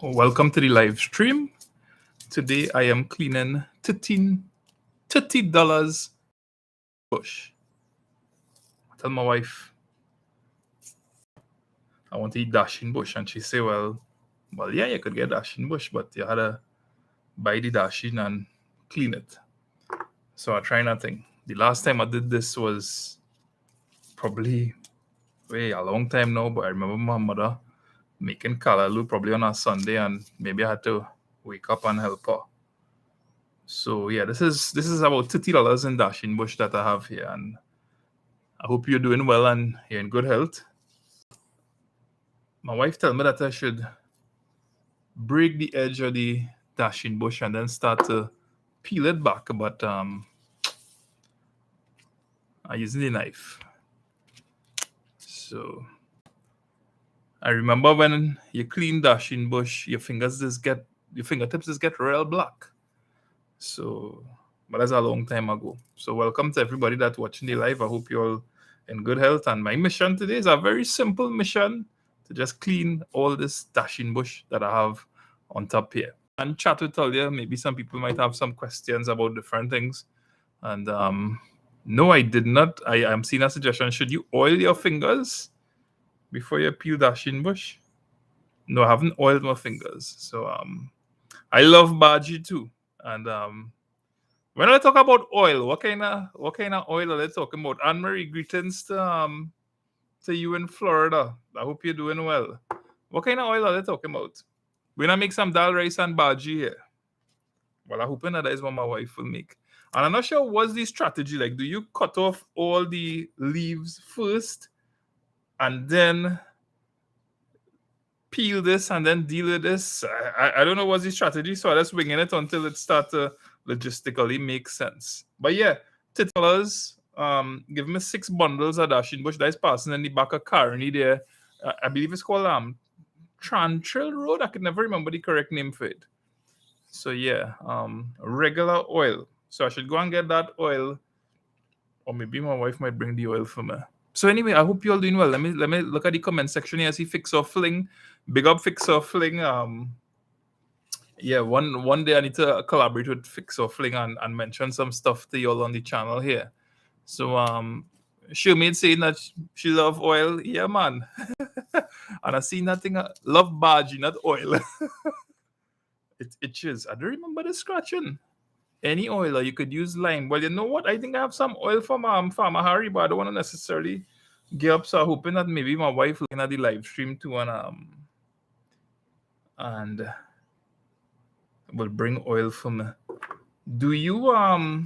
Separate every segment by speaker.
Speaker 1: Welcome to the live stream. Today I am cleaning $30 bush. I tell my wife I want to eat dasheen bush, and she say, well, yeah, you could get dasheen bush, but you had to buy the dasheen and clean it. So I try nothing. The last time I did this was probably a long time now, but I remember my mother making kalaloo probably on a Sunday, and maybe I had to wake up and help her. So yeah, this is about $30 in dasheen bush that I have here, and I hope you're doing well and you're in good health. My wife told me that I should break the edge of the dasheen bush and then start to peel it back, but I'm using the knife. So I remember when you clean dasheen bush, your fingertips just get real black. So, but that's a long time ago. So welcome to everybody that's watching the live. I hope you're all in good health. And my mission today is a very simple mission to just clean all this dasheen bush that I have on top here. And chat with all you. Maybe some people might have some questions about different things. And no, I did not. I am seeing a suggestion. Should you oil your fingers before you peel dasheen bush? No, I haven't oiled my fingers. So I love bhagi too. And when I talk about oil, what kind of oil are they talking about? Anne-Marie, greetings to you in Florida. I hope you're doing well. What kind of oil are they talking about? We're gonna make some dal rice and bhagi here. Well, I'm hoping that is what my wife will make. And I'm not sure what's the strategy like. Do you cut off all the leaves first and then peel this and then deal with this? I don't know what's the strategy, so I'm just winging it until it starts to logistically make sense. But yeah, $30. Give me 6 bundles of dasheen bush. That is passing in the back of Carney there. I believe it's called Trantril Road. I can never remember the correct name for it. So yeah, regular oil. So I should go and get that oil, or maybe my wife might bring the oil for me. So anyway, I hope you're all doing well. Let me look at the comment section here. I see Fix or Fling. Big up Fix or Fling. Yeah, one day I need to collaborate with Fix or Fling and mention some stuff to y'all on the channel here. So Shermaine saying that she love oil. Yeah, man. And I see nothing. Love bhagi, not oil. It itches. I don't remember the scratching. Any oil, or you could use lime. Well, you know what? I think I have some oil from Farmer Harry, but I don't want to necessarily get up. So I'm hoping that maybe my wife looking at the live stream too, and will bring oil for me. Do you I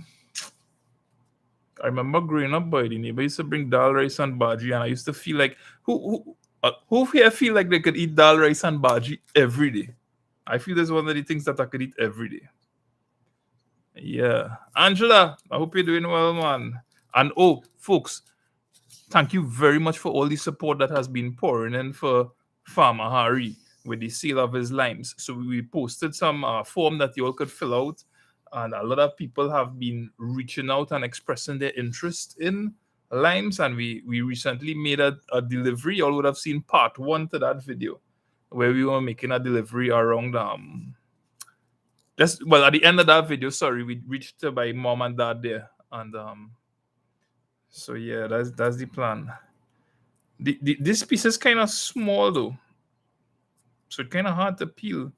Speaker 1: remember growing up, by the neighbor used to bring dal rice and bhagi, and I used to feel like who here feel like they could eat dal rice and bhagi every day? I feel that's one of the things that I could eat every day. Yeah. Angela, I hope you're doing well, man. And oh, folks, thank you very much for all the support that has been pouring in for Farmer Harry with the sale of his limes. So we posted some form that you all could fill out, and a lot of people have been reaching out and expressing their interest in limes, and we recently made a delivery. You all would have seen part 1 to that video where we were making a delivery around at the end of that video, sorry, we reached by mom and dad there, and so yeah, that's the plan. This piece is kind of small though, so it's kind of hard to peel.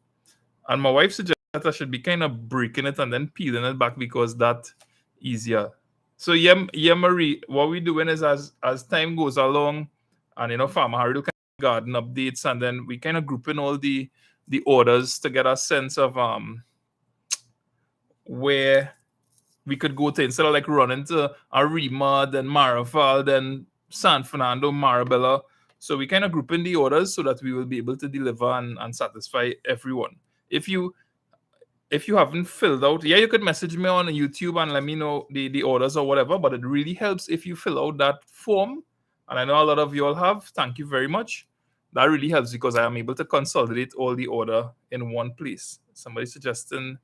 Speaker 1: And my wife suggested that I should be kind of breaking it and then peeling it back because that's easier. So yeah, Marie, what we're doing is as time goes along, and Farmer Harry do kind of garden updates, and then we kind of group in all the orders to get a sense of where we could go to, instead of like running to Arima, then Maraval, then San Fernando, Marabella. So we kind of group in the orders so that we will be able to deliver and satisfy everyone. If you haven't filled out, yeah, you could message me on YouTube and let me know the orders or whatever, but it really helps if you fill out that form. And I know a lot of you all have. Thank you very much. That really helps because I am able to consolidate all the order in one place. Somebody suggesting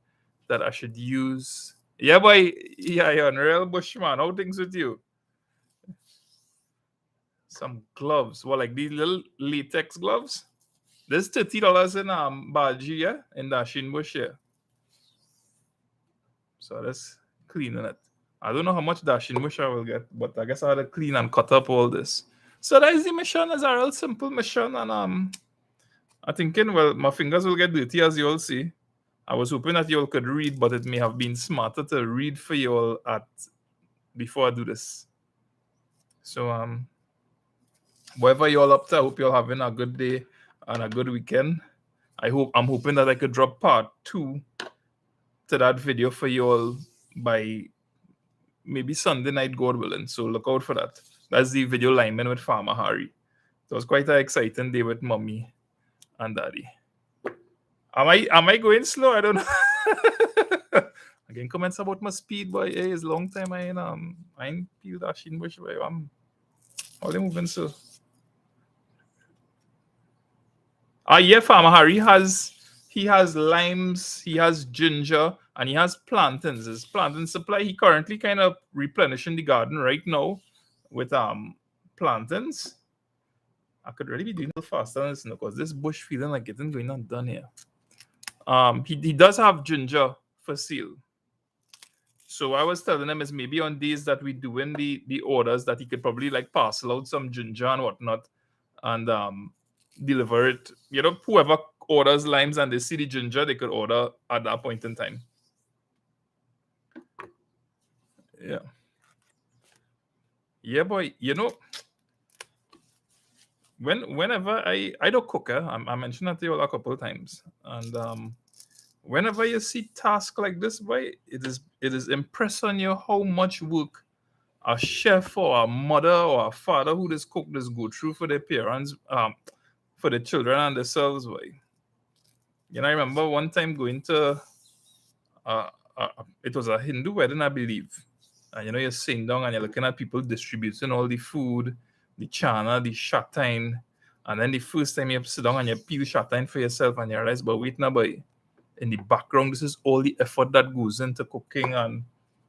Speaker 1: that I should use... Yeah, boy. Yeah, you're real bushman. How things with you? Some gloves. What, like these little latex gloves? There's $30 in bhagi, yeah, in dasheen bush, yeah. So that's cleaning it. I don't know how much dasheen bush I will get, but I guess I had to clean and cut up all this. So that is the mission. It's a real simple mission, and I'm thinking, well, my fingers will get dirty as you all see. I was hoping that you all could read, but it may have been smarter to read for you all before I do this. So whatever you all up to, I hope you're having a good day and a good weekend. I'm hoping that I could drop part 2 to that video for you all by maybe Sunday night, God willing. So look out for that. That's the video lineman with Farmer Harry. It was quite an exciting day with Mommy and Daddy. Am I going slow? I don't know. Again, comments about my speed, boy. Hey, it's long time I ain't peeled dasheen bush, boy. How they moving so? Yeah, Farmer Harry he has limes, he has ginger, and he has plantains. His plantain supply, he currently kind of replenishing the garden right now with plantains. I could really be doing it faster than this because this bush feeling like it's going on done here. He does have ginger for sale. So I was telling him is maybe on days that we doing the orders that he could probably like parcel out some ginger and whatnot and deliver it. You know, whoever orders limes and they see the ginger, they could order at that point in time. Yeah. Yeah, boy. You know, whenever I don't cook, I mentioned that to you all a couple of times, and whenever you see tasks like this, boy, it is impressed on you how much work a chef or a mother or a father who just cook this go through for their parents, for the children and themselves, boy. You know, I remember one time going to it was a Hindu wedding, I believe. And you know, you're sitting down and you're looking at people distributing all the food, the chana, the shatine, and then the first time you sit down and you peel shatine for yourself and you realize, but wait now, boy, in the background, this is all the effort that goes into cooking and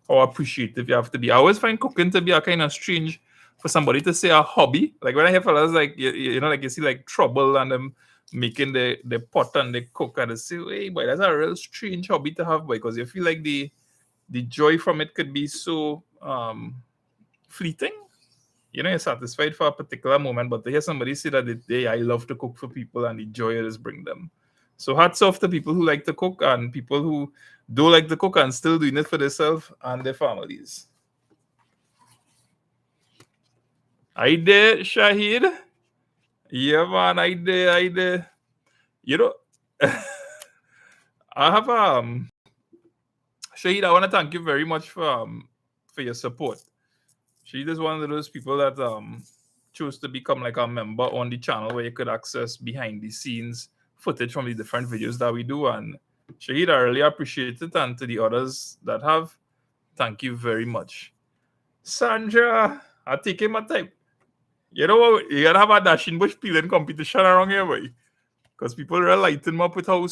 Speaker 1: how appreciative you have to be. I always find cooking to be a kind of strange for somebody to say a hobby. Like when I hear fellas like you know, like you see like Trouble and them making the pot and the cook and they say, hey boy, that's a real strange hobby to have, boy, because you feel like the joy from it could be so fleeting. You know, you're satisfied for a particular moment, but to hear somebody say that I love to cook for people and the joy it is bring them. So hats off to people who like to cook and people who don't like to cook and still doing it for themselves and their families. I did, Shahid. Yeah, man, I did. You know, I have Shahid, I want to thank you very much for your support. She is one of those people that chose to become like a member on the channel where you could access behind the scenes footage from the different videos that we do. And Shahid, I really appreciate it. And to the others that have, thank you very much. Sandra, I take my time. You know what? You gotta have a dasheen bush peeling competition around here, boy. Because people really lighten them up with how.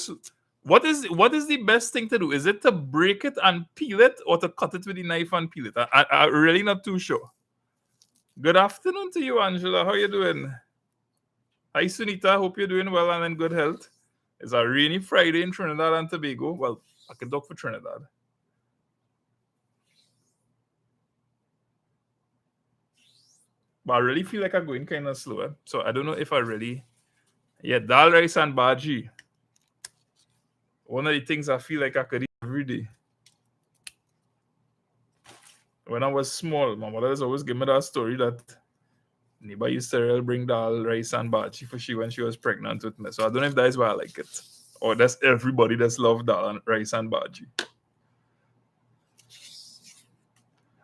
Speaker 1: What is the best thing to do? Is it to break it and peel it, or to cut it with the knife and peel it? I'm really not too sure. Good afternoon to you, Angela. How you doing? Hi, Sunita. Hope you're doing well and in good health. It's a rainy Friday in Trinidad and Tobago. Well, I can talk for Trinidad. But I really feel like I'm going kind of slower. So I don't know if I really... Yeah, dhal rice and bhagi. One of the things I feel like I could eat every day. When I was small, my mother was always giving me that story that neighbor used to bring dhal rice and bhagi for she when she was pregnant with me. So I don't know if that is why I like it. Or that's everybody that's love dhal and rice and bhagi.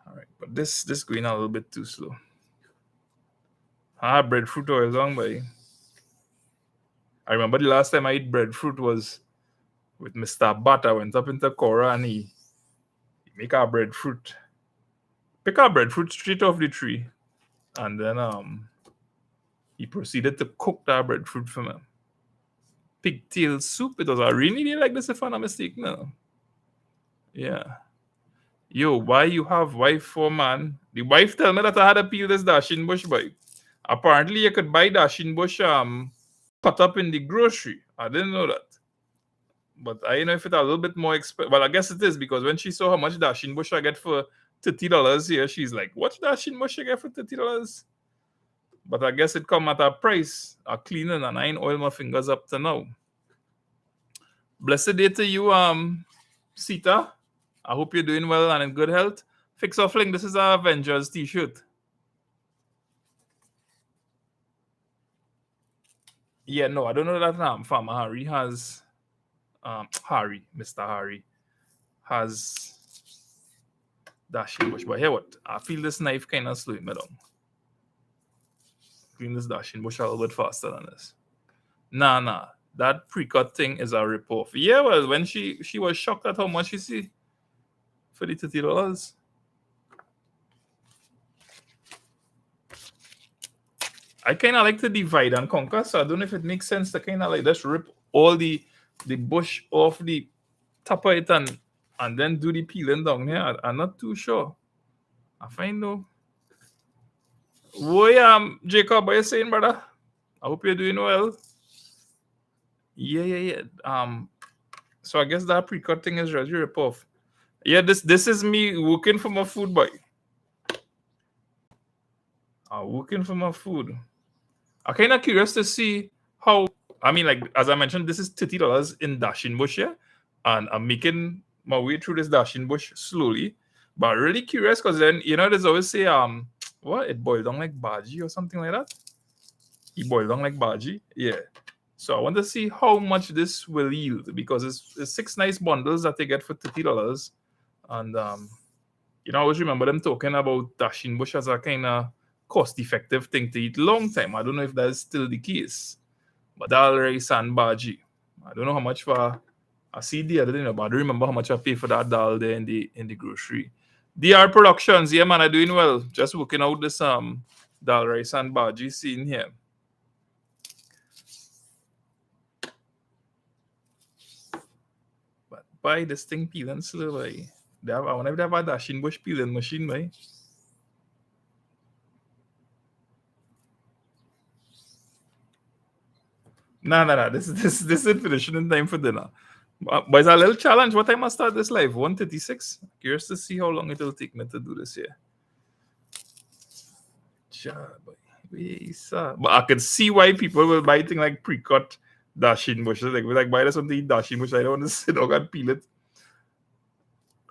Speaker 1: Alright, but this going a little bit too slow. Breadfruit oil long way. I remember the last time I ate breadfruit was with Mr. Bat. I went up into Cora and he make our breadfruit. Pick our breadfruit straight off the tree. And then he proceeded to cook that breadfruit for me. Pigtail soup. It was a rainy day like this, if I'm not mistaken. No. Yeah. Yo, why you have wife for man? The wife tell me that I had to peel this dasheen bush, boy. Apparently, you could buy dasheen bush cut up in the grocery. I didn't know that. But I don't know if it's a little bit more expensive. Well, I guess it is, because when she saw how much dasheen bush I get for $30 here, she's like, what dasheen bush I get for $30? But I guess it come at a price. I cleaning and I ain't oil my fingers up to now. Blessed day to you, Sita. I hope you're doing well and in good health. Fix or fling, this is our Avengers t-shirt. Yeah, no, I don't know that Farmer Harry has Mr. Harry has dasheen bush. But here what? I feel this knife kind of slowing me down. Clean this dasheen bush a little bit faster than this. Nah. That pre-cut thing is a ripoff. Yeah, well, when she was shocked at how much you see for the $30. I kind of like to divide and conquer, so I don't know if it makes sense to kind of like just rip all the bush off the top of it and then do the peeling down here. I'm not too sure. I find though. Boy, Jacob, what are you saying, brother? I hope you're doing well. Yeah. So I guess that pre-cut thing is really rip off. Yeah, this is me working for my food, boy. I'm working for my food. I'm kind of curious to see how. I mean, like as I mentioned, this is $30 in dasheen bush here, and I'm making my way through this dasheen bush slowly. But really curious because then there's always say what it boiled down like bhagi or something like that. It boiled down like bhagi, yeah. So I want to see how much this will yield because it's 6 nice bundles that they get for $30, and I always remember them talking about dasheen bush as a kind of cost-effective thing to eat long time. I don't know if that's still the case, but dhal, rice, and bhagi. I don't know how much for a CD. I don't know, but I don't remember how much I paid for that dhal there in the grocery. DR Productions, yeah, man, I'm doing well. Just working out this dhal, rice, and bhagi scene here. But buy this thing peeling slow, I wonder if they have a dasheen bush peeling machine, right? Nah. This is finishing in time for dinner. But it's a little challenge. What time I start this live? 1:36. Curious to see how long it will take me to do this here. But I can see why people will buy things like pre-cut dasheen bushes. Like buy something dasheen bush. I don't want to sit down and peel it.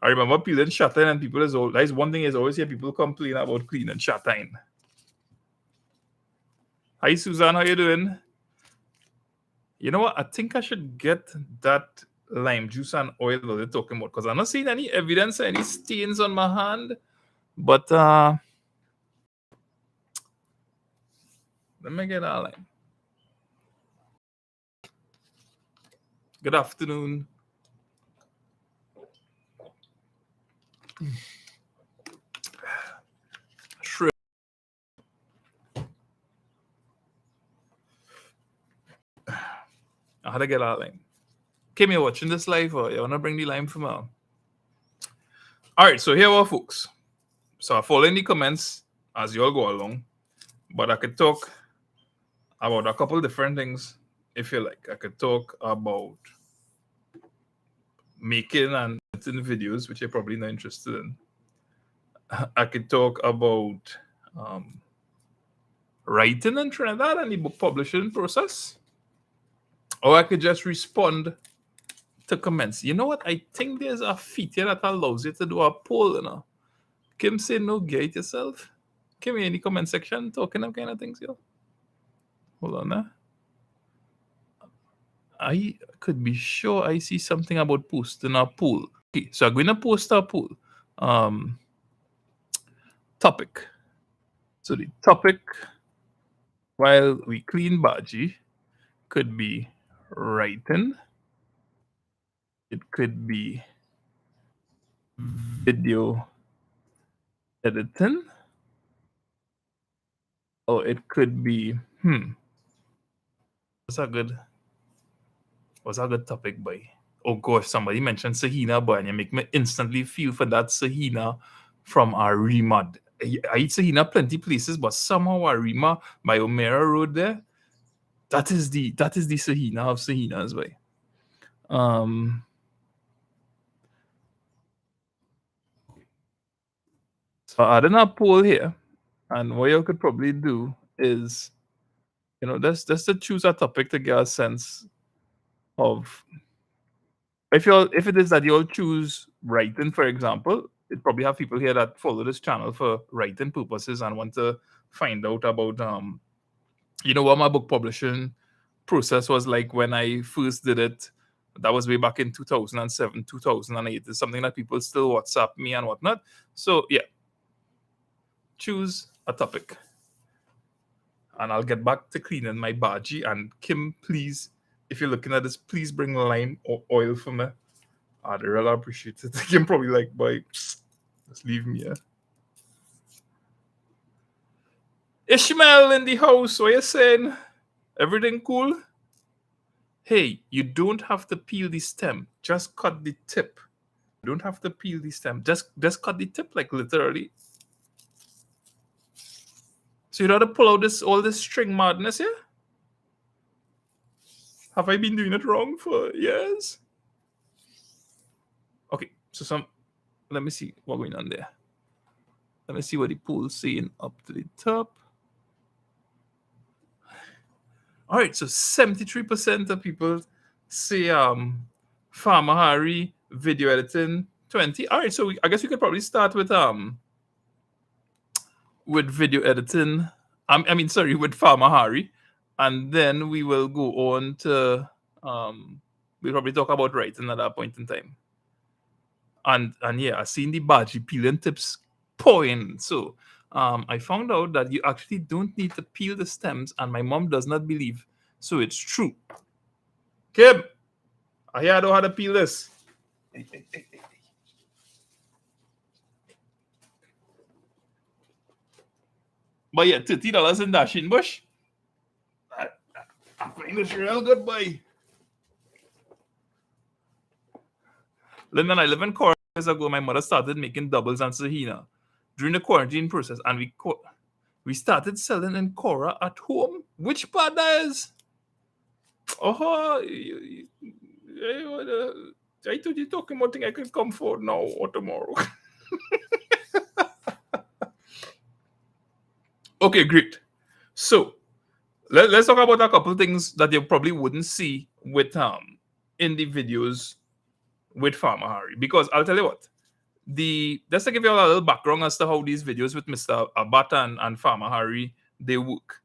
Speaker 1: I remember peeling shatain and people that's one thing is always hear people complain about cleaning shatain. Hi Suzanne, how you doing? You know what? I think I should get that lime juice and oil that they're talking about because I'm not seeing any evidence of any stains on my hand. But let me get that lime. Good afternoon. Shrimp. I had to get that lime. Kim, you watching this live or you want to bring the lime from out? All right, so here we are, folks. So I follow in the comments as you all go along, but I could talk about a couple different things if you like. I could talk about making and editing videos, which you're probably not interested in. I could talk about writing in Trinidad and the book publishing process. Or I could just respond to comments. You know what? I think there's a feature that allows you to do a poll, Kim say no, get it yourself. Kim in the comment section talking them kind of things, yo. Hold on now. I could be sure I see something about posting a poll. Okay, so I'm going to post a poll. Topic. So the topic, while we clean bhagi, could be writing. It could be video editing. Or it could be, what's a good topic, boy? Oh gosh, somebody mentioned Sahina, boy, and you make me instantly feel for that Sahina from Arima. I eat Sahina plenty places, but somehow Arima by Omera Road there, That is the Sahina of Sahinas way. So I did a poll here, and what you could probably do is, just to choose a topic to get a sense of if it is that you'll choose writing, for example. It probably have people here that follow this channel for writing purposes and want to find out about what my book publishing process was like when I first did it. That was way back in 2007, 2008. It's something that people still WhatsApp me and whatnot. So yeah, choose a topic. And I'll get back to cleaning my bhagi. And Kim, please, if you're looking at this, please bring lime or oil for me. I'd really appreciate it. Kim probably like, boy, just leave me here. Ishmael in the house, what you saying? Everything cool? Hey, you don't have to peel the stem. Just cut the tip. You don't have to peel the stem. Just cut the tip, like literally. So you know how to pull out all this string madness here? Have I been doing it wrong for years? Okay, so let me see what's going on there. Let me see what the pool's saying up to the top. All right, so 73% of people say Farmer Harry, video editing 20. All right, so I guess we could probably start with video editing. With Farmer Harry, and then we will go on to we'll probably talk about writing at that point in time. And yeah, I've seen the bhagi peeling tips point. So I found out that you actually don't need to peel the stems, and my mom does not believe. So it's true. Kim, I hear I don't know how to peel this. Hey. But yeah, $30 in dasheen bush. I find this real good, boy. Lyndon, I live in Cora years ago. My mother started making doubles and Sahina during the quarantine process, and we started selling in Cora at home. Which part that is? Oh, I thought you talking about thing I could come for now or tomorrow. Okay, great. So let's talk about a couple of things that you probably wouldn't see with in the videos with Farmer Harry, because I'll tell you what, just to give you a little background as to how these videos with Mr. Abata and Farmer Harry they work.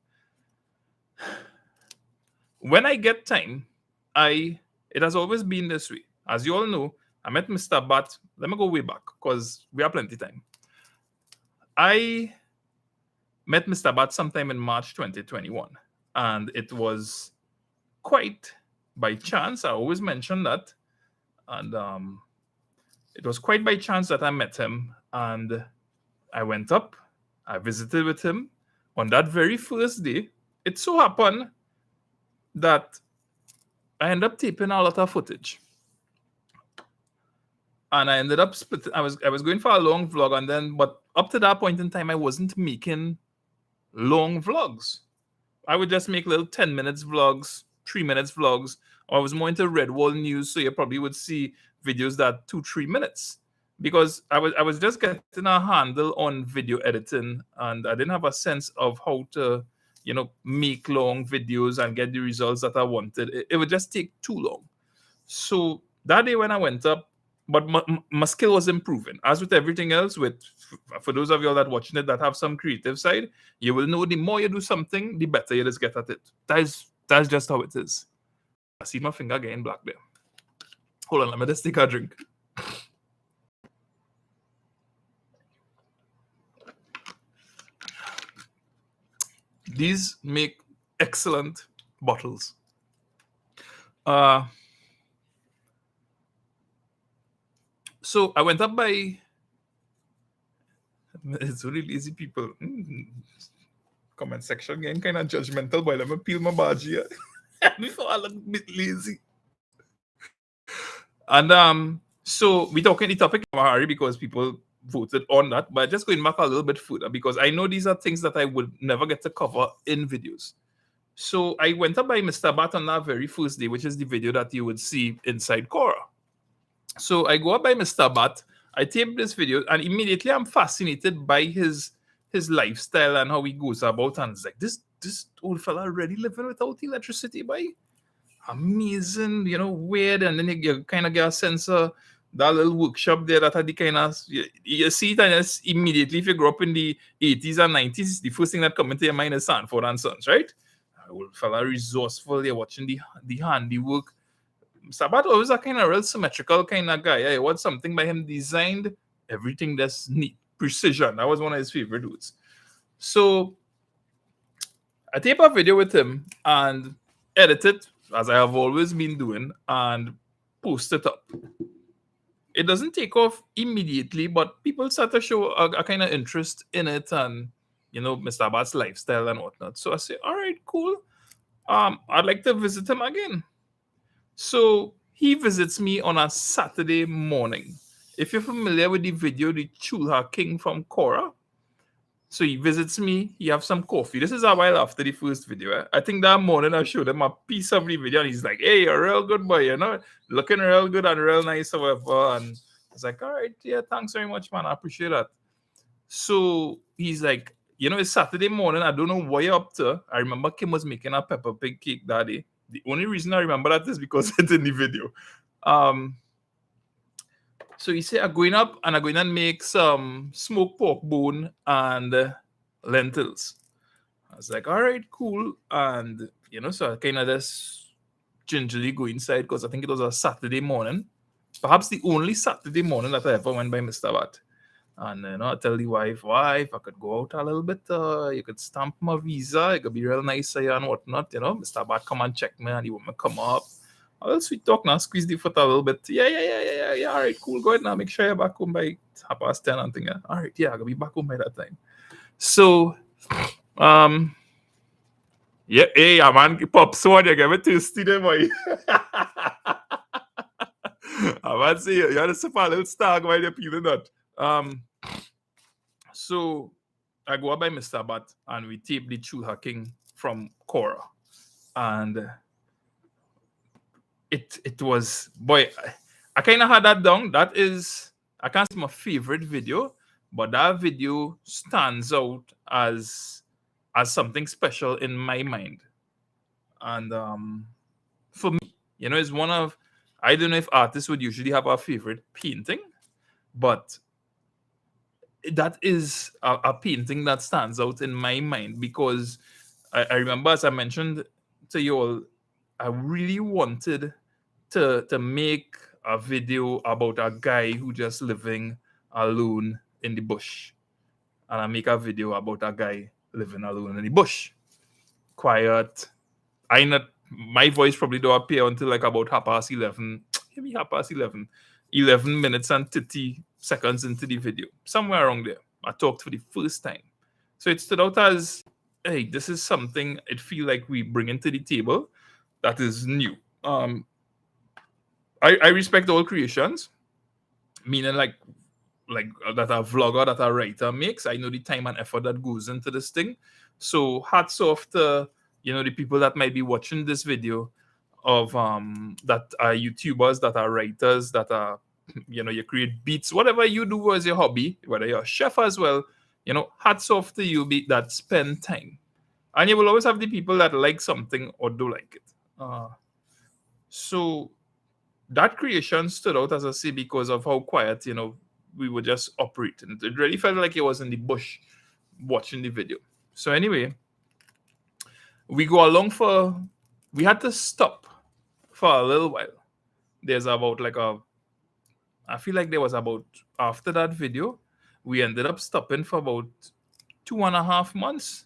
Speaker 1: When I get time, it has always been this way. As you all know, I met Mr. Bat. Let me go way back because we have plenty of time. I met Mr. Bat sometime in March 2021, and it was quite by chance. I always mention that, and it was quite by chance that I met him, and I went up. I visited with him on that very first day. It so happened that I ended up taping a lot of footage, and I ended up splitting. I was going for a long vlog, but up to that point in time, I wasn't making long vlogs. I would just make little 10 minutes vlogs, 3 minutes vlogs, or I was more into Red Wall News, so you probably would see videos that 2-3 minutes, because I was just getting a handle on video editing, and I didn't have a sense of how to make long videos and get the results that I wanted. It would just take too long. So that day when I went up, but my skill was improving. As with everything else, for those of you that watching it that have some creative side, you will know the more you do something, the better you just get at it. That's just how it is. I see my finger getting black there. Hold on, let me just take a drink. These make excellent bottles. So I went up by. It's really lazy people. Comment section getting kind of judgmental, but let me peel my bhagi before I look a bit lazy. And so we talking the topic of Harry because people voted on that, but just going back a little bit further because I know these are things that I would never get to cover in videos. So I went up by Mr. Bat on that very first day, which is the video that you would see inside Cora. So I go up by Mr. Bat, I tape this video, and immediately I'm fascinated by his lifestyle and how he goes about. And it's like, this old fella already living without electricity, boy. Amazing, weird. And then you kind of get a sense of that little workshop there that had the kind of, you see it, and it's immediately, if you grew up in the 80s and 90s, the first thing that comes into your mind is Sanford and Sons, right? Old fella resourceful, you're watching the handiwork. Sabat always a kind of real symmetrical kind of guy. I watched something by him designed, everything that's neat, precision. That was one of his favorite dudes. So I tape a video with him and edit it, as I have always been doing, and post it up. It doesn't take off immediately, but people start to show a kind of interest in it and, Mr. Bat's lifestyle and whatnot. So I say, all right, cool. I'd like to visit him again. So he visits me on a Saturday morning. If you're familiar with the video, the Chulha King from Cora, so he visits me, he have some coffee. This is a while after the first video. I think that morning I showed him a piece of the video and he's like, hey, you're a real good boy, looking real good and real nice or whatever. And I was like, all right, yeah, thanks very much, man. I appreciate that. So he's like, it's Saturday morning. I don't know what you're up to. I remember Kim was making a pepper pig cake that day. The only reason I remember that is because it's in the video. So he said, I'm going up and I'm going to make some smoked pork bone and lentils. I was like, all right, cool. And, so I kind of just gingerly go inside because I think it was a Saturday morning. Perhaps the only Saturday morning that I ever went by Mr. Bat. And, I tell the wife, I could go out a little bit. You could stamp my visa. It could be real nice here and whatnot. Mr. Bat come and check me and he want me come up. A little sweet talk now, squeeze the foot a little bit. Yeah. All right, cool. Go ahead now. Make sure you're back home by 10:30 and thing. All right, yeah, I'll be back home by that time. So, yeah, hey, man, pop so you get me thirsty there, boy. I might say you had to sip a little stag while you're peeling that. So I go up by Mr. Bat and we tape the Chulha King from Cora. And it was, boy, I kind of had that down. That is, I can't say my favorite video, but that video stands out as something special in my mind. And for me, it's one of, I don't know if artists would usually have a favorite painting, but that is a painting that stands out in my mind because I remember, as I mentioned to you all, I really wanted to make a video about a guy who just living alone in the bush. And I make a video about a guy living alone in the bush. Quiet. My voice probably don't appear until like about 11:30. Maybe 11:30. 11 minutes and 30 seconds into the video. Somewhere around there. I talked for the first time. So it stood out as, hey, this is something it feel like we bring into the table that is new. I respect all creations, meaning like that a vlogger, that a writer makes. I know the time and effort that goes into this thing. So hats off to the people that might be watching this video of that are YouTubers, that are writers, that are you create beats, whatever you do as your hobby, whether you're a chef as well. Hats off to you that spend time. And you will always have the people that like something or do like it. So that creation stood out, as I say, because of how quiet, we were just operating. It really felt like it was in the bush watching the video. So anyway, we go along we had to stop for a little while. There's about I feel like there was about, after that video, we ended up stopping for about 2.5 months.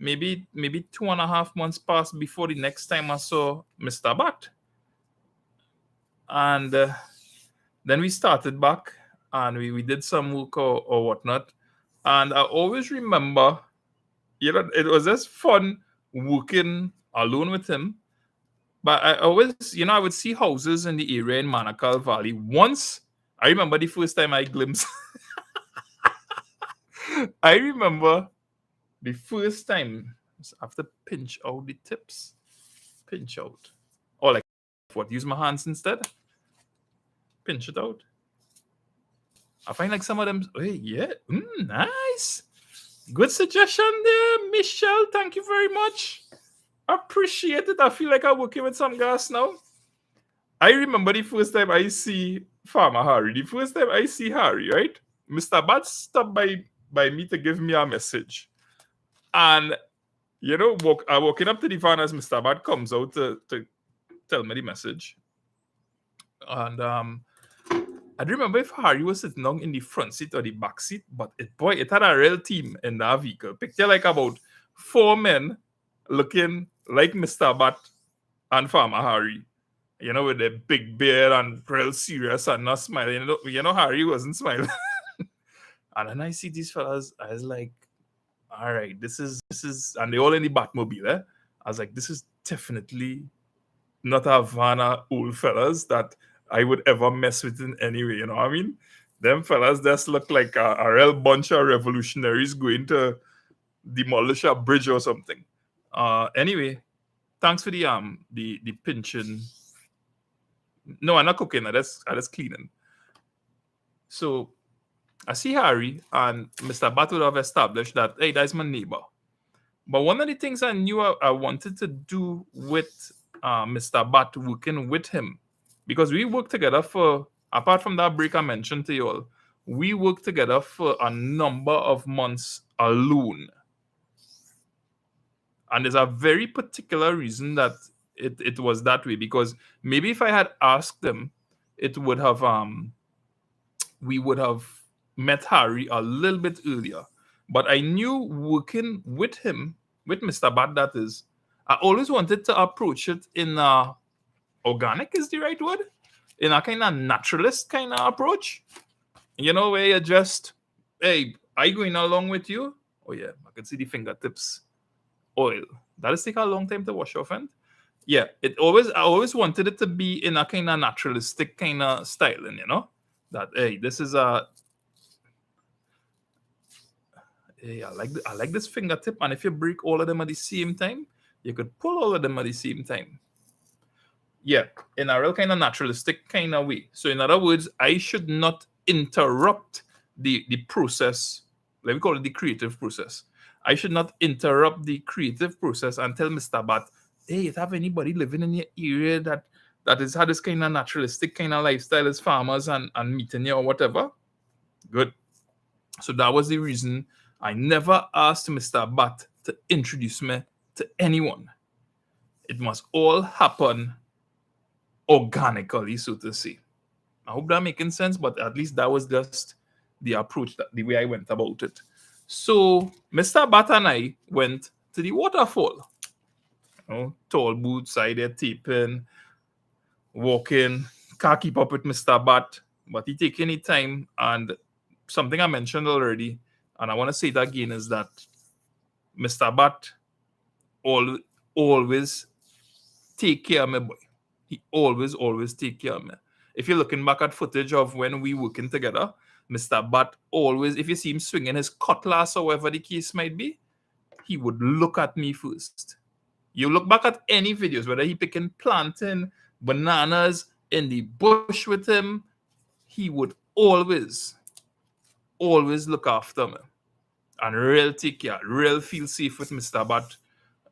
Speaker 1: Maybe 2.5 months passed before the next time I saw Mr. Bat. And then we started back and we did some work or whatnot. And I always remember, it was just fun working alone with him. But I always, I would see houses in the area in Manukau Valley. Once, I remember the first time I glimpsed. I remember the first time. So I have to pinch out the tips. Pinch out. Or like what? Use my hands instead? Pinch it out. I find like some of them. Hey, yeah. Nice. Good suggestion there, Michelle. Thank you very much. Appreciate it. I feel like I'm working with some gas now. I remember the first time I see Farmer Harry. The first time I see Harry, right? Mr. Bat stopped by me to give me a message. And, you know, I walking up to the van as Mr. Bat comes out to tell me the message. And I don't remember if Harry was sitting down in the front seat or the back seat, but it had a real team in that vehicle. Picture like about 4 men looking like Mr. Bat and Farmer Harry. You know, with the big beard and real serious and not smiling. You know Harry wasn't smiling. And then I see these fellas, I was like, all right, this is, and they all in the Batmobile. Eh? I was like, this is definitely not a van of old fellas that I would ever mess with in any way. You know what I mean? Them fellas just look like a real bunch of revolutionaries going to demolish a bridge or something. Anyway, thanks for the pinching. No, I'm not cooking. I just cleaning. So I see Harry and Mr. Bat would have established that, hey, that's my neighbor. But one of the things I knew I wanted to do with Mr. Bat, working with him, because we worked together for, apart from that break I mentioned to you all, we worked together for a number of months alone. And there's a very particular reason that it was that way, because maybe if I had asked them, it would have we would have met Harry a little bit earlier. But I knew working with him, with Mr. Bat, that is, I always wanted to approach it in organic is the right word, in a kind of naturalist kind of approach. You know, where you just, hey, I going along with you? Oh yeah, I can see the fingertips oil. That'll take a long time to wash off, and yeah, I always wanted it to be in a kind of naturalistic kind of styling, you know, that hey, this is a hey, I like this fingertip, and if you break all of them at the same time, you could pull all of them at the same time. Yeah, in a real kind of naturalistic kind of way. So in other words, I should not interrupt the process. Let me call it the creative process. I should not interrupt the creative process and tell Mr. Bat, hey, if you have anybody living in your area that has had this kind of naturalistic kind of lifestyle as farmers and meeting you or whatever, good. So that was the reason I never asked Mr. Bat to introduce me to anyone. It must all happen organically, so to say. I hope that making sense, but at least that was just the approach, the way I went about it. So Mr. Bat and I went to the waterfall. You know, tall boots, I there taping, walking, can't keep up with Mr. Bat, but he taking his time. And something I mentioned already, and I want to say it again, is that Mr. Bat always take care of me, boy. He always take care of me. If you're looking back at footage of when we working together, Mr. Bat always, if you see him swinging his cutlass or whatever the case might be, he would look at me first. You look back at any videos, whether he picking plantain, bananas in the bush with him, he would always look after me. And real take care, real feel safe with Mr. Bat.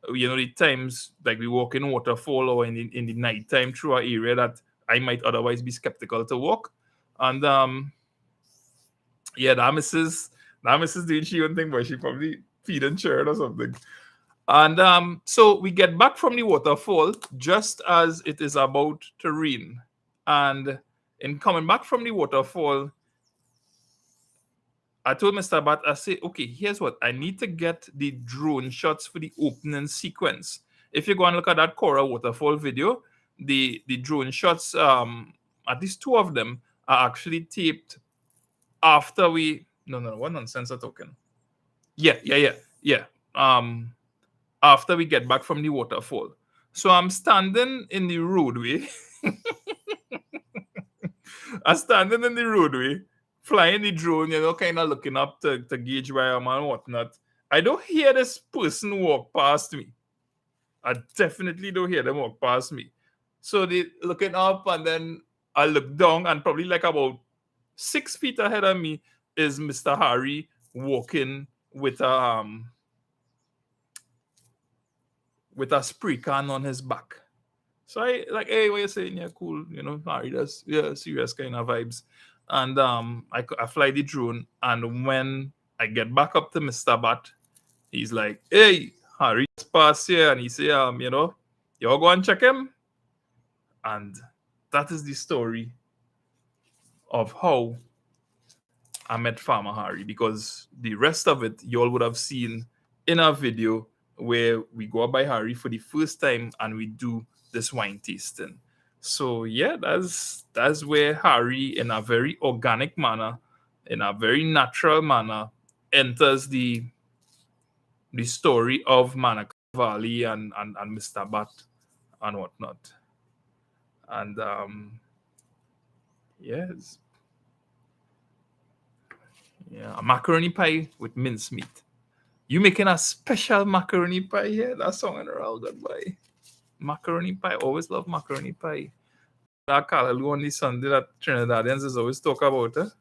Speaker 1: You know, the times like we walk in waterfall or in the night time through an area that I might otherwise be skeptical to walk. And yeah, that missus doing she one thing, but she probably feeding churn or something. And so we get back from the waterfall just as it is about to rain. And in coming back from the waterfall, I told Mr. Bat, I say, okay, here's what. I need to get the drone shots for the opening sequence. If you go and look at that Cora waterfall video, the drone shots, at least 2 of them, are actually taped after we... No, what nonsense are talking? Yeah. After we get back from the waterfall. So I'm standing in the roadway. I'm standing in the roadway, flying the drone, you know, kind of looking up to gauge where I'm and whatnot. I don't hear this person walk past me. I definitely don't hear them walk past me. So they looking up, and then I look down, and probably like about 6 feet ahead of me is Mr. Harry walking with a spray can on his back. So I like, hey, what you saying? Yeah, cool. Harry, that's serious kind of vibes. And I fly the drone, and when I get back up to Mr. Bat, he's like, hey, Harry just passed here, and he say, y'all go and check him. And that is the story of how I met Farmer Harry, because the rest of it y'all would have seen in our video where we go by Harry for the first time and we do this wine tasting. So yeah, that's where Harry, in a very organic manner, in a very natural manner, enters the story of Manaka Valley and Mr. Bat and whatnot. And yes. Yeah, a macaroni pie with mincemeat. You making a special macaroni pie here? That song in real good boy. Macaroni pie. Always love macaroni pie. That callaloo on the Sunday that Trinidadians is always talk about it.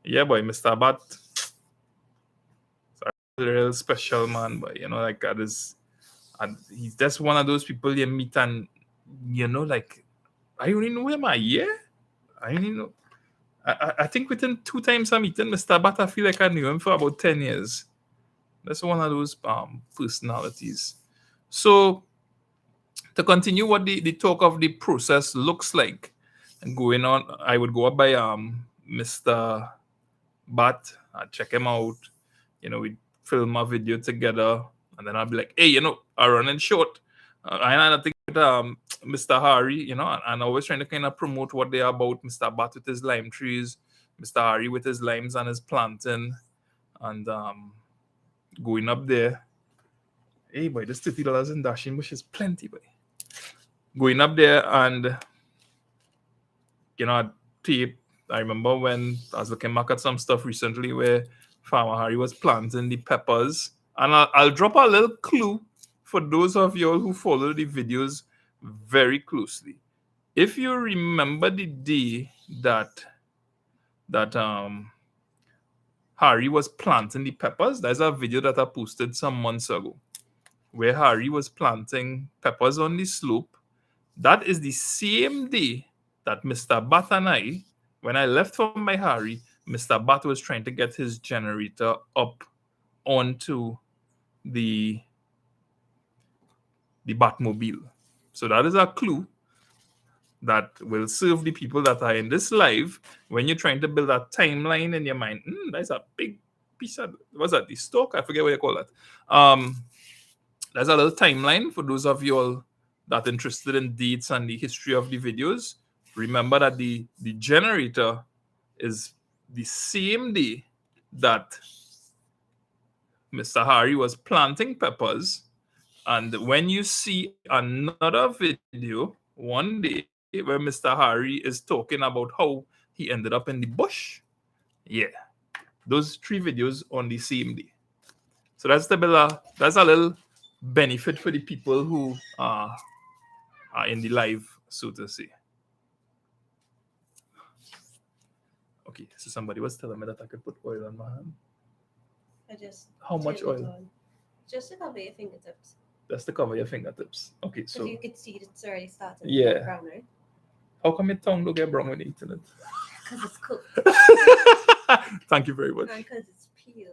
Speaker 1: Yeah, boy, Mr. Bat. A real special man, but like that is, and he's just one of those people you meet and like, I only know him a year. I only know. I think within 2 times I'm meeting Mr. Bat, I feel like I knew him for about 10 years. That's one of those personalities. So, to continue what the talk of the process looks like and going on, I would go up by Mr. Bat. I'd check him out. We'd film a video together. And then I'd be like, hey, I'm running short. I think with Mr. Harry, and always trying to kind of promote what they are about. Mr. Bat with his lime trees, Mr. Harry with his limes and his plantain, and going up there. Hey, boy, this $30 in dasheen bush is plenty, boy. Going up there and, tape. I remember when I was looking back at some stuff recently where Farmer Harry was planting the peppers. And I'll drop a little clue for those of y'all who follow the videos very closely. If you remember the day that Harry was planting the peppers, there's a video that I posted some months ago where Harry was planting peppers on the slope. That is the same day that Mr. Bat and I, when I left for my Harry, Mr. Bat was trying to get his generator up onto the Batmobile. So that is a clue that will serve the people that are in this live when you're trying to build a timeline in your mind. That's a big piece of, what's that, the stock? I forget what you call that. There's a little timeline for those of you all that are interested in dates and the history of the videos. Remember that the generator is the same day that Mr. Harry was planting peppers. And when you see another video one day where Mr. Harry is talking about how he ended up in the bush, yeah, those 3 videos on the same day. So that's a little benefit for the people who are in the live, so to say. Okay, so somebody was telling me that I could put oil on my hand. How much oil?
Speaker 2: Just to cover your fingertips.
Speaker 1: That's to cover your fingertips. Okay, so
Speaker 2: you could see it's already starting to
Speaker 1: get
Speaker 2: brown, right?
Speaker 1: How come your tongue don't get brown when you're eating it?
Speaker 2: Because it's cooked.
Speaker 1: Thank you very much.
Speaker 2: And because it's peeled.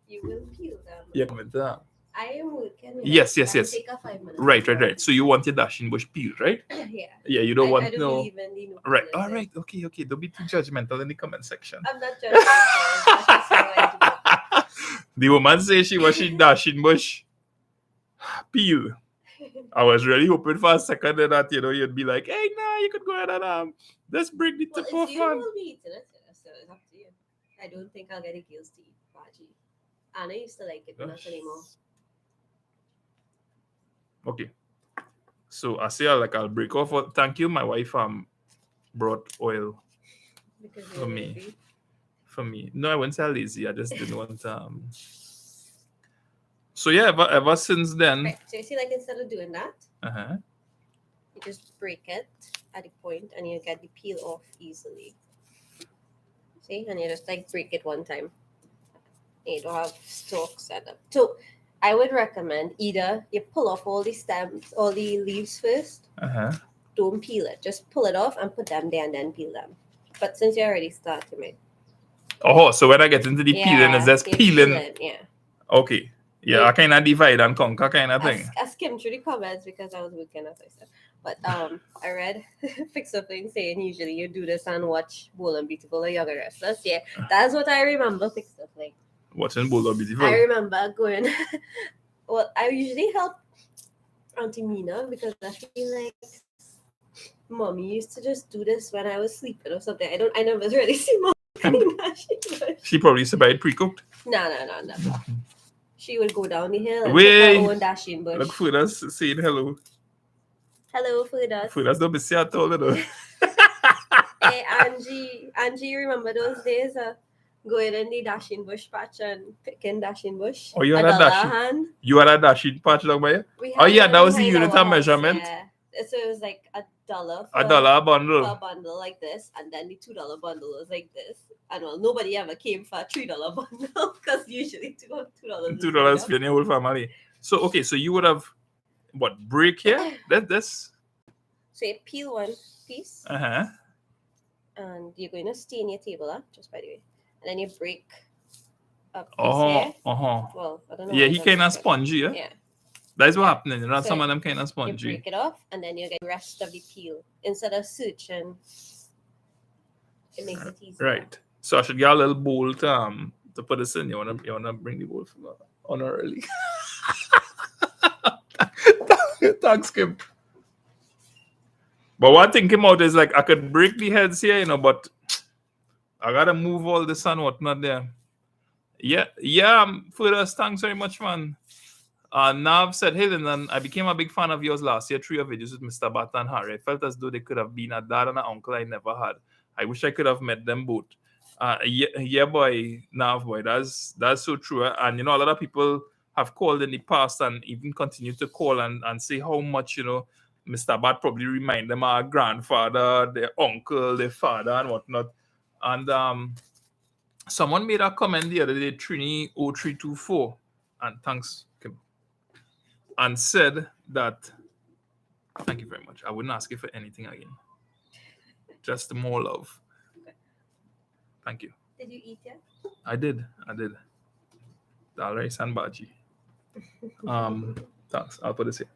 Speaker 2: You will peel them.
Speaker 1: Yeah, comment that.
Speaker 2: I am working.
Speaker 1: Yes.
Speaker 2: Take a 5 minutes.
Speaker 1: Right. So you want your dasheen bush peeled, right?
Speaker 2: Yeah.
Speaker 1: Yeah, you don't want
Speaker 2: I don't
Speaker 1: no.
Speaker 2: believe in the
Speaker 1: Right. All right. Okay. Don't be too judgmental in the comment section.
Speaker 2: I'm not judgmental. That's just how I do.
Speaker 1: The woman says she was she dasheen bush peel. I was really hoping for a second that you'd be like, hey, no, you could go ahead and just break the tip off,
Speaker 2: you
Speaker 1: man.
Speaker 2: will be eating it, so it's up to you. I don't think I'll get the girls to eat bhagi. Anna used to like it, but not anymore.
Speaker 1: Okay. So I say I'll break off. Thank you. My wife brought oil for for me. No, I wouldn't say lazy. I just didn't want So yeah, ever since then.
Speaker 2: Right. So you see, like instead of doing that,
Speaker 1: Uh-huh.
Speaker 2: you just break it at the point and you get the peel off easily. See? And you just like break it one time. And you don't have stalks set up. So I would recommend either you pull off all the stems, all the leaves first.
Speaker 1: Uh-huh.
Speaker 2: Don't peel it. Just pull it off and put them there and then peel them. But since you already started, right?
Speaker 1: Oh, so when I get into the peeling, it's just
Speaker 2: you're
Speaker 1: peeling.
Speaker 2: Yeah.
Speaker 1: Okay. Yeah, I kind of divide and conquer kind of thing.
Speaker 2: I skimmed through the comments because I was working, as I said. But I read fix something saying usually you do this and watch Bold and Beautiful or Younger Wrestlers. Yeah, that's what I remember fix something.
Speaker 1: Watching Bold and Beautiful.
Speaker 2: I remember going. Well, I usually help Auntie Mina because I feel like Mommy used to just do this when I was sleeping or something. I never really see Mommy.
Speaker 1: She probably used to buy it pre-cooked.
Speaker 2: No. She would go down the hill and
Speaker 1: Wait,
Speaker 2: pick her own dasheen bush.
Speaker 1: Look, Fudas saying hello.
Speaker 2: Hello, Fudas.
Speaker 1: Fudas don't be see at all, though.
Speaker 2: Hey, Angie, you remember those days? Going in the dasheen bush patch and picking dasheen bush.
Speaker 1: Oh, you had a dasheen. You had a dasheen patch down by you? Oh yeah, that was the unit of measurement.
Speaker 2: Yeah. So it was like $1
Speaker 1: a dollar bundle.
Speaker 2: For a bundle like this, and then the $2 bundle was like this. And well, nobody ever came for a $3 bundle because usually $2.
Speaker 1: $2 for your whole family. So okay, so you would have what break here? This.
Speaker 2: So you peel one piece.
Speaker 1: Uh-huh.
Speaker 2: And you're going to stain your table, just by the way. And then you break a piece here. Well, I don't know.
Speaker 1: Yeah, he kind of spongy, yeah?
Speaker 2: Yeah.
Speaker 1: That's what happening. You know, so some of them kind of spongy.
Speaker 2: You break it off, and then you get the rest of the peel. Instead of searching, it makes it easier.
Speaker 1: Right. So I should get a little bowl to put this in. You wanna bring the bowl on early. Thanks, Kim. But one thing came out is like I could break the heads here, but I gotta move all this and whatnot there. Yeah. First, thanks very much, man. Nav said, hey, Lyndon, I became a big fan of yours last year. 3 of videos with Mr. Bat and Harry. I felt as though they could have been a dad and an uncle I never had. I wish I could have met them both. Yeah, boy, Nav, boy, that's so true. And a lot of people have called in the past and even continue to call and say how much, Mr. Bat probably remind them of our grandfather, their uncle, their father, and whatnot. And someone made a comment the other day, Trini0324, and thanks, Kim, and said that, thank you very much. I wouldn't ask you for anything again. Just more love. Okay. Thank you.
Speaker 2: Did you eat yet?
Speaker 1: I did. Dhal rice and bhagi. Thanks. I'll put this here.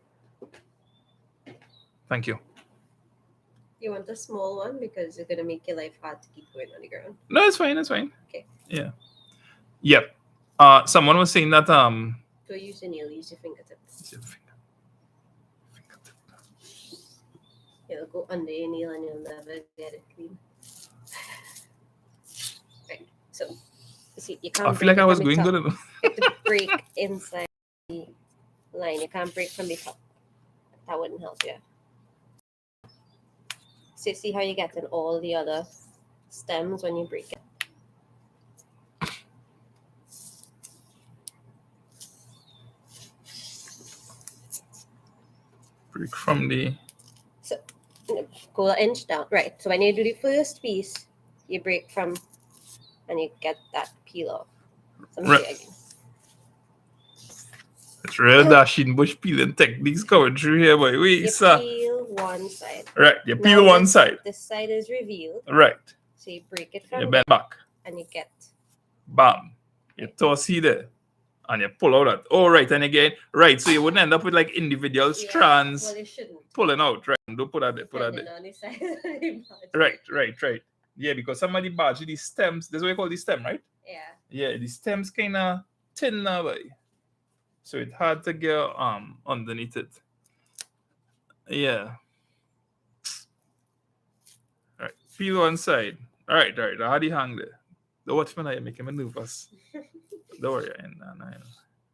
Speaker 1: Thank you.
Speaker 2: You want a small one because it's gonna make your life hard to keep going on the ground.
Speaker 1: No, it's fine.
Speaker 2: Okay.
Speaker 1: Yeah. Yep. Someone was saying that
Speaker 2: Don't use your nail, use your fingertip. Fingertip. It'll go under your nail and you'll never get it clean. Right. So you see, you can't.
Speaker 1: I feel like I was going good enough.
Speaker 2: You have to break inside the line. You can't break from the top. That wouldn't help you. So you see how you get in all the other stems when you break it.
Speaker 1: Break from the.
Speaker 2: So go an inch down. Right. So when you do the first piece, you break from, and you get that peel off.
Speaker 1: Right. It's real dasheen bush peeling techniques coming through here, boy.
Speaker 2: You peel one side.
Speaker 1: Right. You peel one side.
Speaker 2: This side is revealed.
Speaker 1: Right.
Speaker 2: So you break it from
Speaker 1: you bend back.
Speaker 2: And you get.
Speaker 1: Bam. You toss it there. And you pull out that. Oh, right. And again, right. So you wouldn't end up with like individual strands.
Speaker 2: Well, you shouldn't.
Speaker 1: Pulling out. Right. Don't put that there. Put that there. Right. Yeah, because some of the bhagi, the stems, that's what you call the stem, right?
Speaker 2: Yeah.
Speaker 1: Yeah, the stems kind of thin now, boy. So it's hard to get underneath it. Yeah. All right. Peel one side. All right. How do you hang there? The watchman are making me nervous. Don't worry. No.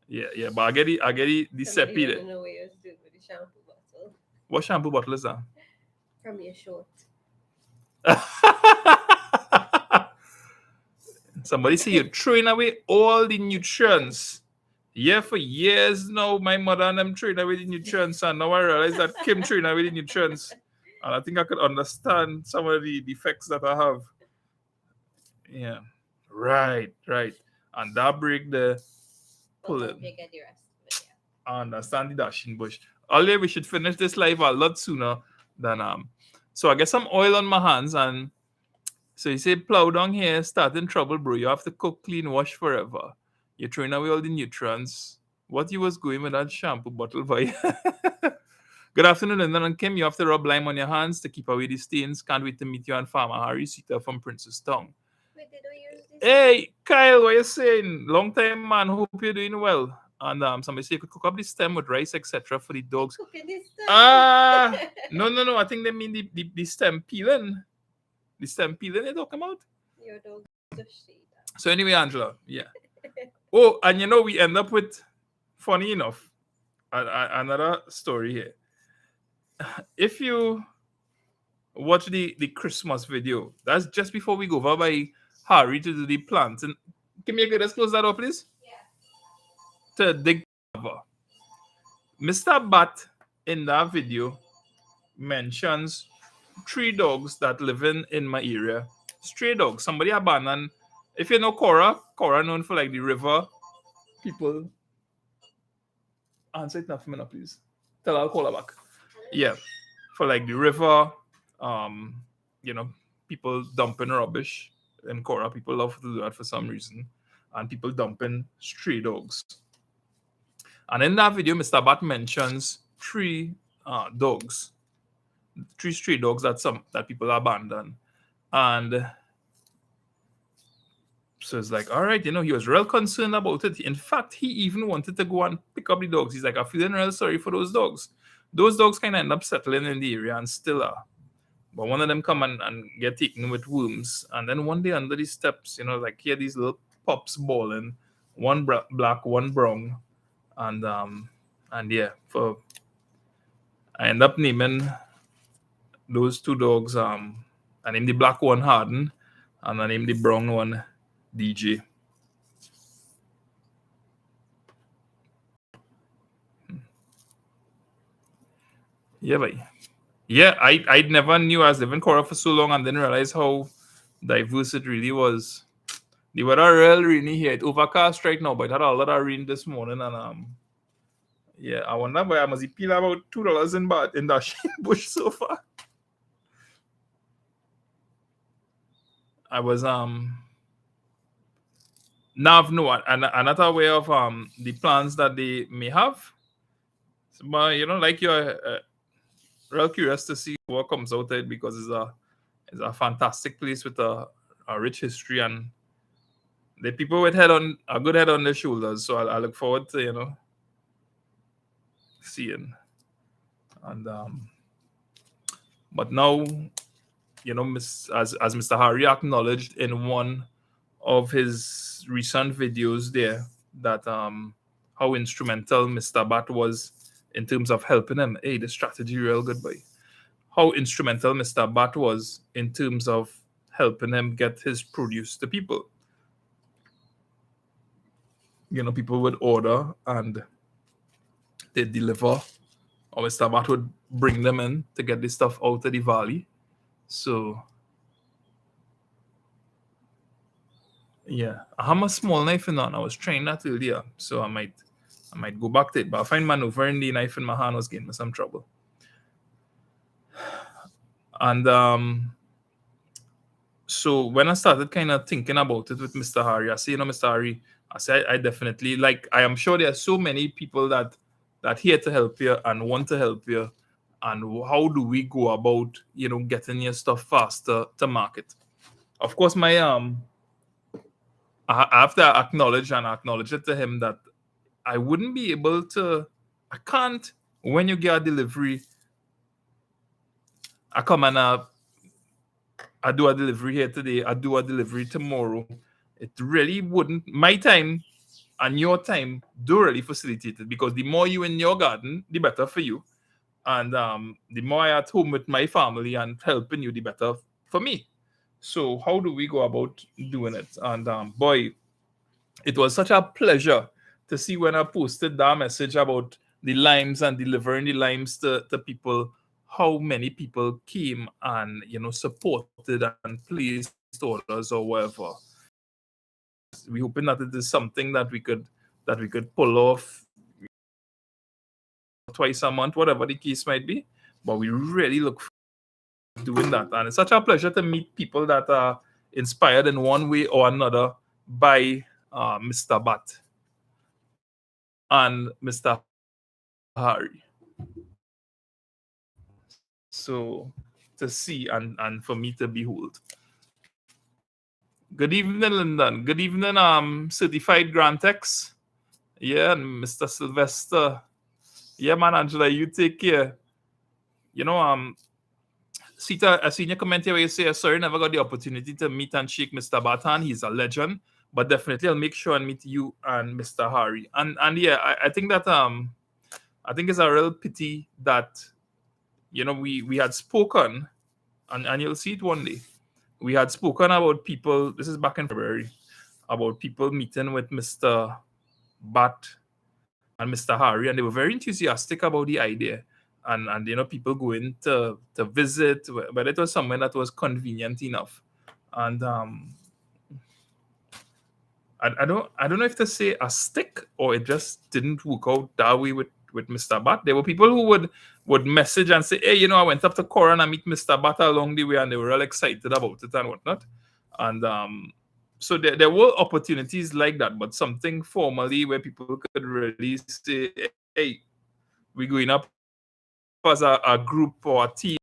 Speaker 1: Yeah. But I get it. The sepi there.
Speaker 2: I don't know what you're doing with the shampoo bottle.
Speaker 1: What shampoo bottle is that?
Speaker 2: From your short.
Speaker 1: Somebody say you're throwing away all the nutrients. Yeah, for years now, my mother and them throwing away the nutrients, and now I realize that Kim throwing away the nutrients. And I think I could understand some of the defects that I have. Yeah. Right. And that break the pull it.
Speaker 2: You get the rest. But yeah.
Speaker 1: I understand the dashing bush. Earlier we should finish this live a lot sooner than so I get some oil on my hands, and so you say plow down here, start in trouble, bro. You have to cook, clean, wash forever. You're throwing away all the nutrients. What you was going with that shampoo bottle for you? Good afternoon, Lyndon and Kim. You have to rub lime on your hands to keep away the stains. Can't wait to meet you and Farmer Harry Sita from Princess Town.
Speaker 2: Wait, did we use this?
Speaker 1: Hey, Kyle, what you saying? Long time, man. Hope you're doing well. And somebody say you could cook up the stem with rice, etc. for the dogs.
Speaker 2: Cooking this
Speaker 1: No. I think they mean the stem peeling. The stem peeling they talking about?
Speaker 2: Your dog just say that.
Speaker 1: So anyway, Angela, yeah. Oh, and you know, we end up with, funny enough, another story here. If you watch the Christmas video, that's just before we go over by Harry to do the plants. And can you let's close that up, please? Yeah. To dig cover. Mr. Bat in that video mentions 3 dogs that live in my area. Stray dogs. Somebody abandoned. If you know Cora known for like the river people. Answer it now for me, please. Tell her I'll call her back. Yeah. For like the river, people dumping rubbish in Cora. People love to do that for some reason. And people dumping stray dogs. And in that video, Mr. Bat mentions 3 dogs. 3 stray dogs that people abandon. And so it's like, all right, he was real concerned about it. In fact, he even wanted to go and pick up the dogs. He's like, I'm feeling real sorry for those dogs. Those dogs kind of end up settling in the area and still are. But one of them come and get taken with worms. And then one day under the steps, like here, these little pups balling. One black, one brown. And yeah, I end up naming those 2 dogs. I named the black one Harden, and I named the brown one DJ. Yeah, boy. Yeah, I never knew. I was living in Cora for so long and didn't realize how diverse it really was. The weather real rainy here. It's overcast right now, but it had a lot of rain this morning, and yeah, I wonder why I must peel about $2 in that bush so far. I was now I'm not aware of the plans that they may have, but like you're real curious to see what comes out of it, because it's a fantastic place with a rich history, and the people with a good head on their shoulders. So I look forward to seeing. And but now, as Mr. Harry acknowledged in one of his recent videos there, that how instrumental Mr. Bat was in terms of helping him. Hey, the strategy real good, boy. How instrumental Mr. Bat was in terms of helping him get his produce to people. People would order and they deliver, or Mr. Bat would bring them in to get this stuff out of the valley. So yeah, I have a small knife in on. I was trying that earlier, so I might go back to it. But I find maneuvering the knife in my hand was getting me some trouble. And so when I started kind of thinking about it with Mr. Harry, I say, Mr. Harry, I say I definitely, like, I am sure there are so many people that here to help you and want to help you. And how do we go about, getting your stuff faster to market? Of course, I have to acknowledge it to him that I wouldn't be able to, I can't, when you get a delivery, I come and I do a delivery here today, I do a delivery tomorrow. It really wouldn't, my time and your time do really facilitate it, because the more you in your garden, the better for you. And the more I at home with my family and helping you, the better for me. So how do we go about doing it? And boy, it was such a pleasure to see when I posted that message about the limes and delivering the limes to people, how many people came and supported and placed orders or whatever. We hoping that it is something that we could pull off twice a month, whatever the case might be. But we really look forward to doing that, and it's such a pleasure to meet people that are inspired in one way or another by Mr. Bat and Mr. Harry. So to see and for me to behold. Good evening, Lyndon. Good evening, certified Grantex. Yeah, and Mr. Sylvester. Yeah, man, Angela, you take care. Sita, I seen your comment here where you say, sorry, never got the opportunity to meet and shake Mr. Batan. He's a legend. But definitely I'll make sure and meet you and Mr. Harry. And yeah, I think that I think it's a real pity that we had spoken, and you'll see it one day. We had spoken about people, this is back in February, about people meeting with Mr. Bat and Mr. Harry, and they were very enthusiastic about the idea. And people going to visit, but it was somewhere that was convenient enough. And I don't know if to say a stick or it just didn't work out that way with Mr. Bat. There were people who would message and say, hey, I went up to Cora and I meet Mr. Bat along the way, and they were all excited about it and whatnot. And so there were opportunities like that, but something formally where people could really say, hey, we're going up as a group or a team,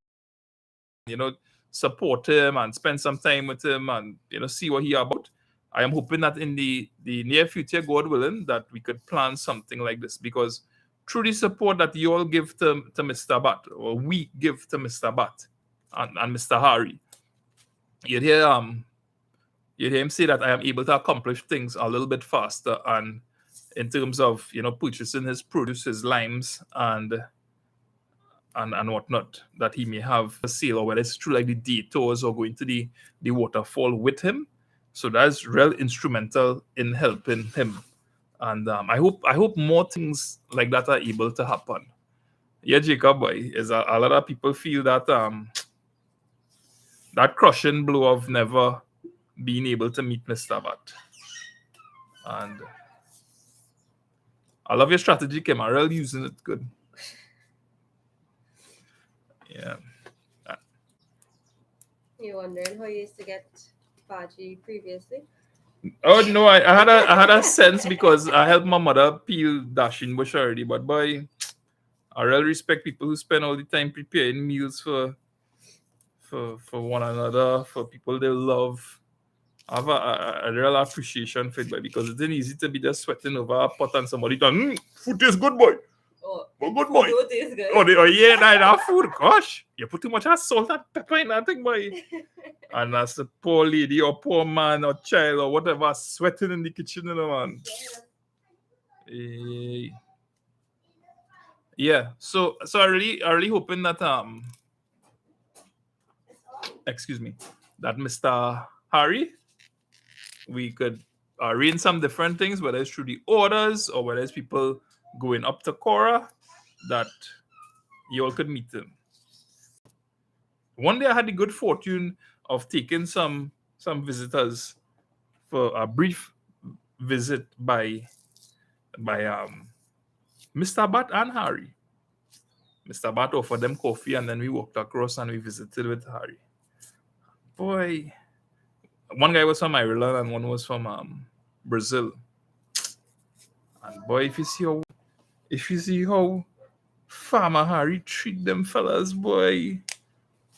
Speaker 1: support him and spend some time with him and see what he about. I am hoping that in the near future, God willing, that we could plan something like this, because through the support that you all give to Mr. Bat, or we give to Mr. Bat and Mr. Harry, you'd hear him say that I am able to accomplish things a little bit faster, and in terms of purchasing his produce, his limes and whatnot that he may have for sale, or whether it's through like the detours or going to the waterfall with him. So that's real instrumental in helping him. And I hope more things like that are able to happen. Yeah, Jacob, boy, is a lot of people feel that that crushing blow of never being able to meet Mr. Bat. And I love your strategy, Kim. I'm really using it good. Yeah.
Speaker 2: You're wondering how you used to get bhagi previously?
Speaker 1: Oh no, I had a sense because I helped my mother peel dasheen bush already. But boy, I really respect people who spend all the time preparing meals for one another, for people they love. I have a real appreciation for it, boy, because it's not easy to be just sweating over a pot and somebody done, food tastes good, boy.
Speaker 2: Oh,
Speaker 1: good boy.
Speaker 2: food tastes good.
Speaker 1: Oh yeah, that food. Gosh, you put too much salt and pepper in that thing, boy. And that's a poor lady or poor man or child or whatever sweating in the kitchen, man. Yeah. So I really hoping that excuse me, that Mr. Harry, we could arrange some different things, whether it's through the orders or whether it's people going up to Cora, that you all could meet them. One day I had the good fortune of taking some visitors for a brief visit by Mr. Bat and Harry. Mr. Bat offered them coffee, and then we walked across and we visited with Harry. Boy, one guy was from Ireland and one was from Brazil. And boy, if you see how Farmer Harry treat them fellas, boy,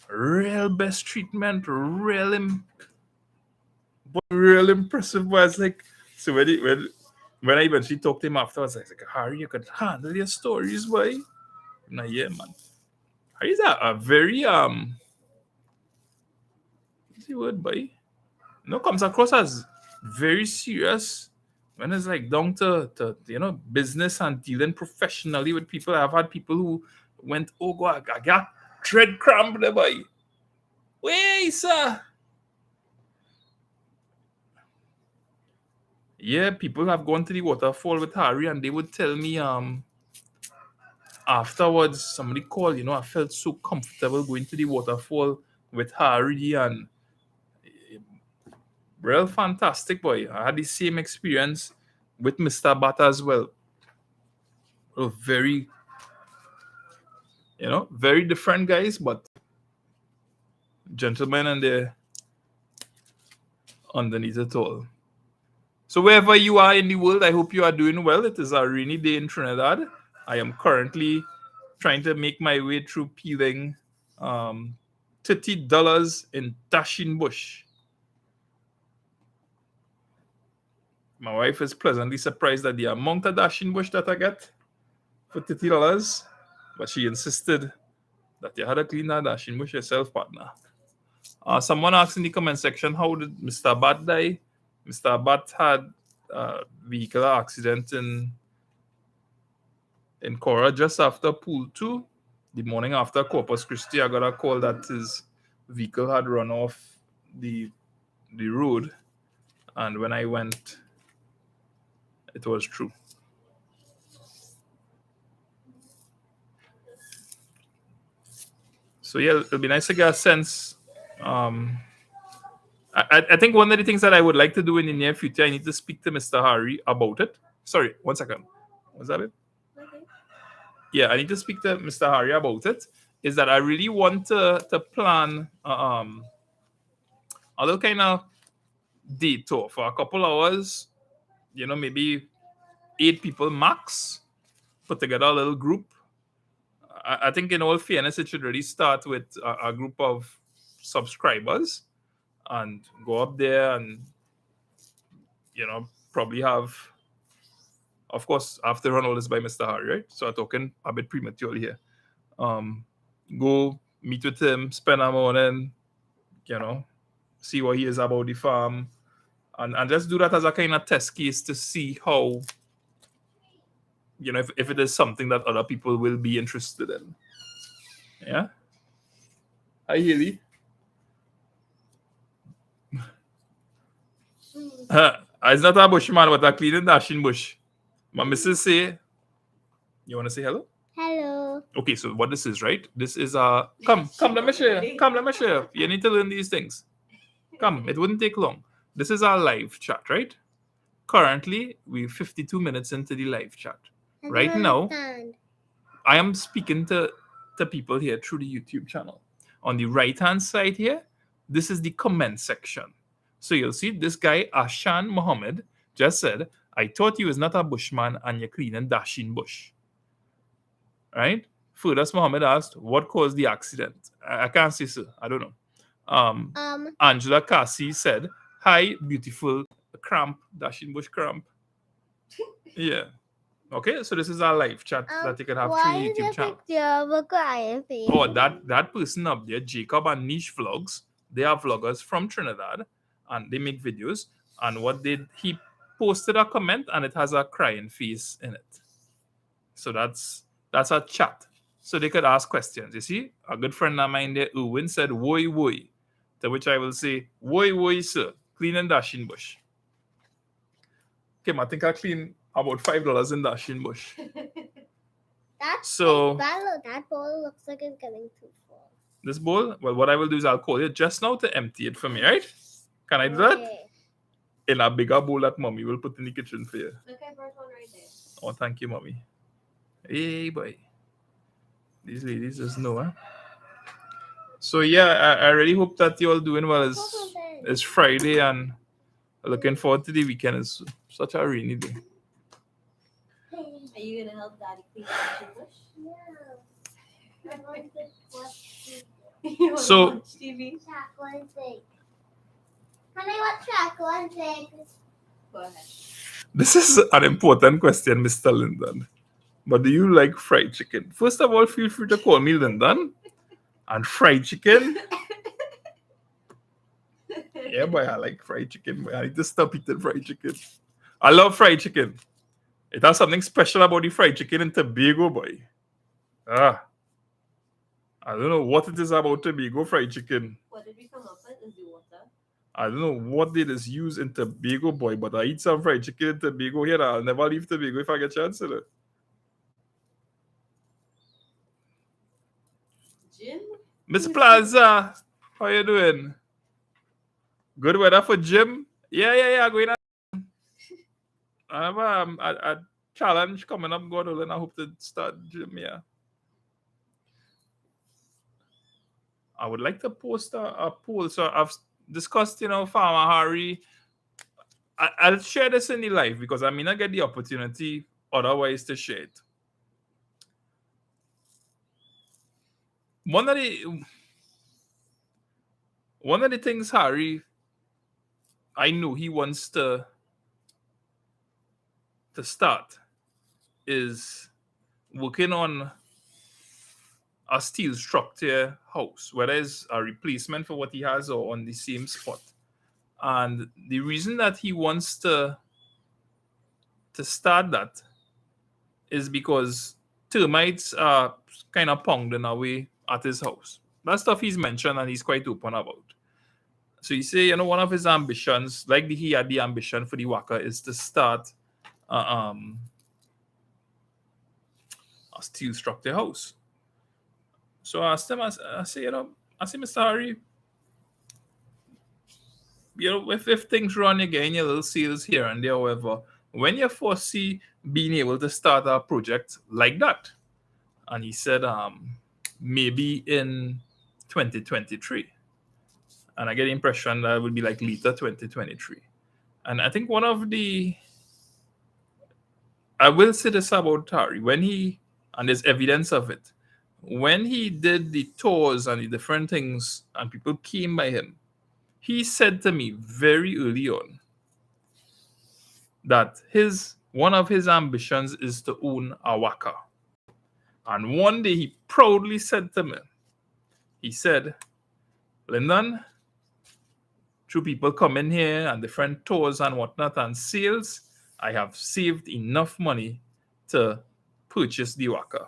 Speaker 1: real best treatment, real impressive, boy. It's like, so when I eventually talked to him afterwards, I was like, Harry, you could handle your stories, boy. Nah, yeah, man. Harry's a very what's the word, boy? Comes across as very serious when it's like down to business and dealing professionally with people. I've had people who went, oh God, I got dread cramp there, boy. Wait, sir. Yeah, people have gone to the waterfall with Harry, and they would tell me afterwards, somebody called, I felt so comfortable going to the waterfall with Harry, and real fantastic, boy. I had the same experience with Mr. Bat as well. Very, very different guys, but gentlemen, and they're underneath it all. So wherever you are in the world, I hope you are doing well. It is a rainy day in Trinidad. I am currently trying to make my way through peeling $30 in dasheen bush. My wife is pleasantly surprised at the amount of dasheen bush that I get for $30, but she insisted that you had to clean that dasheen bush yourself, partner. Someone asked in the comment section, how did Mr. Bat die? Mr. Bat had a vehicular accident in Cora just after Pool 2. The morning after Corpus Christi, I got a call that his vehicle had run off the road. And when I went, it was true. So yeah, it'll be nice to get a sense. I think one of the things that I would like to do in the near future, I need to speak to Mr. Harry about it. Sorry, 1 second. Was that it? Okay. Yeah, I need to speak to Mr. Harry about it. Is that I really want to plan a little kind of day tour for a couple hours. Maybe 8 people max. Put together a little group. I think in all fairness, it should really start with a group of subscribers and go up there and, probably have, of course, I have to run all this by Mr. Harry, right? So I'm talking a bit prematurely here. Go meet with him, spend a morning, see what he is about the farm, and just do that as a kind of test case to see how, if it is something that other people will be interested in. Yeah? Hi, Haley. It's not a bushman, but a cleaning dasheen bush. My missus say, you want to say hello?
Speaker 3: Hello.
Speaker 1: Okay, so what this is, right? This is a come, let me share. Come, let me share. You need to learn these things. Come, it wouldn't take long. This is our live chat, right? Currently, we're 52 minutes into the live chat. Right now, I am speaking to people here through the YouTube channel. On the right-hand side here, this is the comment section. So you'll see this guy, Ashan Mohammed, just said, I thought you was not a bushman and you're cleaning dasheen bush. Right? Firdas Mohammed asked, what caused the accident? I can't say so. I don't know. Angela Cassie said, hi, beautiful cramp, dasheen bush cramp. Yeah. Okay, so this is our live chat that you can have through the YouTube channel. Oh, that person up there, Jacob and Niche Vlogs, they are vloggers from Trinidad and they make videos. And he posted a comment and it has a crying face in it. So that's a chat. So they could ask questions. You see, a good friend of mine there, Owen, said, woy, woy. To which I will say, woy, woy, sir, cleaning dasheen bush. Okay, I think I clean about $5 in dasheen bush.
Speaker 3: That bowl looks like it's getting too full.
Speaker 1: This bowl? Well, what I will do is I'll call you just now to empty it for me, right? Can I do that? In a bigger bowl that mommy will put in the kitchen for you.
Speaker 2: Look, I brought one right there.
Speaker 1: Oh, thank you, mommy. Hey, boy. These ladies just know, huh? So, yeah, I really hope that you're all doing well. It's Friday and looking forward to the weekend. It's such a rainy day.
Speaker 2: Are you going to help Daddy clean the bush?
Speaker 3: No. I want to watch
Speaker 2: You want
Speaker 1: So-
Speaker 2: to watch TV?
Speaker 3: track one thing. Can I watch track one thing?
Speaker 2: Go ahead.
Speaker 1: This is an important question, Mr. Lyndon. But do you like fried chicken? First of all, feel free to call me Lyndon. And fried chicken? Yeah, boy, I like fried chicken. Boy. I need to stop eating fried chicken. I love fried chicken. It has something special about the fried chicken in Tobago, boy. I don't know what it is about Tobago fried chicken.
Speaker 2: What did we come up with? Is the water?
Speaker 1: I don't know what they just use in Tobago, boy, but I eat some fried chicken in Tobago here. I'll never leave Tobago if I get a chance to.
Speaker 2: Jim?
Speaker 1: Miss Plaza, how you doing? Good weather for gym? Yeah. Going on. I have a challenge coming up, God willing. I hope to start gym. Yeah. I would like to post a poll. So I've discussed, Farmer Harry. I'll share this in the live because I may not get the opportunity otherwise to share it. One of the things Harry, I know he wants to start is working on a steel structure house, whether it's a replacement for what he has or on the same spot. And the reason that he wants to start that is because termites are kind of pounding away at his house. That stuff he's mentioned and he's quite open about. So he say, one of his ambitions, like he had the ambition for the Waka, is to start a steel structure house. So I asked him, I say, Mr. Harry, if things run, you're getting your little sales here and there, however, when you foresee being able to start a project like that? And he said, maybe in 2023. And I get the impression that it would be like later 2023. And I think I will say this about Harry, and there's evidence of it, when he did the tours and the different things and people came by him, he said to me very early on that one of his ambitions is to own a Waka. And one day he proudly said to me, he said, Lyndon, through people coming here and different tours and whatnot and sales, I have saved enough money to purchase the Waka.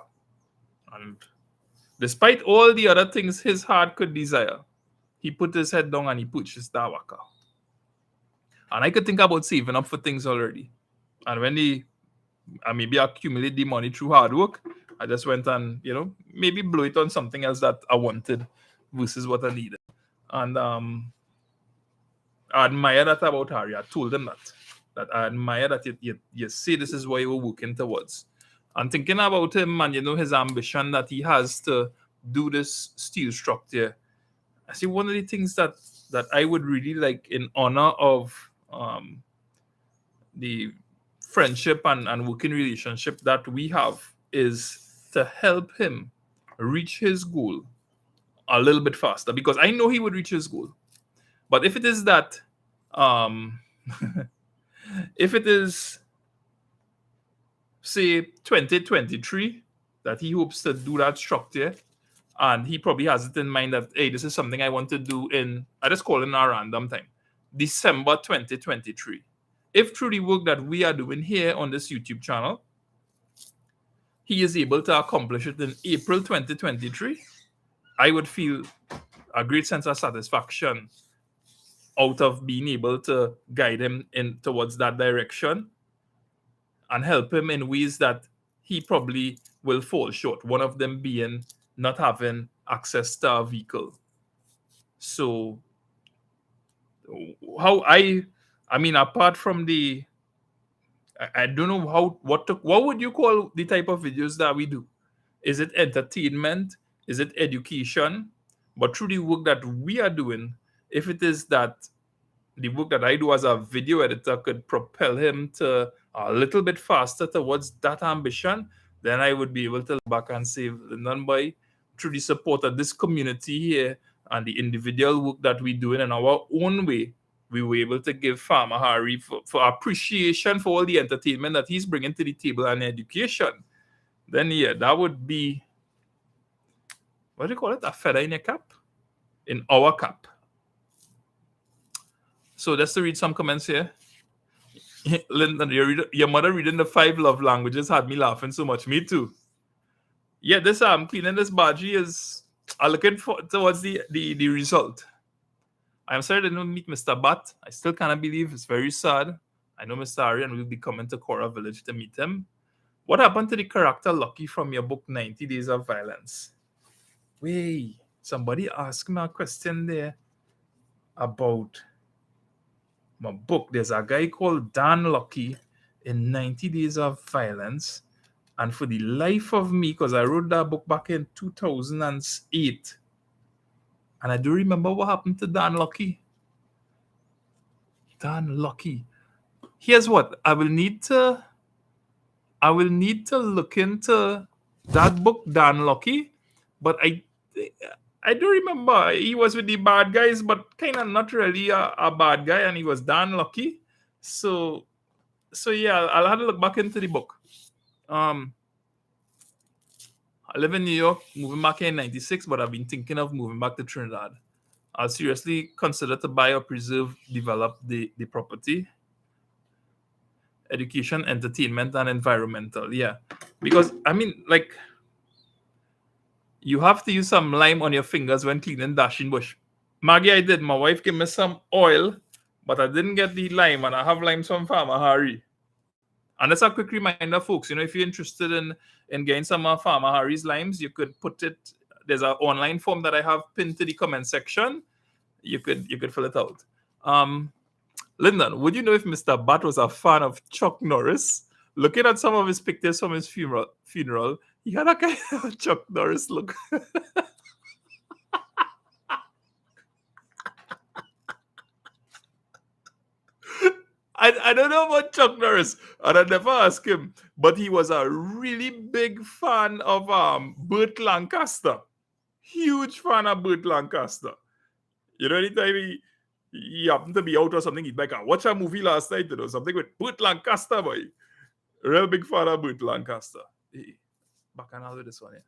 Speaker 1: And despite all the other things his heart could desire, he put his head down and he purchased that Waka. And I could think about saving up for things already. And when I maybe accumulate the money through hard work, I just went and, maybe blow it on something else that I wanted versus what I needed. And I admire that about Harry. I told him that I admire that you say this is what you were working towards. And thinking about him and, his ambition that he has to do this steel structure, I see one of the things that I would really like in honor of the friendship and working relationship that we have is to help him reach his goal a little bit faster, because I know he would reach his goal. But if it is that, if it is, say, 2023, that he hopes to do that structure, and he probably has it in mind that, hey, this is something I want to do I just call it in a random time, December 2023. If through the work that we are doing here on this YouTube channel, he is able to accomplish it in April 2023, I would feel a great sense of satisfaction out of being able to guide him towards that direction and help him in ways that he probably will fall short. one of them being not having access to a vehicle. So how I mean, apart from I don't know what would you call the type of videos that we do? Is it entertainment? Is it education? But through the work that we are doing, if it is that the work that I do as a video editor could propel him to a little bit faster towards that ambition, then I would be able to look back and say, Lyndon boy, through the support of this community here and the individual work that we do in our own way, we were able to give Farmer Harry for appreciation for all the entertainment that he's bringing to the table and education. Then, yeah, that would be, what do you call it? A feather in your cap? In our cap. So just to read some comments here. Lyndon, your mother reading the 5 love languages had me laughing so much. Me too. Yeah, this cleaning this bhagi is looking towards the result. I'm sorry I didn't meet Mr. Bat. I still cannot believe. It's very sad. I know Mr. Arian will be coming to Cora Village to meet him. What happened to the character Lucky from your book 90 Days of Violence? Wait, somebody asked me a question there about my book. There's a guy called Dan Lucky in 90 Days of Violence. And for the life of me, because I wrote that book back in 2008, and I do remember what happened to Dan Lucky. Dan Lucky. Here's what I will need to look into that book, Dan Lucky. But I do remember he was with the bad guys, but kind of not really a bad guy, and he was Dan Lucky. So yeah, I'll have to look back into the book. I live in New York, moving back in 96, but I've been thinking of moving back to Trinidad. I'll seriously consider to buy or preserve, develop the property. Education, entertainment, and environmental. Yeah. Because, I mean, like, you have to use some lime on your fingers when cleaning dasheen bush. Maggie, I did. My wife gave me some oil, but I didn't get the lime, and I have limes from Farmer Harry. And that's a quick reminder, folks. You know, if you're interested in getting some of Farmer Harry's limes, you could put it. There's an online form that I have pinned to the comment section. You could fill it out. Lyndon, would you know if Mr. Bat was a fan of Chuck Norris? Looking at some of his pictures from his funeral, he had a kind of Chuck Norris look. I don't know about Chuck Norris, and I never asked him, but he was a really big fan of Burt Lancaster. Huge fan of Burt Lancaster. You know, anytime he happened to be out or something, he'd be like, I watched a movie last night, you know, something with Burt Lancaster, boy. Real big fan of Burt Lancaster. Hey, back and all with this one, yeah.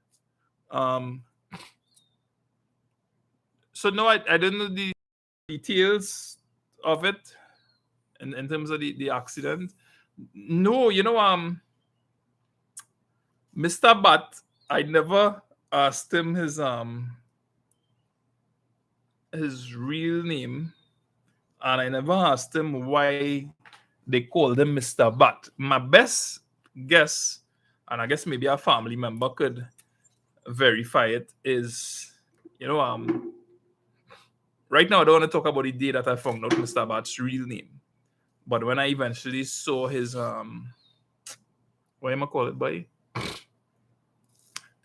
Speaker 1: So no, I don't know the details of it. In terms of the accident. No, you know, Mr. Bat, I never asked him his real name, and I never asked him why they called him Mr. Bat. My best guess, and I guess maybe a family member could verify it, is, you know, right now I don't want to talk about the day that I found out Mr. Bat's real name. But when I eventually saw his what am I call it, boy?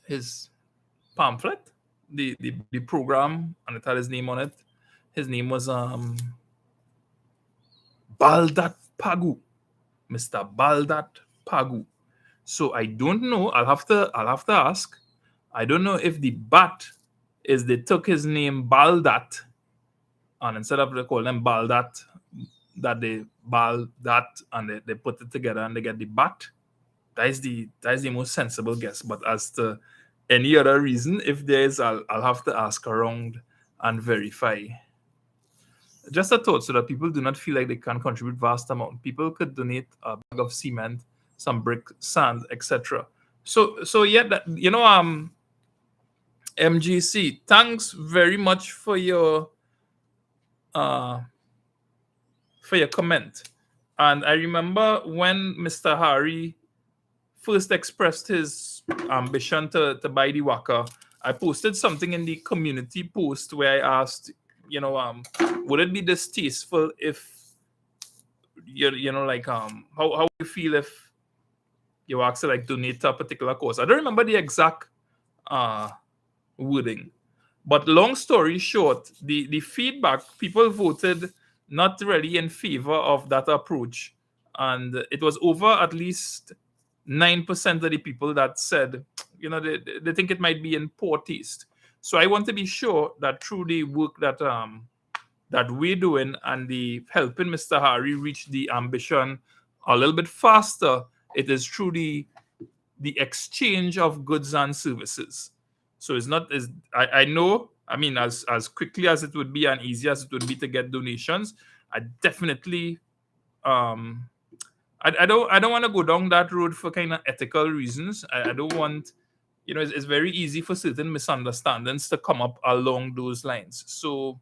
Speaker 1: His pamphlet, the program, and it had his name on it. His name was Baldat Pagu. Mr. Baldat Pagu. So I don't know. I'll have to ask. I don't know if the Bat is they took his name Baldat, and instead of they call him Baldat, that they ball that and they put it together and they get the bat. That is the most sensible guess. But as to any other reason, if there is, I'll have to ask around and verify. Just a thought, so that people do not feel like they can contribute vast amount. People could donate a bag of cement, some brick, sand, etc. So yeah, that, you know, MGC, thanks very much for your comment. And I remember when Mr. Harry first expressed his ambition to buy the Waka, I posted something in the community post where I asked, you know, would it be distasteful if you know, like how you feel if you asked to like donate to a particular cause? I don't remember the exact wording, but long story short, the feedback, people voted not really in favor of that approach. And it was over at least 9% of the people that said, you know, they think it might be in poor taste. So I want to be sure that through the work that that we're doing and the helping Mr. Harry reach the ambition a little bit faster, it is through the exchange of goods and services. So it's not as I know. I mean, as quickly as it would be and easy as it would be to get donations, I definitely I don't want to go down that road for kind of ethical reasons. I don't want, you know, it's very easy for certain misunderstandings to come up along those lines. So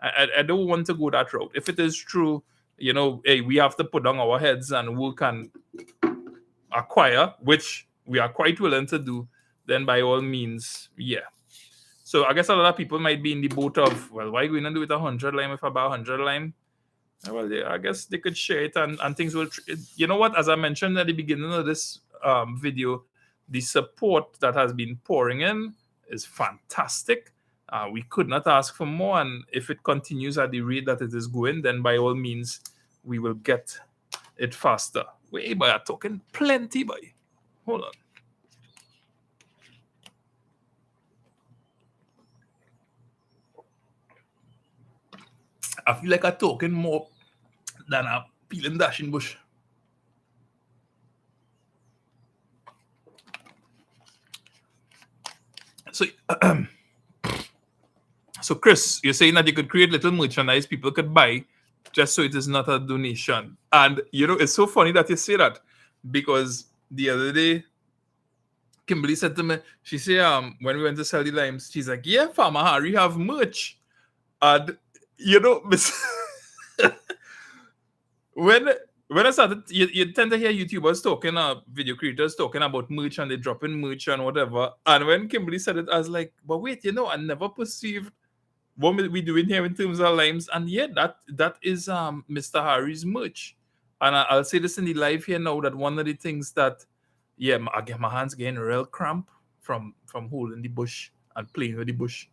Speaker 1: I don't want to go that route. If it is true, hey, we have to put down our heads and work and acquire, which we are quite willing to do, then by all means, yeah. So I guess a lot of people might be in the boat of, well, why are we going to do it 100 lime if I buy 100 lime? Well, yeah, I guess they could share it and things will. You know what? As I mentioned at the beginning of this video, the support that has been pouring in is fantastic. We could not ask for more, and if it continues at the rate that it is going, then by all means, we will get it faster. Wait, boy, I'm talking plenty, boy. Hold on. I feel like I'm talking more than a peeling dasheen bush. So, so Chris, you're saying that you could create little merchandise people could buy just so it is not a donation. And, it's so funny that you say that because the other day, Kimberly said to me, she said, when we went to sell the limes, she's like, yeah, Farmer Harry have merch. And, when I started, you tend to hear YouTubers talking, video creators talking about merch and they dropping merch and whatever. And when Kimberly said it, I was like, but wait, I never perceived what we doing here in terms of limes. And yeah, that is Mr. Harry's merch. And I'll say this in the live here now that one of the things that, yeah, I get my hands getting real cramp from holding the bush and playing with the bush,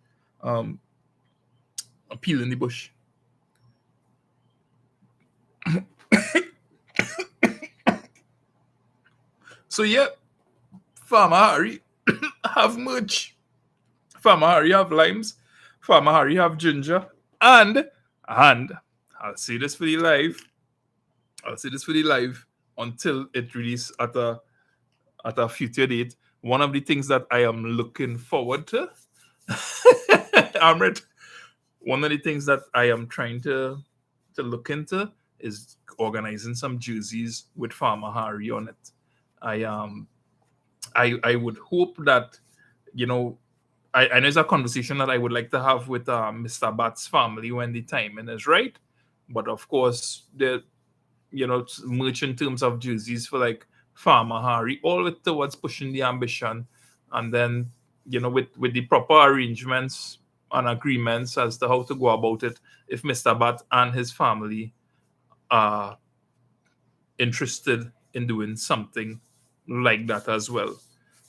Speaker 1: peeling the bush. So yeah, Farmer Harry have merch. Farmer Harry have limes. Farmer Harry have ginger. And I'll say this for the live. Until it releases at a future date. One of the things that I am looking forward to, Amrit, one of the things that I am trying to look into is organizing some jerseys with Farmer Harry on it. I would hope that, I know it's a conversation that I would like to have with Mr. Bat's family when the timing is right. But of course, the merch in terms of jerseys for like Farmer Harry, all towards pushing the ambition, and then with the proper arrangements and agreements as to how to go about it. If Mr. Bat and his family are interested in doing something like that as well,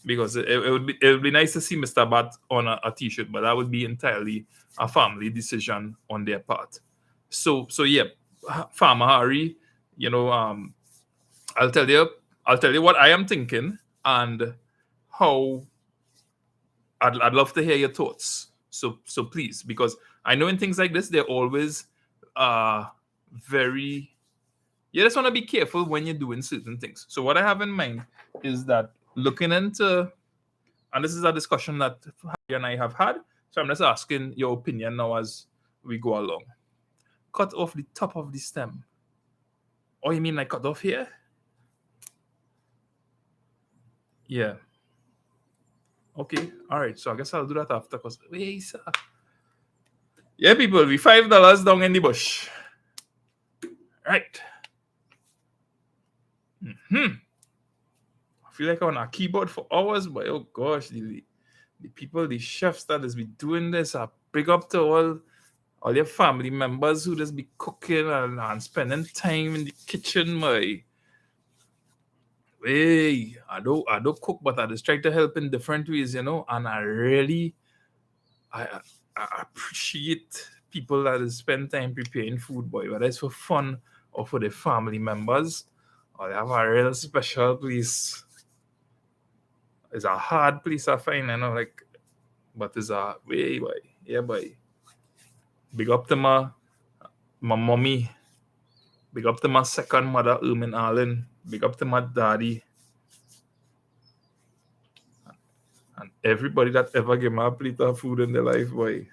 Speaker 1: because it would be nice to see Mr. Bat on a t-shirt, but that would be entirely a family decision on their part. So yeah, Farmer Harry, I'll tell you what I am thinking and how I'd love to hear your thoughts. So please, because I know in things like this they're always very. You just want to be careful when you're doing certain things. So what I have in mind is that looking into, and this is a discussion that Harry and I have had, so I'm just asking your opinion now as we go along. Cut off the top of the stem. Oh, you mean like cut off here? Yeah. Okay. All right. So I guess I'll do that after. Cause wait, sir. Yeah, people, we $5 down in the bush. Right. I feel like I'm on a keyboard for hours, but oh gosh, the people, the chefs that is be doing this, I big up to all your family members who just be cooking and spending time in the kitchen, my. Hey, I don't cook, but I just try to help in different ways, and I really I appreciate people that spend time preparing food, boy, whether it's for fun or for their family members. Or they have a real special place. It's a hard place I find, but it's a way, boy. Yeah, boy. Big up to my mommy. Big up to my second mother, Ermin Allen. Big up to my daddy. And everybody that ever gave me a plate of food in their life, boy.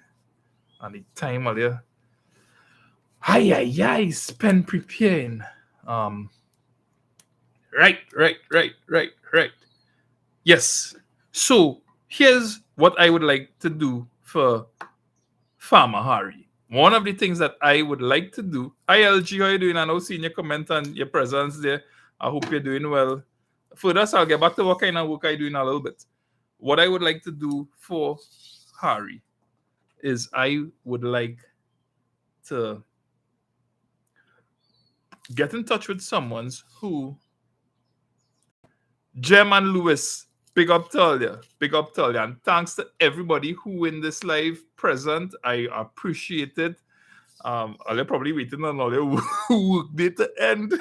Speaker 1: And the time of their spend preparing. Right. Yes. So here's what I would like to do for Farmer Harry. One of the things that I would like to do, hi LG, how you doing? I know seeing your comment and your presence there. I hope you're doing well. Further, so I'll get back to what kind of work I do in a little bit. What I would like to do for Harry is I would like to get in touch with someone who, Jem and Lewis, big up to all you. Big up to all you. And thanks to everybody who in this live present. I appreciate it. I'll probably waiting on all your work day to end.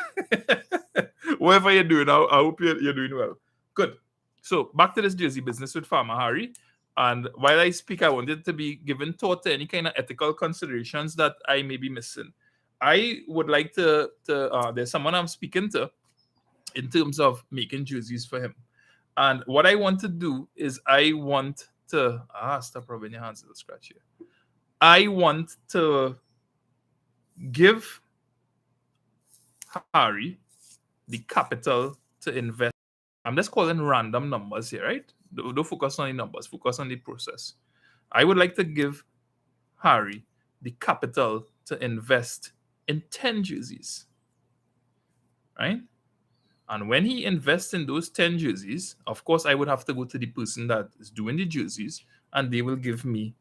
Speaker 1: Whatever you're doing, I hope you're doing well. Good. So back to this jersey business with Farmer Harry. And while I speak, I wanted to be given thought to any kind of ethical considerations that I may be missing. I would like to there's someone I'm speaking to in terms of making jerseys for him. And what I want to do is I want to stop rubbing your hands, little scratch here. I want to give Harry the capital to invest. I'm just calling random numbers here, right? Don't focus on the numbers, focus on the process. I would like to give Harry the capital to invest in 10 jerseys, right? And when he invests in those 10 jerseys, of course, I would have to go to the person that is doing the jerseys, and they will give me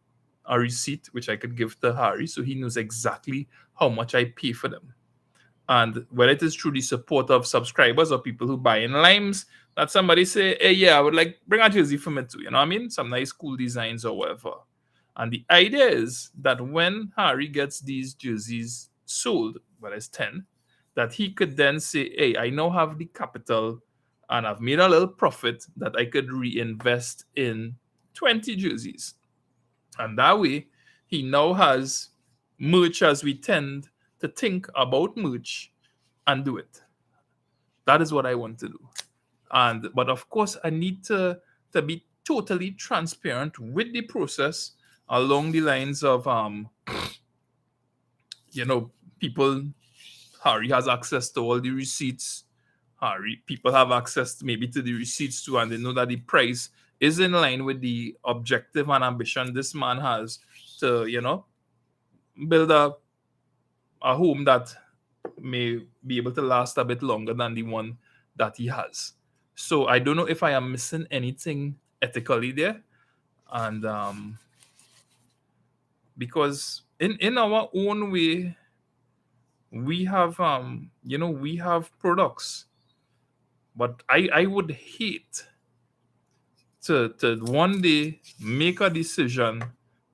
Speaker 1: a receipt, which I could give to Harry, so he knows exactly how much I pay for them. And whether it is through the support of subscribers or people who buy in limes, that somebody say, hey, yeah, I would like, bring a jersey for me too, you know what I mean? Some nice cool designs or whatever. And the idea is that when Harry gets these jerseys sold, well, it's 10, that he could then say, hey, I now have the capital and I've made a little profit that I could reinvest in 20 jerseys. And that way, he now has merch as we tend to think about merch and do it. That is what I want to do. But of course, I need to be totally transparent with the process along the lines of, people, Harry has access to all the receipts. People have access maybe to the receipts too, and they know that the price is in line with the objective and ambition this man has to, build a home that may be able to last a bit longer than the one that he has. So I don't know if I am missing anything ethically there. And because in our own way, we have we have products. But I would hate to one day make a decision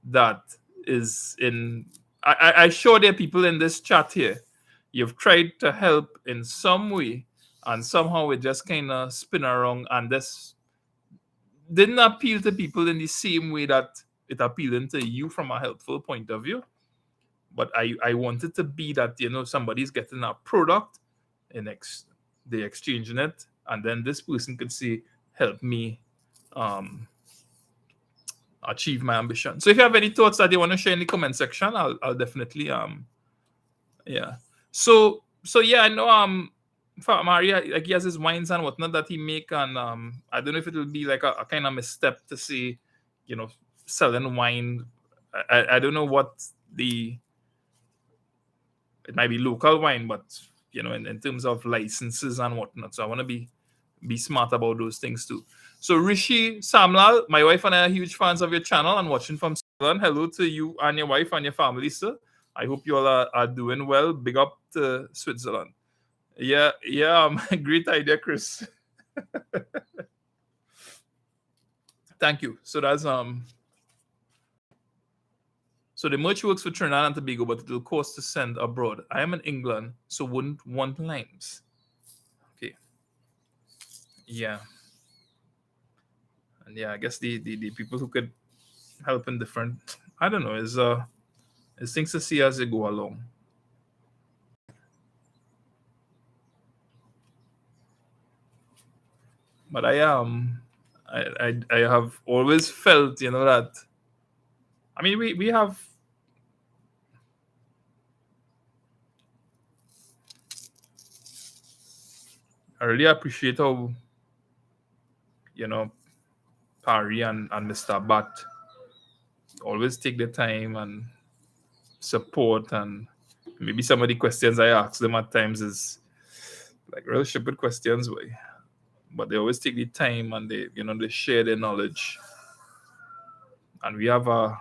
Speaker 1: that is in. I sure there are people in this chat here. You've tried to help in some way, and somehow it just kind of spin around, and this didn't appeal to people in the same way that it appealed to you from a helpful point of view. But I wanted to be that somebody's getting a product, they exchanging it, and then this person could say, help me achieve my ambition. So if you have any thoughts that you want to share in the comment section, I'll definitely yeah. So yeah, I know for Maria, like he has his wines and whatnot that he make, and I don't know if it will be like a kind of misstep to say, selling wine. I don't know what it might be local wine, but in terms of licenses and whatnot. So I want to be smart about those things too. So Rishi Samlal, my wife and I are huge fans of your channel and watching from Switzerland. Hello to you and your wife and your family, sir. I hope you all are doing well. Big up to Switzerland. Yeah, great idea, Chris. Thank you. So that's so the merch works for Trinidad and Tobago, but it will cost to send abroad. I am in England, so wouldn't want limes. Okay. Yeah. And yeah, I guess the people who could help in different, I don't know, is things to see as they go along. But I have always felt, that I mean we have I really appreciate how Parry and Mr. Bat always take the time and support, and maybe some of the questions I ask them at times is like real stupid questions, way. But they always take the time and they share their knowledge. And we have a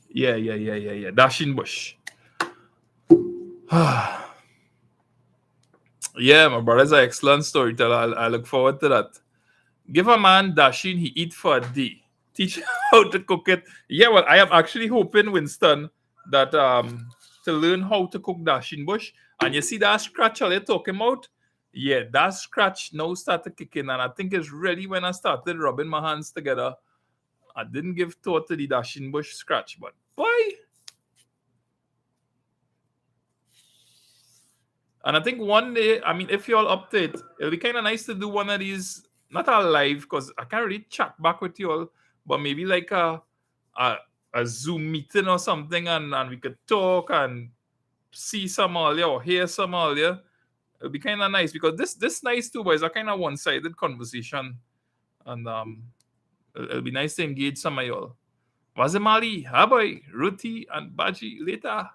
Speaker 1: yeah. Dasheen Bush. Yeah, my brother's an excellent storyteller. I look forward to that. Give a man dasheen, he eat for a day. Teach him how to cook it. Yeah, well, I am actually hoping, Winston, that to learn how to cook dasheen bush. And you see that scratch all you're talking about? Yeah, that scratch now started kicking. And I think it's really when I started rubbing my hands together. I didn't give thought to the dasheen bush scratch, but boy. And I think one day, I mean, if you're all up to it, it'll be kind of nice to do one of these, not a live, because I can't really chat back with you all, but maybe like a, a Zoom meeting or something, and we could talk and see some earlier or hear some earlier. It'll be kind of nice because this nice too, but it's a kind of one-sided conversation. And it'll be nice to engage some of y'all. Wazim Ali, Haboy, Ruti, and Bhagi later.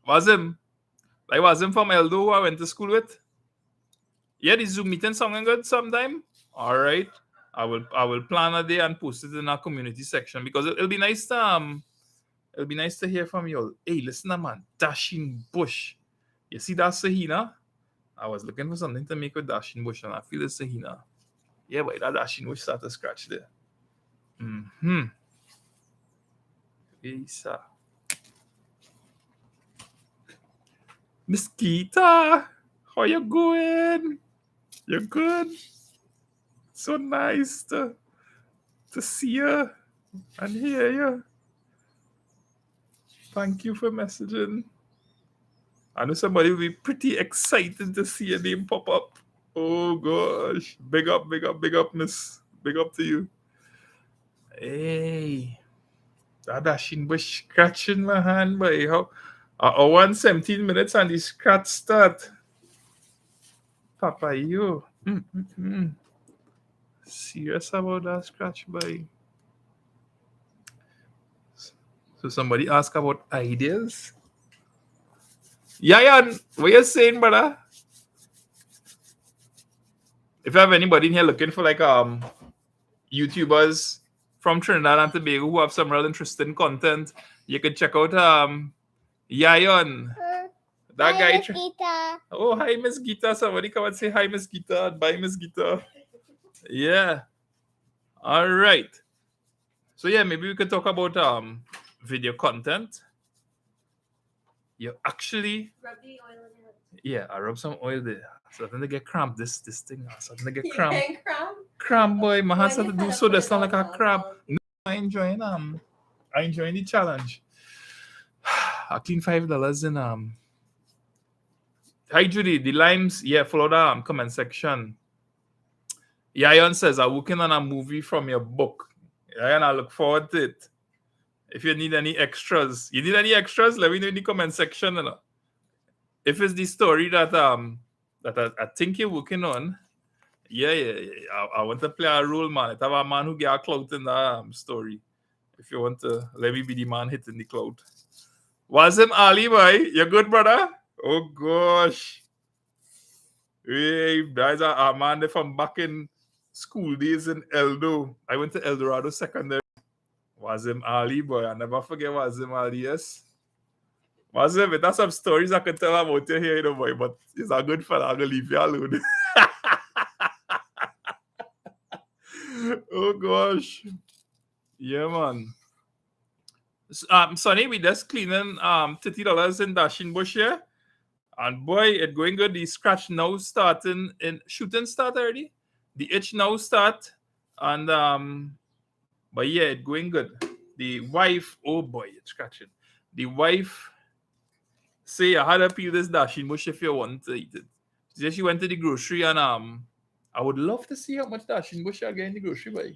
Speaker 1: Wazim. Like Wazim from Eldo who I went to school with. Yeah, the Zoom meeting sounding good sometime. All right. I will plan a day and post it in our community section because it'll be nice to hear from you all. Hey, listen, man, dasheen bush. You see that sahina? I was looking for something to make with dasheen bush and I feel it's sahina. Yeah, but that dasheen bush started to scratch there. Isa. Miss Gita, how you going? You're good? So nice to see you and hear you. Thank you for messaging. I know somebody will be pretty excited to see your name pop up. Oh gosh. Big up, miss. Big up to you. Hey. That dasheen bush scratching my hand, boy. How 1:17 minutes and the scratch start. Papa, you. Serious about that scratch, boy. So somebody asked about ideas. Yayan, what you saying, brother? If you have anybody in here looking for like YouTubers from Trinidad and Tobago who have some real interesting content, you can check out Yayan. That guy.
Speaker 3: Miss Gita.
Speaker 1: Oh, hi, Miss Gita. Somebody come and say hi, Miss Gita. Bye, Miss Gita. Yeah. All right. So yeah, maybe we could talk about video content. You actually
Speaker 2: Rub the oil in it.
Speaker 1: yeah, I rub some oil there. Starting to get cramp. This thing. Starting to get cramp.
Speaker 2: Getting cramp?
Speaker 1: Cramp, boy. My hands have to do so. That's not like a
Speaker 2: cramp.
Speaker 1: cramp. No, I enjoying the challenge. I clean $5 in Hi Judy, the limes, yeah, follow the comment section. Yayan says, I'm working on a movie from your book. Yayan, I look forward to it. If you need any extras, let me know in the comment section. You know? If it's the story that I think you're working on, yeah. I want to play a role, man. I have a man who get a clout in the story. If you want to, let me be the man hitting the clout. Wazim Ali, boy, you good, brother? Oh gosh. Hey, guys are man from back in school days in Eldo. I went to El Dorado Secondary. Wazim Ali, boy. I never forget Wazim Ali, yes. Wazim, that's some stories I can tell about you here, you know, boy, but it's a good fella. I'm gonna leave you alone. Oh gosh. Yeah, man. Sonny, we just cleaning $30 in dasheen bush here. And boy, it going good. The scratch now starting in shooting start already. The itch now start. And but yeah, it going good. The wife, oh boy, it's scratching. The wife say I had to peel this dasheen bush if you want to eat it. She said she went to the grocery and I would love to see how much dasheen bush I get in the grocery buy.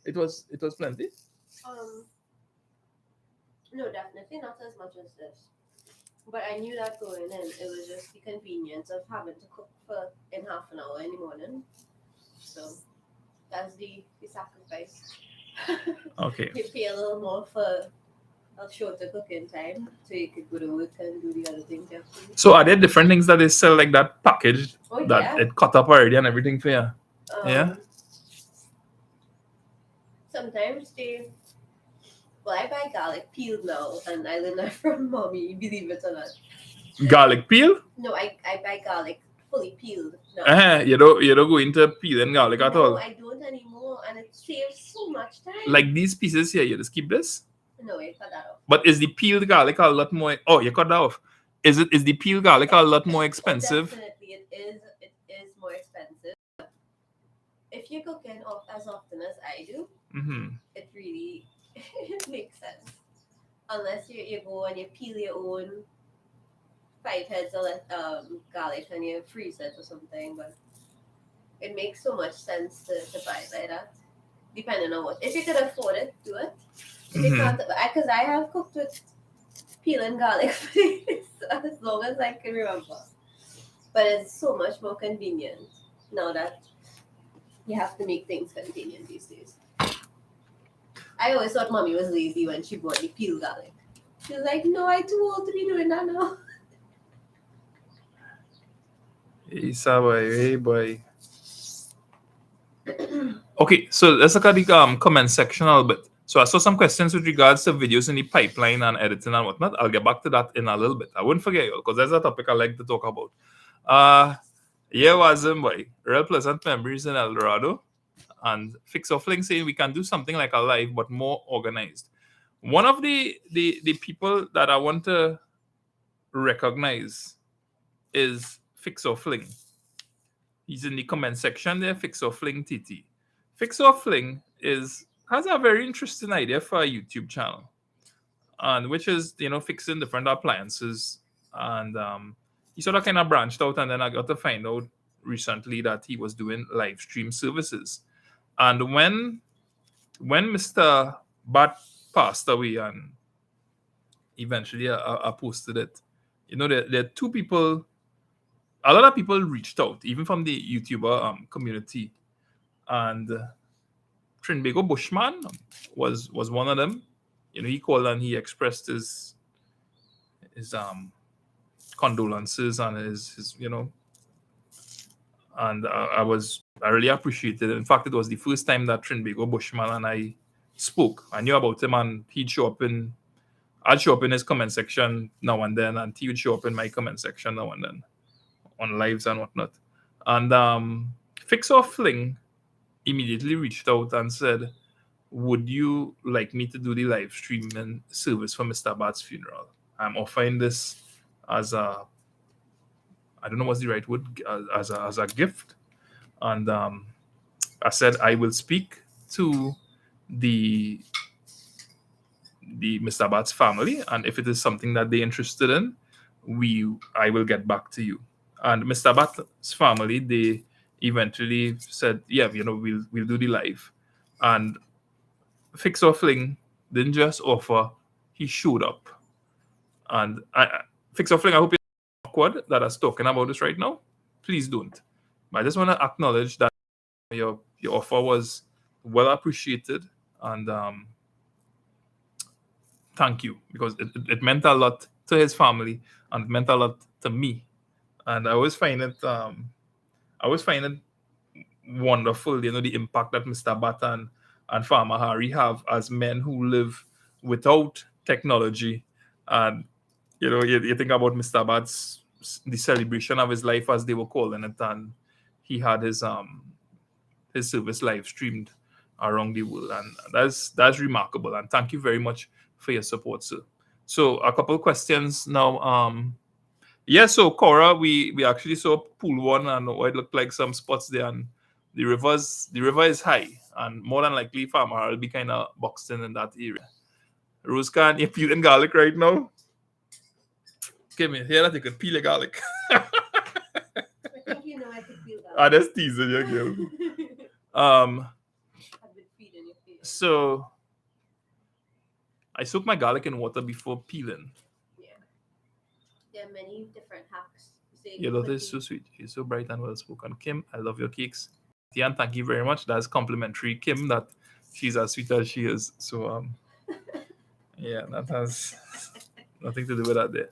Speaker 1: It was plenty.
Speaker 2: No, definitely not as much as this. But I knew that going in, it was just the convenience of having to cook in half an hour in the morning. So that's the sacrifice.
Speaker 1: Okay.
Speaker 2: You pay a little more for a shorter cooking time, so you could go to work and do the other things you have to do.
Speaker 1: So are there different things that they sell like that packaged
Speaker 2: Oh,
Speaker 1: that
Speaker 2: yeah.
Speaker 1: it cut up already and everything for you? Yeah.
Speaker 2: Sometimes well, I buy garlic peeled now, and I learned that from mommy, believe it or not.
Speaker 1: Garlic peel?
Speaker 2: No, I buy garlic fully peeled now.
Speaker 1: You don't go into peeling garlic at
Speaker 2: No,
Speaker 1: all.
Speaker 2: I don't anymore, and it saves so much time.
Speaker 1: Like these pieces here, you just keep this.
Speaker 2: No, I cut that off.
Speaker 1: But is the peeled garlic a lot more? Oh, you cut that off. Is the peeled garlic a lot more expensive?
Speaker 2: Definitely, it is more expensive. If you're cooking as often as I do, it really it makes sense. Unless you go and you peel your own 5 heads of garlic and you freeze it or something, but it makes so much sense to buy like that. Depending on what, if you can afford it, do it. If you can't, because I have cooked with peeling garlic for days, as long as I can remember. But it's so much more convenient now that you have to make things convenient these days. I always thought mommy was lazy when she bought me peeled garlic. She was like, "No, I'm too old to be doing that now."
Speaker 1: Hey boy. Okay, so let's look at the comment section a little bit. So I saw some questions with regards to videos in the pipeline and editing and whatnot. I'll get back to that in a little bit. I wouldn't forget you because there's a topic I like to talk about. Yeah, wasn't boy. Real pleasant memories in El Dorado. And Fix of Link saying we can do something like a live but more organized. One of the people that I want to recognize is Fix of Fling. He's in the comment section there, Fix of Fling TT. Fix of Fling has a very interesting idea for a YouTube channel, and which is fixing different appliances. And he sort of kind of branched out, and then I got to find out recently that he was doing live stream services. And when Mr. Bat passed away, and eventually I posted it, there are two people. A lot of people reached out, even from the YouTuber community, and Trinidad Bushman was one of them. He called and he expressed his condolences and his and I really appreciated it. In fact, it was the first time that Trinidad Bushman and I spoke. I knew about him, and I'd show up in his comment section now and then, and he would show up in my comment section now and then on lives and whatnot. And Fix or Fling immediately reached out and said, "Would you like me to do the live streaming service for Mr. Bat's funeral? I'm offering this as a, I don't know what's the right word, as a gift." And I said I will speak to the Mr. Bat's family, and if it is something that they're interested in, I will get back to you. And Mr. Bat's family, they eventually said, "Yeah, we'll do the live." And Fix or Fling didn't just offer; he showed up. And Fix or Fling, I hope you're awkward that I was talking about this right now. Please don't. But I just want to acknowledge that your offer was well appreciated, and thank you, because it meant a lot to his family and it meant a lot to me. And I always find it wonderful, the impact that Mr. Bat and Farmer Harry have as men who live without technology. And you think about Mr. Bat's the celebration of his life, as they were calling it, and he had his service live streamed around the world, and that's remarkable. And thank you very much for your support, sir. So a couple of questions now. So Cora, we actually saw pool one, and it looked like some spots there, and the river is high, and more than likely Farmer will be kind of boxed in that area. Rose, can you peeling garlic right now? Give me here that you can peel a garlic.
Speaker 2: I think I could peel garlic.
Speaker 1: That's teasing you, girl.
Speaker 2: I've been feeding your face.
Speaker 1: So I soak my garlic in water before peeling.
Speaker 2: Yeah. There are many different hacks.
Speaker 1: Your daughter is so sweet. She's so bright and well spoken. Kim, I love your cakes. Tian, thank you very much. That's complimentary, Kim, that she's as sweet as she is. So yeah, that has nothing to do with that there.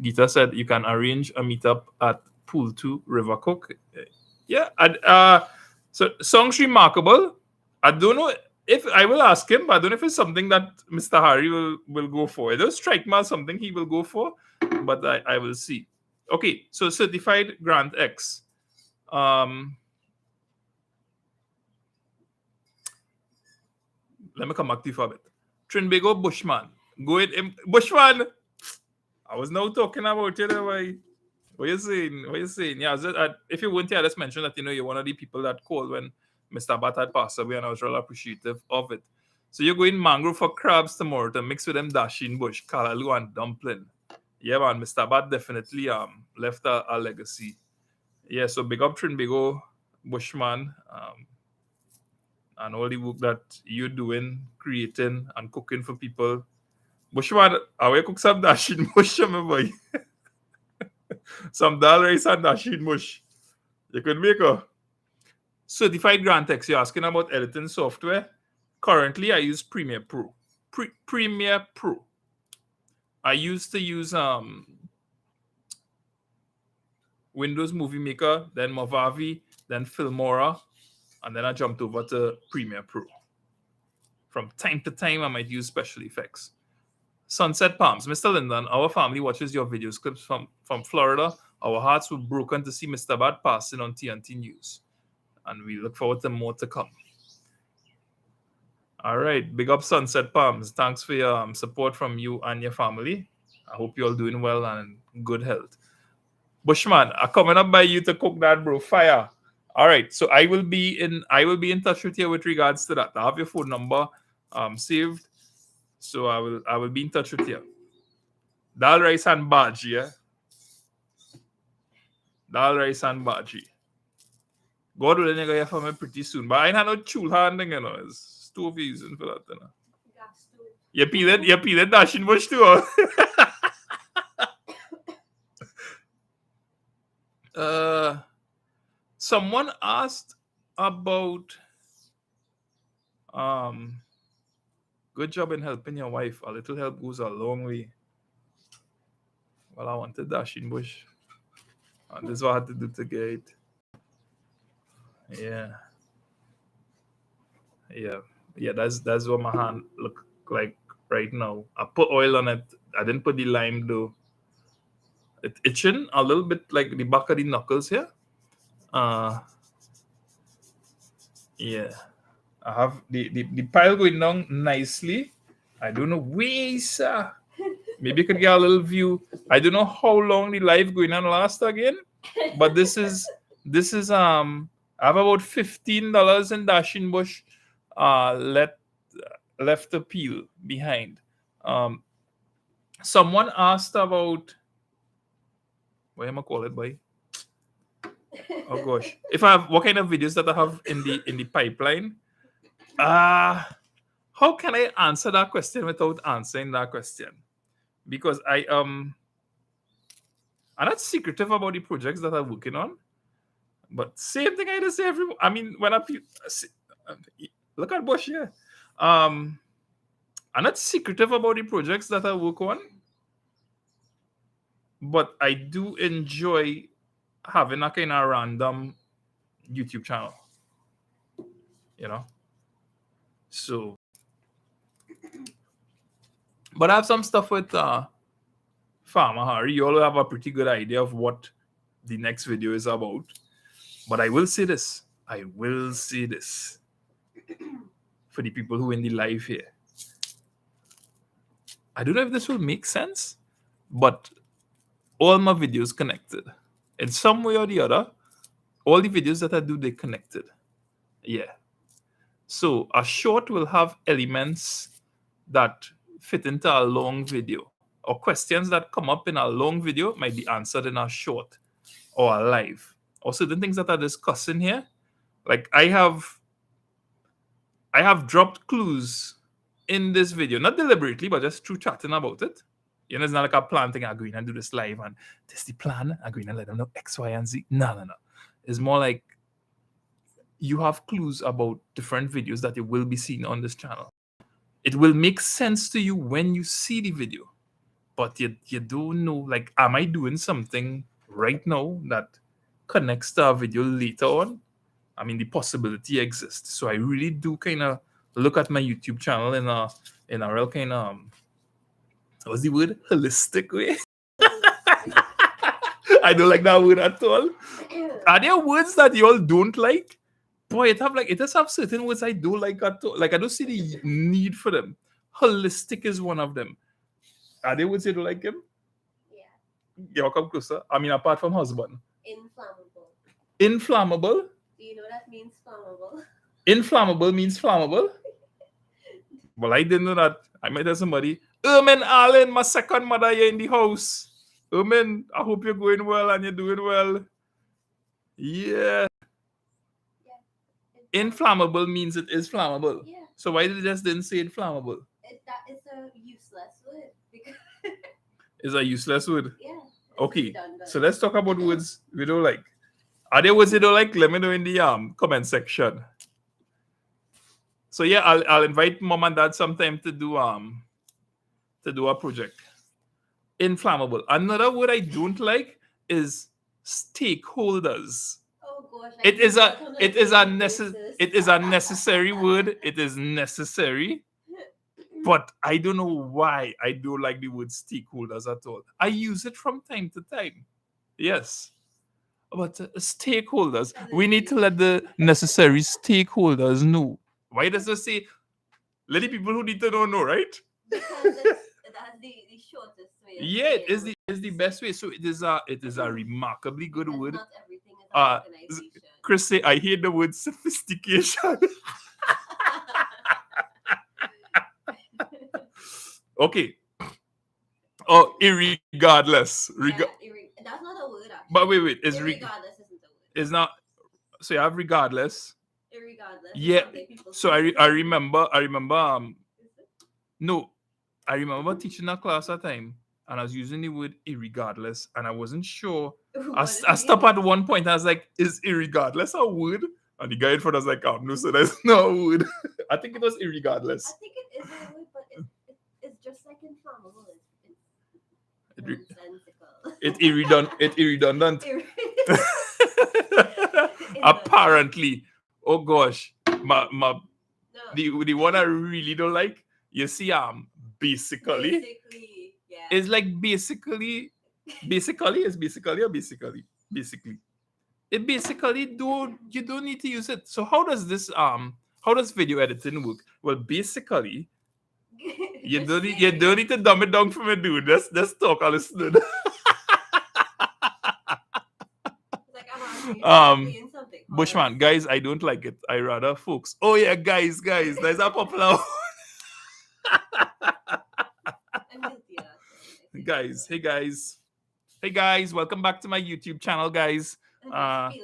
Speaker 1: Gita said you can arrange a meetup at Pool 2 River Cook. Yeah, so song's remarkable. I don't know if I will ask him, but I don't know if it's something that Mr. Harry will go for. It does strike me as something he will go for, but I will see. Okay, so certified Grant X. Let me come back to you for a bit. Trinbago Bushman. Go ahead, Bushman. I was now talking about you. What you saying? What you saying? Yeah, if you weren't here, I just mentioned that you're one of the people that called when Mr. Bat had passed away, and I was really appreciative of it. So you're going mangrove for crabs tomorrow to mix with them dasheen bush, callaloo, and dumpling. Yeah, man, Mr. Bat definitely left a legacy. Yeah, so big up Trinbago Bushman, and all the work that you're doing, creating and cooking for people. Bushman, I will cook some dasheen bush, my boy. Some dhal rice and dasheen bush. You could make a certified Grant X. You're asking about editing software. Currently, I use Premiere Pro. Premiere Pro. I used to use Windows Movie Maker, then Movavi, then Filmora, and then I jumped over to Premiere Pro. From time to time, I might use special effects. Sunset Palms. Mr. Lyndon, our family watches your videos clips from Florida. Our hearts were broken to see Mr. Bad passing on TNT News. And we look forward to more to come. All right. Big up Sunset Palms. Thanks for your support from you and your family. I hope you're all doing well and in good health. Bushman, I'm coming up by you to cook that, bro. Fire. All right. So I will be in touch with you with regards to that. I have your phone number saved. So I will be in touch with you. Dhal rice and bhagi, yeah? Dhal rice and bhagi. God will hear from me pretty soon. But I ain't had no chulha and thing, you know. It's stove using for that, you know. Gas stove. You peel it dasheen bush too, huh? Someone asked about good job in helping your wife. A little help goes a long way. Well, I wanted dasheen bush. And this is what I had to do to get it. Yeah, that's what my hand look like right now. I put oil on it. I didn't put the lime though. It's itching a little bit, like the back of the knuckles here. Yeah, I have the pile going down nicely. I don't know where, sir. Maybe you could get a little view. I don't know how long the live going on last again, but this is I have about $15 in dasheen bush left to peel behind. Someone asked about what am I call it, boy? Oh gosh. If I have what kind of videos that I have in the pipeline. How can I answer that question without answering that question? Because I'm not secretive about the projects that I'm working on. But same thing I just say everyone. I mean, when look at Bush here. I'm not secretive about the projects that I work on, but I do enjoy having a kind of random YouTube channel. You know? So, but I have some stuff with Farmer Harry. You all have a pretty good idea of what the next video is about. But I will say this. For the people who are in the live here. I don't know if this will make sense, but all my videos connected. In some way or the other, all the videos that I do, they're connected. Yeah. So a short will have elements that fit into a long video. Or questions that come up in a long video might be answered in a short or a live. Or certain things that are discussing here. Like I have dropped clues in this video, not deliberately, but just through chatting about it. You know, it's not like a plan thing. I'm going and do this live and this is the plan. I'm going to let them know X, Y, and Z. No. It's more like you have clues about different videos that you will be seeing on this channel. It will make sense to you when you see the video, but you don't know, like, am I doing something right now that connects to a video later on? I mean, the possibility exists. So I really do kind of look at my YouTube channel in a real kind of what's the word? Holistic way. I don't like that word at all. Are there words that you all don't like? Boy, it does have certain words I don't like at all. Like, I don't see the need for them. Holistic is one of them. Are there words you don't like him?
Speaker 2: Yeah.
Speaker 1: Yeah, come closer. I mean, apart from husband.
Speaker 2: Inflammable.
Speaker 1: Inflammable?
Speaker 2: Do you know that means flammable?
Speaker 1: Inflammable means flammable? Well, I didn't know that. I might have somebody. Ermin Allen, my second mother here in the house. Ermin, I hope you're going well and you're doing well. Yeah. Inflammable means it is flammable.
Speaker 2: Yeah.
Speaker 1: So why did you just didn't say inflammable?
Speaker 2: That is a useless word. Because
Speaker 1: It's a useless word.
Speaker 2: yeah.
Speaker 1: Okay.
Speaker 2: Redundant.
Speaker 1: So let's talk about words we don't like. Are there words you don't like? Let me know in the comment section. So yeah, I'll invite mom and dad sometime to do a project. Inflammable. Another word I don't like is stakeholders.
Speaker 2: Oh gosh.
Speaker 1: It is a necessary word. It is necessary. But I don't know why I don't like the word stakeholders at all. I use it from time to time. Yes. But stakeholders, we need to let the necessary stakeholders know. Why does it say, let the people who need to know, right?
Speaker 2: Because that's the shortest way.
Speaker 1: Yeah, it is the best way. So it is a remarkably good word.
Speaker 2: Not everything is an organization.
Speaker 1: Chris say, I hate the word sophistication. Okay. Oh, irregardless.
Speaker 2: That's not a word, actually.
Speaker 1: But wait, is
Speaker 2: Irregardless isn't a word.
Speaker 1: It's not. So you have regardless.
Speaker 2: Irregardless.
Speaker 1: Yeah. So I
Speaker 2: say.
Speaker 1: remember.
Speaker 2: Is it?
Speaker 1: No, I remember teaching a class at time, and I was using the word irregardless, and I wasn't sure. I stopped at one point. I was like, "Is irregardless a word?" And the guy in front was like, "No, so that's not a word." I think it was irregardless.
Speaker 2: I think it is a word, but it's just like inflammable.
Speaker 1: It
Speaker 2: Nonsensical.
Speaker 1: irredundant. Apparently. Oh gosh. The one I really don't like, you see, basically.
Speaker 2: Yeah.
Speaker 1: It's like basically is basically or basically. It basically you don't need to use it. So how does video editing work? Well, basically, you don't need to dumb it down for me, dude. Let's talk a listen. Bushman, guys, I don't like it. I rather folks. Oh yeah, guys, there's a popular guys, hey guys, welcome back to my YouTube channel, guys.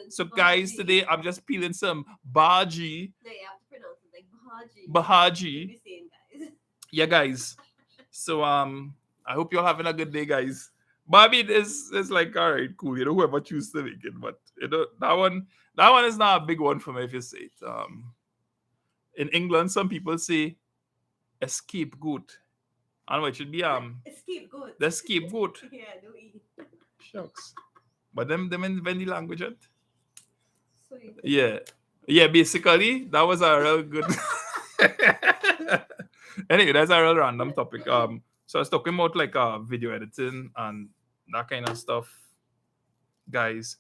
Speaker 1: So guys, today I'm just peeling some bhagi.
Speaker 2: No, you have to pronounce it like
Speaker 1: Bhagi.
Speaker 2: Yeah,
Speaker 1: guys. So I hope you're having a good day, guys. Bobby is like, all right, cool. You know, whoever chooses to make it, but you know that one is not a big one for me if you say it. In England, some people say a scapegoat. And it should be
Speaker 2: scapegoat.
Speaker 1: The scapegoat.
Speaker 2: Yeah, no E.
Speaker 1: Shucks. But them invent the language, right?
Speaker 2: Sweet.
Speaker 1: Yeah. Basically, that was a real good. Anyway, that's a real random topic. So I was talking about like video editing and that kind of stuff, guys.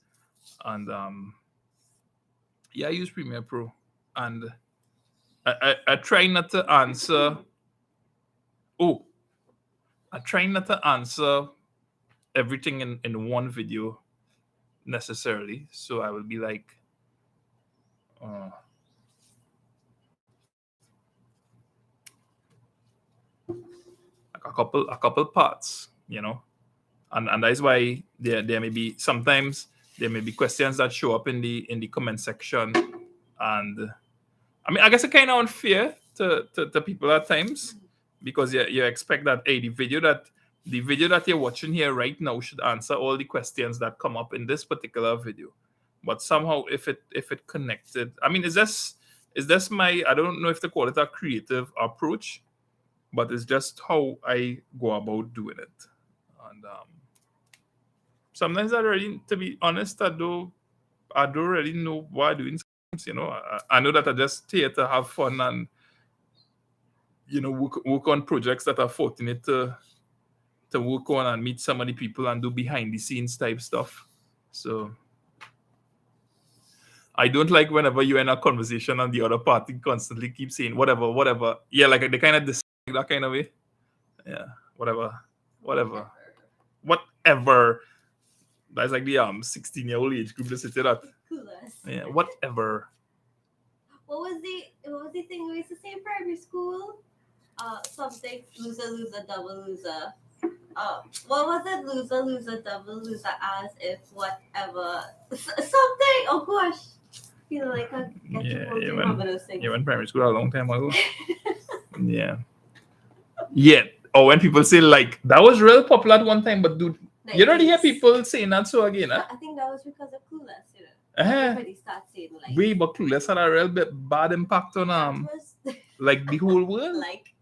Speaker 1: And I use Premiere Pro, and I try not to answer. Oh, I try not to answer everything in one video necessarily. So I will be like, a couple parts, you know, and that's why there may be sometimes there may be questions that show up in the comment section, and I mean I guess it's kind of unfair to people at times, because you expect that the video that you're watching here right now should answer all the questions that come up in this particular video. But somehow, if it connected, I mean, is this my, I don't know if to call it a creative approach, but it's just how I go about doing it. And sometimes to be honest, I don't really know why I'm doing things. I know that I just here to have fun and work on projects that are fortunate to work on and meet some of the people and do behind the scenes type stuff. So I don't like whenever you're in a conversation and the other party constantly keeps saying whatever. Yeah, like they kind of dislike that kind of way. Yeah, whatever. That's like the 16-year-old age group that said that. Yeah, whatever.
Speaker 2: What was the thing we used to say in primary school? Something loser, double loser. What was it? Loser, double loser, as if whatever. Something. Oh gosh. Like I get
Speaker 1: You
Speaker 2: those things.
Speaker 1: went primary school a long time ago. Yeah. Yeah. Or when people say like that was real popular at one time, but dude, you don't hear people saying that so again, huh?
Speaker 2: I think that was because of Clueless,
Speaker 1: Everybody
Speaker 2: starts saying like.
Speaker 1: But Clueless had a real bit bad impact on like the whole world.
Speaker 2: like.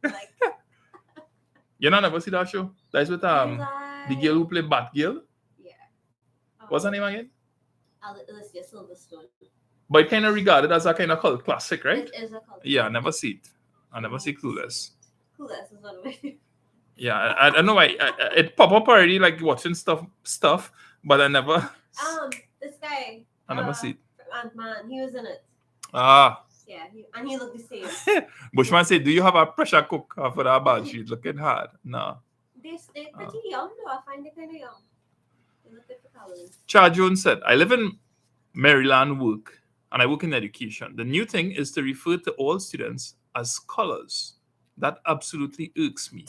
Speaker 1: You never see that show? That's with the girl who played Batgirl.
Speaker 2: Yeah.
Speaker 1: What's her name again?
Speaker 2: Alicia Silverstone.
Speaker 1: But it kind of regarded as a kind of cult classic, right?
Speaker 2: It is a cult.
Speaker 1: Yeah, I never see it. I never see Clueless.
Speaker 2: Clueless is one of my.
Speaker 1: Yeah, I know. It pop up already, like watching stuff, but I never.
Speaker 2: This guy.
Speaker 1: I never see it.
Speaker 2: Ant-Man, he was in it.
Speaker 1: Ah.
Speaker 2: Yeah, and he looked the same.
Speaker 1: Bushman said, "Do you have a pressure cooker for that bad sheet? Looking hard." No.
Speaker 2: They're pretty young though. I find they kind of young. They look good for calories.
Speaker 1: Char Jones said, "I live in Maryland, and I work in education. The new thing is to refer to all students as scholars. That absolutely irks me.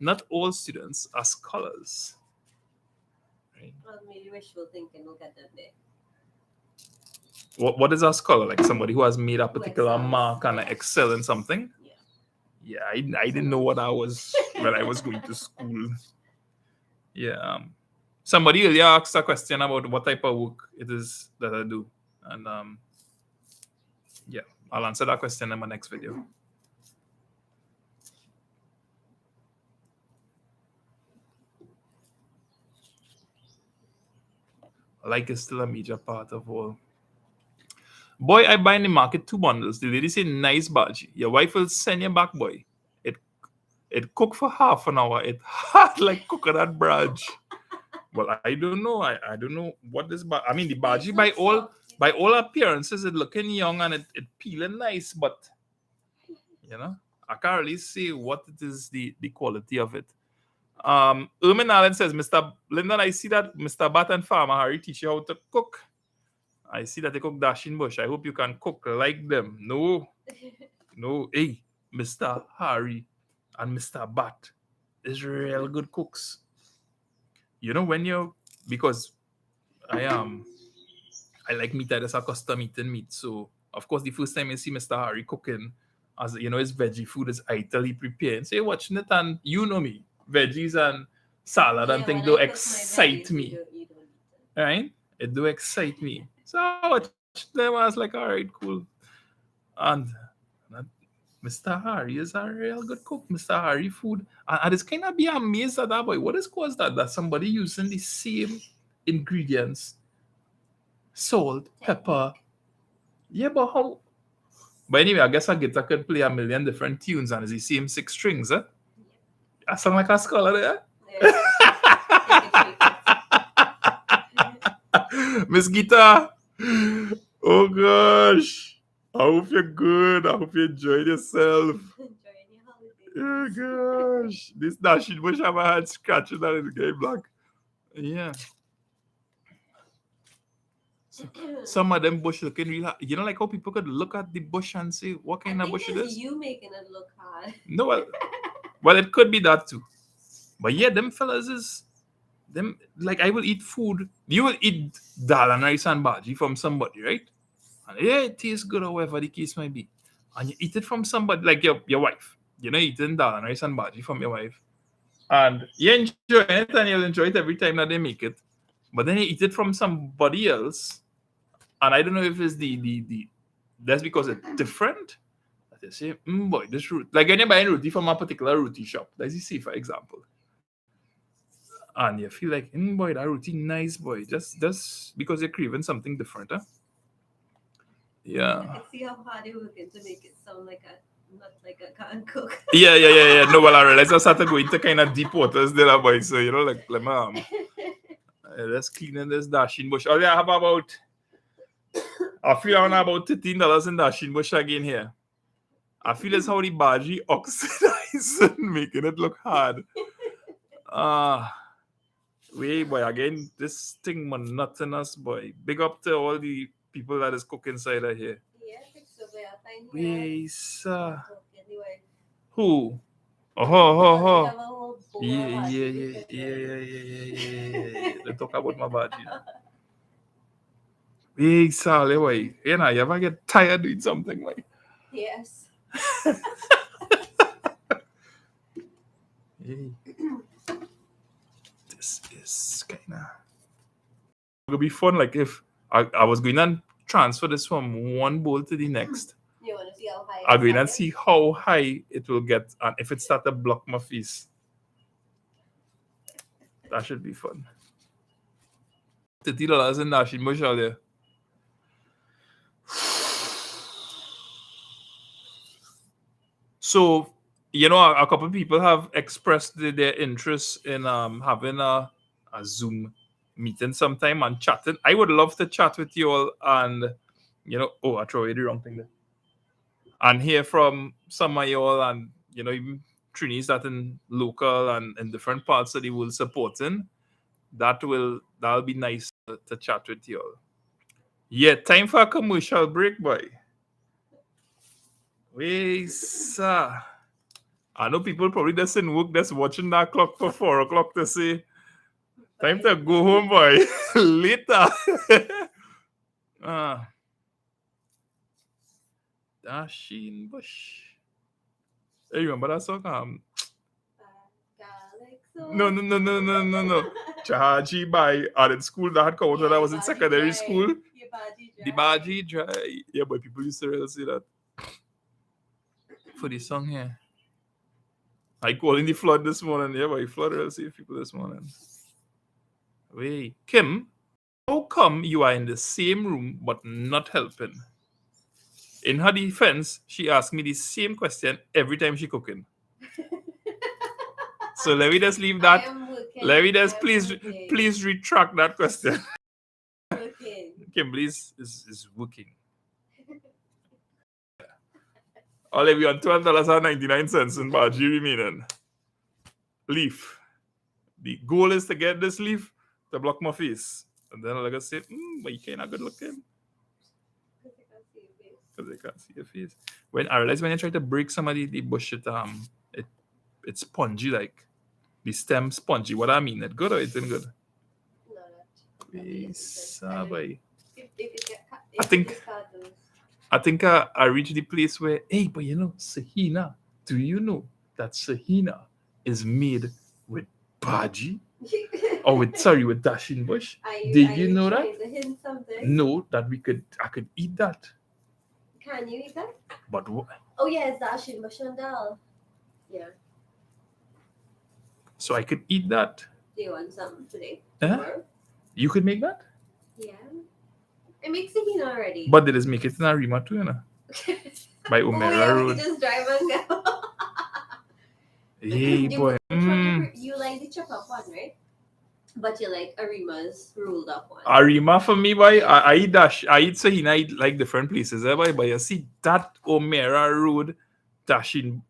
Speaker 1: Not all students are scholars." Right.
Speaker 2: Well, maybe wishful thinking will get them there.
Speaker 1: What is a scholar? Like somebody who has made a particular mark and excel in something? Yeah, I didn't know what I was when I was going to school. Yeah. Somebody earlier asked a question about what type of work it is that I do. And yeah, I'll answer that question in my next video. Like is still a major part of all. Boy, I buy in the market 2 bundles. The lady say nice bhagi. Your wife will send you back, boy. It cook for half an hour. It hot like coconut braj. Well, I don't know. I don't know what this I mean, the bhagi by all appearances, it looking young and it peeling nice, but I can't really say what it is the quality of it. Ermin Allen says, Mr. Lyndon, I see that Mr. Bat and Farmer Harry teach you how to cook. I see that they cook dasheen bush. I hope you can cook like them. No. Hey, Mr. Harry and Mr. Bat is real good cooks. Because I like meat that is a custom eating meat. So of course the first time you see Mr. Harry cooking, as his veggie food is idly prepared. So you're watching it and you know me. Veggies and salad and things do excite me.
Speaker 2: You don't
Speaker 1: All right? It do excite me. So I watched them. I was like, all right, cool. And Mr. Harry is a real good cook. Mr. Harry food. And it's kind of be amazed at that, boy. What is caused that somebody using the same ingredients, salt, pepper. Yeah, but how? But anyway, I guess a guitar could play a million different tunes and it's the same 6 strings, eh? I sound like a scholar there. Miss Gita. Oh gosh. I hope you're good. I hope you enjoyed yourself. Oh gosh. This dasheen bush have my hand scratching that is getting black. Yeah. Some of them bush looking real hard. Like how people could look at the bush and say, what kind of bush it is?
Speaker 2: You making it look hard.
Speaker 1: No, well, it could be that too. But yeah, them fellas is them like I will eat food. You will eat dhal and rice and bhagi from somebody, right? And yeah, it tastes good or whatever the case might be. And you eat it from somebody like your wife. Eating dhal and rice and bhagi from your wife. And you enjoy it and you'll enjoy it every time that they make it. But then you eat it from somebody else And I don't know if it's the that's because it's different. That they say, boy, this root, like when you're buying roti from a particular roti shop, let's see for example, and you feel like, boy, that roti nice, boy, just because you're craving something different, huh? Yeah.
Speaker 2: I see how hard they're working to make it sound like not like a can cook.
Speaker 1: Yeah. No, well, I realized I started going to kind of deep waters there, boy. So like let's clean in this dasheen bush. Oh yeah, I have about I feel I have about $13 in dasheen bush again here. I feel it's how the bhagi oxidizing, making it look hard. Wait, boy, again, this thing monotonous, boy. Big up to all the people that is cooking cider here.
Speaker 2: Yeah, I think so, but I find
Speaker 1: Wait, sir.
Speaker 2: anyway.
Speaker 1: Who? Oh. Yeah. Let's talk about my bhagi. Wait, sir, boy. You know, you ever get tired doing something like?
Speaker 2: Yes.
Speaker 1: Hey. This is kind of gonna be fun. Like if I was going to transfer this from one bowl to the next,
Speaker 2: You want to see how high?
Speaker 1: I'm going to see how high it will get, and if it start to block my face, that should be fun. $30 in dasheen bush out there. So, you know, a couple of people have expressed their interest in having a Zoom meeting sometime and chatting. I would love to chat with you all and, you know, I throw away the wrong thing there. And hear from some of you all and, you know, even Trinis that in local and in different parts of the world supporting. That'll be nice to chat with you all. Yeah, time for a commercial break, boy. Wait, sir. I know people probably doesn't work just watching that clock for 4 o'clock to say, time to go home, boy. Later. Dasheen bush. Hey, remember that song? No. Chahaji by in school that called when I was in secondary school. The bhagi dry. Yeah, but people used to really say that. For the song here. I called in the flood this morning. Yeah, but he flooded a few people this morning. Wait, Kim, how come you are in the same room but not helping? In her defense, she asked me the same question every time she cooking. So let me just leave that. Let me just please retract that question. Kim, please is working. I'll leave you on $12.99 in bhagi remaining. Leaf. The goal is to get this leaf to block my face. And then like I say, but you kind of good looking. Because they can't see your face. When I realize when you try to break some of the bush, it's spongy, like the stem spongy. What I mean, it good or it isn't good? I think I reached the place where, hey, but you know, sahina. Do you know that sahina is made with bhagi? Or with dasheen bush? Did you know that? No, that I could eat that.
Speaker 2: Can you eat that?
Speaker 1: But what?
Speaker 2: Oh yeah, it's dasheen bush and dhal. Yeah.
Speaker 1: So I could eat that.
Speaker 2: Do you want some today?
Speaker 1: You could make that?
Speaker 2: Yeah. I make sahina already.
Speaker 1: But they just make it in Arima too, you know? By Umera Road.
Speaker 2: You just drive and go.
Speaker 1: Hey, boy.
Speaker 2: You like the chop up one, right? But you like Arima's rolled up one.
Speaker 1: Arima for me, boy. I eat sahina. I eat like different places, boy. But you see that Umera Road dasheen.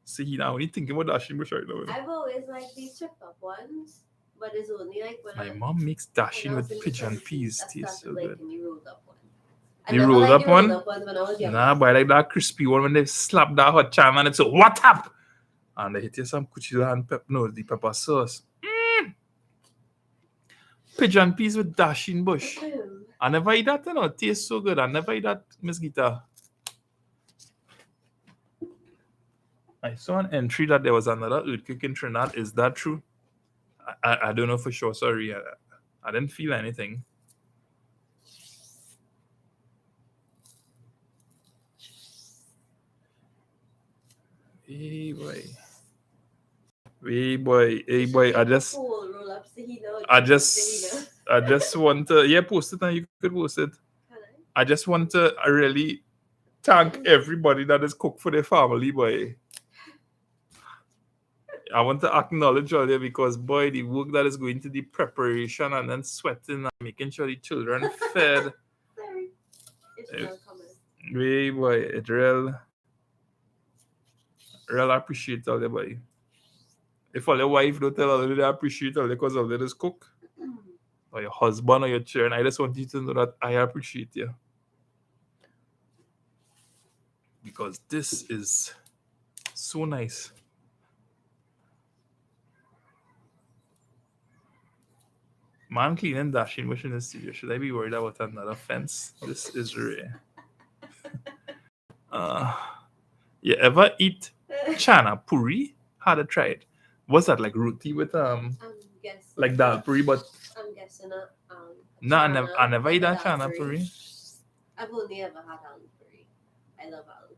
Speaker 1: Sahina. I'm only thinking about dasheen bush right now.
Speaker 2: I've always liked these chop up ones. But it's only like when
Speaker 1: my mom makes dasheen with pigeon peas. Tastes so good.
Speaker 2: The rolled up one.
Speaker 1: The rolled up one? Nah, but I like that crispy one when they slap that hot cham and it's a what up? And they hit you some kuchila and the pepper sauce. Pigeon peas with dasheen bush. I never eat that, you know. It tastes so good. I never eat that, Miss Gita. I saw an entry that there was another earthquake in Trinidad. Is that true? I don't know for sure. Sorry. I didn't feel anything. Hey boy. Hey boy. Hey boy. I just
Speaker 2: roll up Sahina.
Speaker 1: I just want to post it and you could post it.
Speaker 2: Can I?
Speaker 1: I just want to really thank everybody that has cooked for their family, boy. I want to acknowledge all there because boy, the work that is going to the preparation and then sweating and making sure the children fed.
Speaker 2: Sorry. It's
Speaker 1: Eh,
Speaker 2: well coming.
Speaker 1: Hey boy, it real appreciate all the boy. If all your wife don't tell all they appreciate all because all they just cook, or your husband or your children, I just want you to know that I appreciate you. Because this is so nice. Man cleaning dashing bush in the studio. Should I be worried about another fence? This is rare. You ever eat chana puri? How to try it? What's that like roti with
Speaker 2: I'm guessing.
Speaker 1: like dhal puri? But
Speaker 2: I'm guessing
Speaker 1: no, I
Speaker 2: chana,
Speaker 1: never
Speaker 2: like
Speaker 1: eat
Speaker 2: a
Speaker 1: that
Speaker 2: dal
Speaker 1: chana puri.
Speaker 2: I've only ever had aloo puri. I love aloo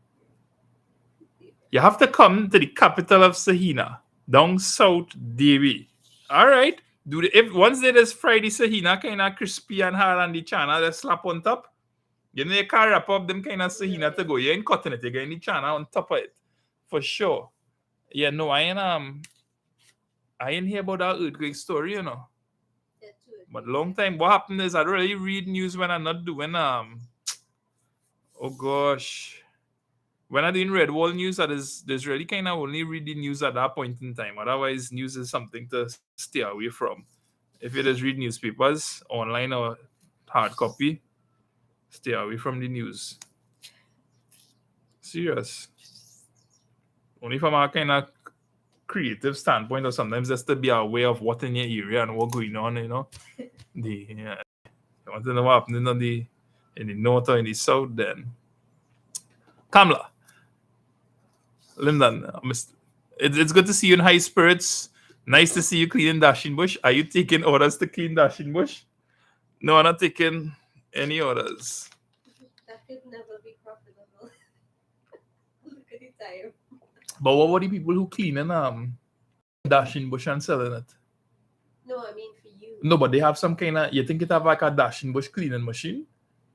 Speaker 2: puri.
Speaker 1: You have to come to the capital of Sahina, down south, Devi. All right. If once they just fry the Sahina kind of crispy and hard and the chana just slap on top, you know you can wrap up them kind of Sahina to go. You ain't cutting it, you getting the chana on top of it. For sure. Yeah, no, I ain't hear about that earthquake story, you know.
Speaker 2: Yeah, too.
Speaker 1: But long time, what happened is I don't really read news when I'm not doing oh gosh. When I'm doing Red Wall news, there's really kind of only reading news at that point in time. Otherwise, news is something to stay away from. If you just read newspapers, online or hard copy, stay away from the news. Serious. Only from a kind of creative standpoint, or sometimes just to be aware of what in your area and what going on, you know. You want to know what happening in the north or in the south, then. Kamla. Lyndon, it's good to see you in high spirits. Nice to see you cleaning dashing bush. Are you taking orders to clean dashing bush? No, I'm not taking any orders.
Speaker 2: That could never be profitable. Look at the time.
Speaker 1: But what were the people who cleaning dashing bush and selling it?
Speaker 2: No, I mean for you.
Speaker 1: No, but they have some kind of. You think it have like a dashing bush cleaning machine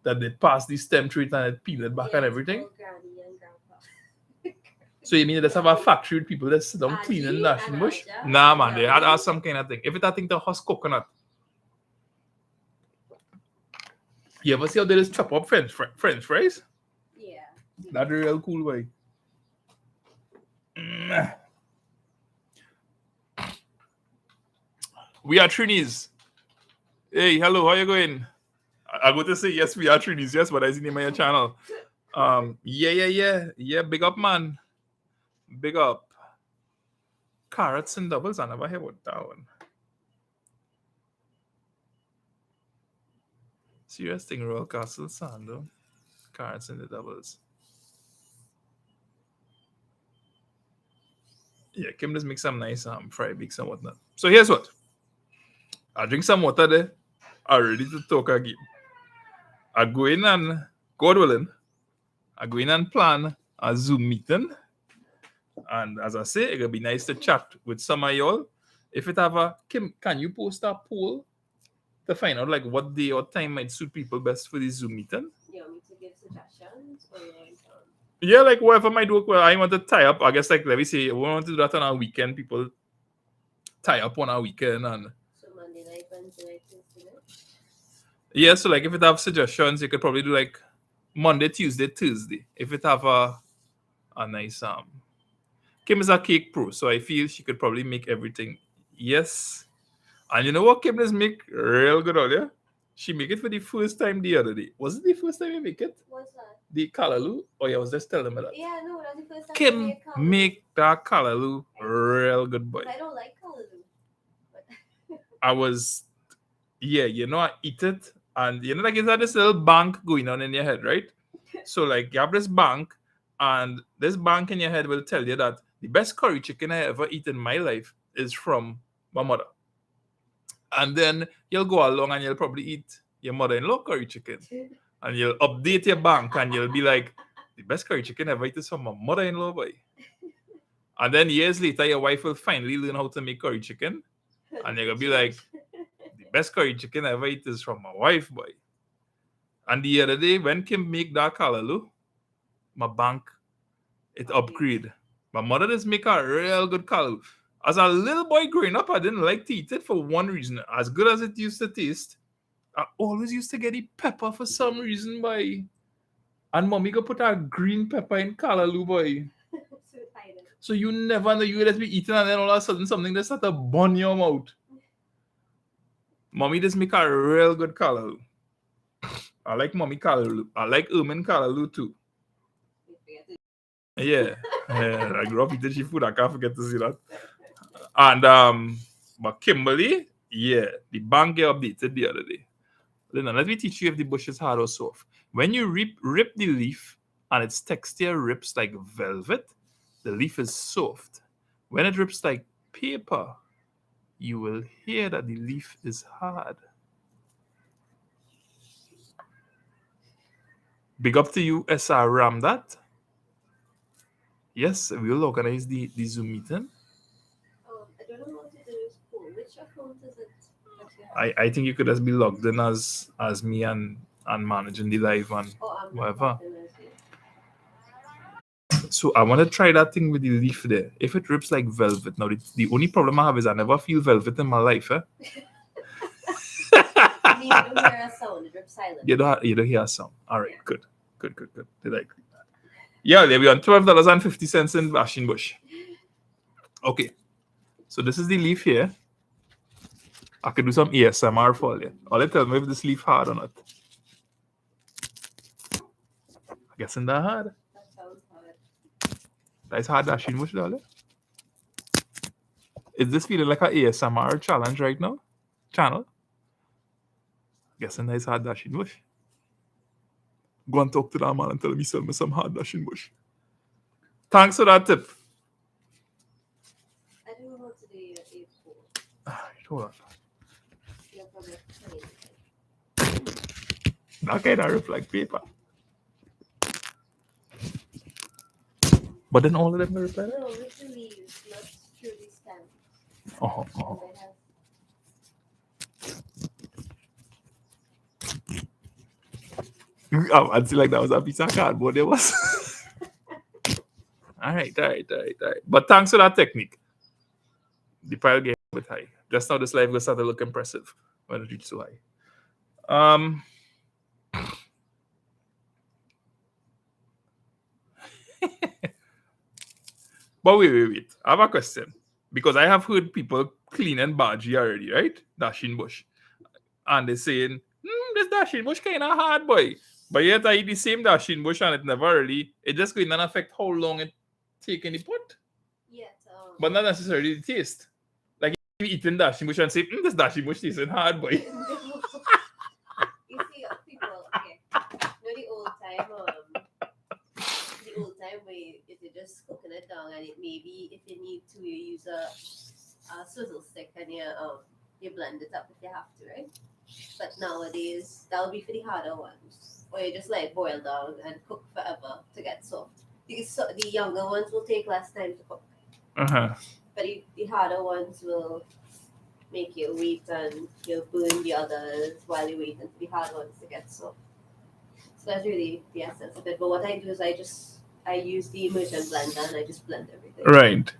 Speaker 1: that they pass the stem through it and it peel it back and everything?
Speaker 2: It's called Granny and Grandpa.
Speaker 1: So you mean they just have a factory with people that sit down
Speaker 2: Aji
Speaker 1: cleaning dashing
Speaker 2: and
Speaker 1: bush?
Speaker 2: Aja.
Speaker 1: Nah, man, they had
Speaker 2: Yeah.
Speaker 1: some kind of thing. If it I think the husk coconut. You ever see how they just chop up French fries?
Speaker 2: Yeah.
Speaker 1: That's real cool way. We are Trinis. Hey, hello, how you going? I go to say yes, we are Trinis, yes, but I see the name of your channel. Yeah. Big up, man. Big up. Carrots and doubles. I never heard about that one. Serious thing, Royal Castle Sando. Carrots and the doubles. Yeah, Kim just make some nice fried beaks and whatnot. So here's what. I drink some water there. I'm ready to talk again. I go in and, God willing, I go in and plan a Zoom meeting. And as I say, it'll be nice to chat with some of y'all. If it have a, Kim, can you post a poll to find out like what day or time might suit people best for the Zoom meeting?
Speaker 2: You want me to give suggestions or you want
Speaker 1: Yeah, like whatever might work well. I want to tie up. I guess like let me say we want to do that on our weekend. People tie up on our weekend and
Speaker 2: so Monday night, Wednesday night, Tuesday night?
Speaker 1: yeah, so like if it have suggestions, you could probably do like Monday, Tuesday, Thursday. If it have a nice Kim is a cake pro, so I feel she could probably make everything. Yes. And you know what Kim does make real good out there? She make it for the first time the other day. Was it the first time you make it?
Speaker 2: What's that?
Speaker 1: The kalaloo? Oh yeah, I was just telling me that.
Speaker 2: Yeah, no, that's the first time I
Speaker 1: Kim
Speaker 2: made kalaloo.
Speaker 1: make that kalaloo real good, boy.
Speaker 2: I don't like kalaloo. But
Speaker 1: I was, yeah, you know, I eat it, and you know, like it's had this little bank going on in your head, right? So, like, you have this bank, and this bank in your head will tell you that the best curry chicken I ever eat in my life is from my mother. And then you'll go along and you'll probably eat your mother-in-law curry chicken, and you'll update your bank, and you'll be like, the best curry chicken I ever eat is from my mother-in-law, boy. And then years later, your wife will finally learn how to make curry chicken. And you're gonna be like, the best curry chicken I ever eat is from my wife, boy. And the other day, when Kim make that callaloo, my bank, it upgrade. My mother just make a real good callaloo. As a little boy growing up, I didn't like to eat it for one reason. As good as it used to taste, I always used to get the pepper for some reason, boy. And mommy go put a green pepper in callaloo, boy. So you never know, you just be eating and then all of a sudden something just start to burn your mouth. Mommy just make a real good callaloo. I like mommy callaloo. I like Ermin callaloo too. Yeah. I grew up eating food. I can't forget to see that. And but Kimberly, yeah, the bank get updated the other day. Linda, let me teach you if the bush is hard or soft. When you rip the leaf and its texture rips like velvet, the leaf is soft. When it rips like paper, you will hear that the leaf is hard. Big up to you, SR Ramdat. Yes, we will organize the Zoom meeting.
Speaker 2: I don't know what to do with phone. Which account is it?
Speaker 1: I think you could just be logged in as me and managing the live and whatever. So I want to try that thing with the leaf there. If it rips like velvet. Now the only problem I have is I never feel velvet in my life.
Speaker 2: You don't hear a sound. It rips silent.
Speaker 1: You don't hear a sound. All right, good. Did I click that? Yeah, they'll be on $12.50 in Bashing Bush. Okay. So this is the leaf here. I could do some ASMR for you. Or let tell me if this leaf hard or not. I'm guessing that hard.
Speaker 2: That sounds hard.
Speaker 1: That's hard Dasheen Bush, darling. Is this feeling like an ASMR challenge right now? Channel? Guessing that's hard Dasheen Bush. Go and talk to that man and tell him he sell me some hard Dasheen Bush. Thanks for that tip.
Speaker 2: I don't know what to do your A4.
Speaker 1: Hold on.
Speaker 2: You're probably tiny.
Speaker 1: That kind of rip like paper. But then all of them are rip like that?
Speaker 2: No, with the leaves, not through the stems.
Speaker 1: Oh. I'd see like that was a piece of cardboard there was. All right. But thanks for that technique. The pile game a bit high. Just now this live will start to look impressive when it reaches so high. But wait. I have a question. Because I have heard people cleaning bhagi already, right? Dasheen Bush. And they're saying, this Dasheen Bush kind of hard, boy. But yet I eat the same Dasheen Bush and it never really, it just going to affect how long it take in the pot.
Speaker 2: Yeah.
Speaker 1: But not necessarily the taste. Like if you eating Dasheen Bush and say, this Dasheen Bush tasting hard, boy.
Speaker 2: You see, people, okay. The old time where you're just cooking it down and it maybe if you need to, you use a swizzle stick and you blend it up if you have to, right? But nowadays, that'll be for the harder ones. Or you just let it boil down and cook forever to get soft. The younger ones will take less time to cook.
Speaker 1: Uh-huh.
Speaker 2: But the harder ones will make you wait and you'll burn the others while you're waiting for the hard ones to get soft. So that's really the essence of it. But what I do is I use the immersion blender and I just blend everything.
Speaker 1: Right.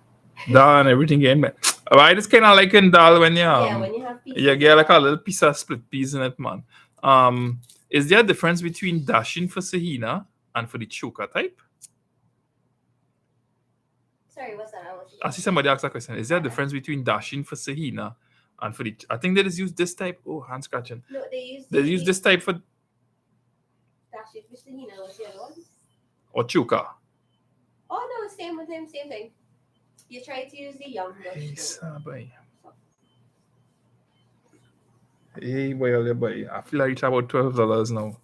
Speaker 1: Dhal and everything in there. I just kind of like in dhal when you
Speaker 2: when you have pieces.
Speaker 1: You get like a little piece of split peas in it, man. Is there a difference between dasheen for Sahina and for the choka type?
Speaker 2: Sorry, what's that?
Speaker 1: I see somebody asked that question. Is there a difference between dasheen for Sahina and for the? I think they just use this type. Oh, hand scratching.
Speaker 2: No, they
Speaker 1: use this type for
Speaker 2: dasheen for Sahina. What's the other one?
Speaker 1: or choka.
Speaker 2: Oh no, same with him, same thing. You try to use the young bush.
Speaker 1: Hey boy, I feel like it's about $12 now.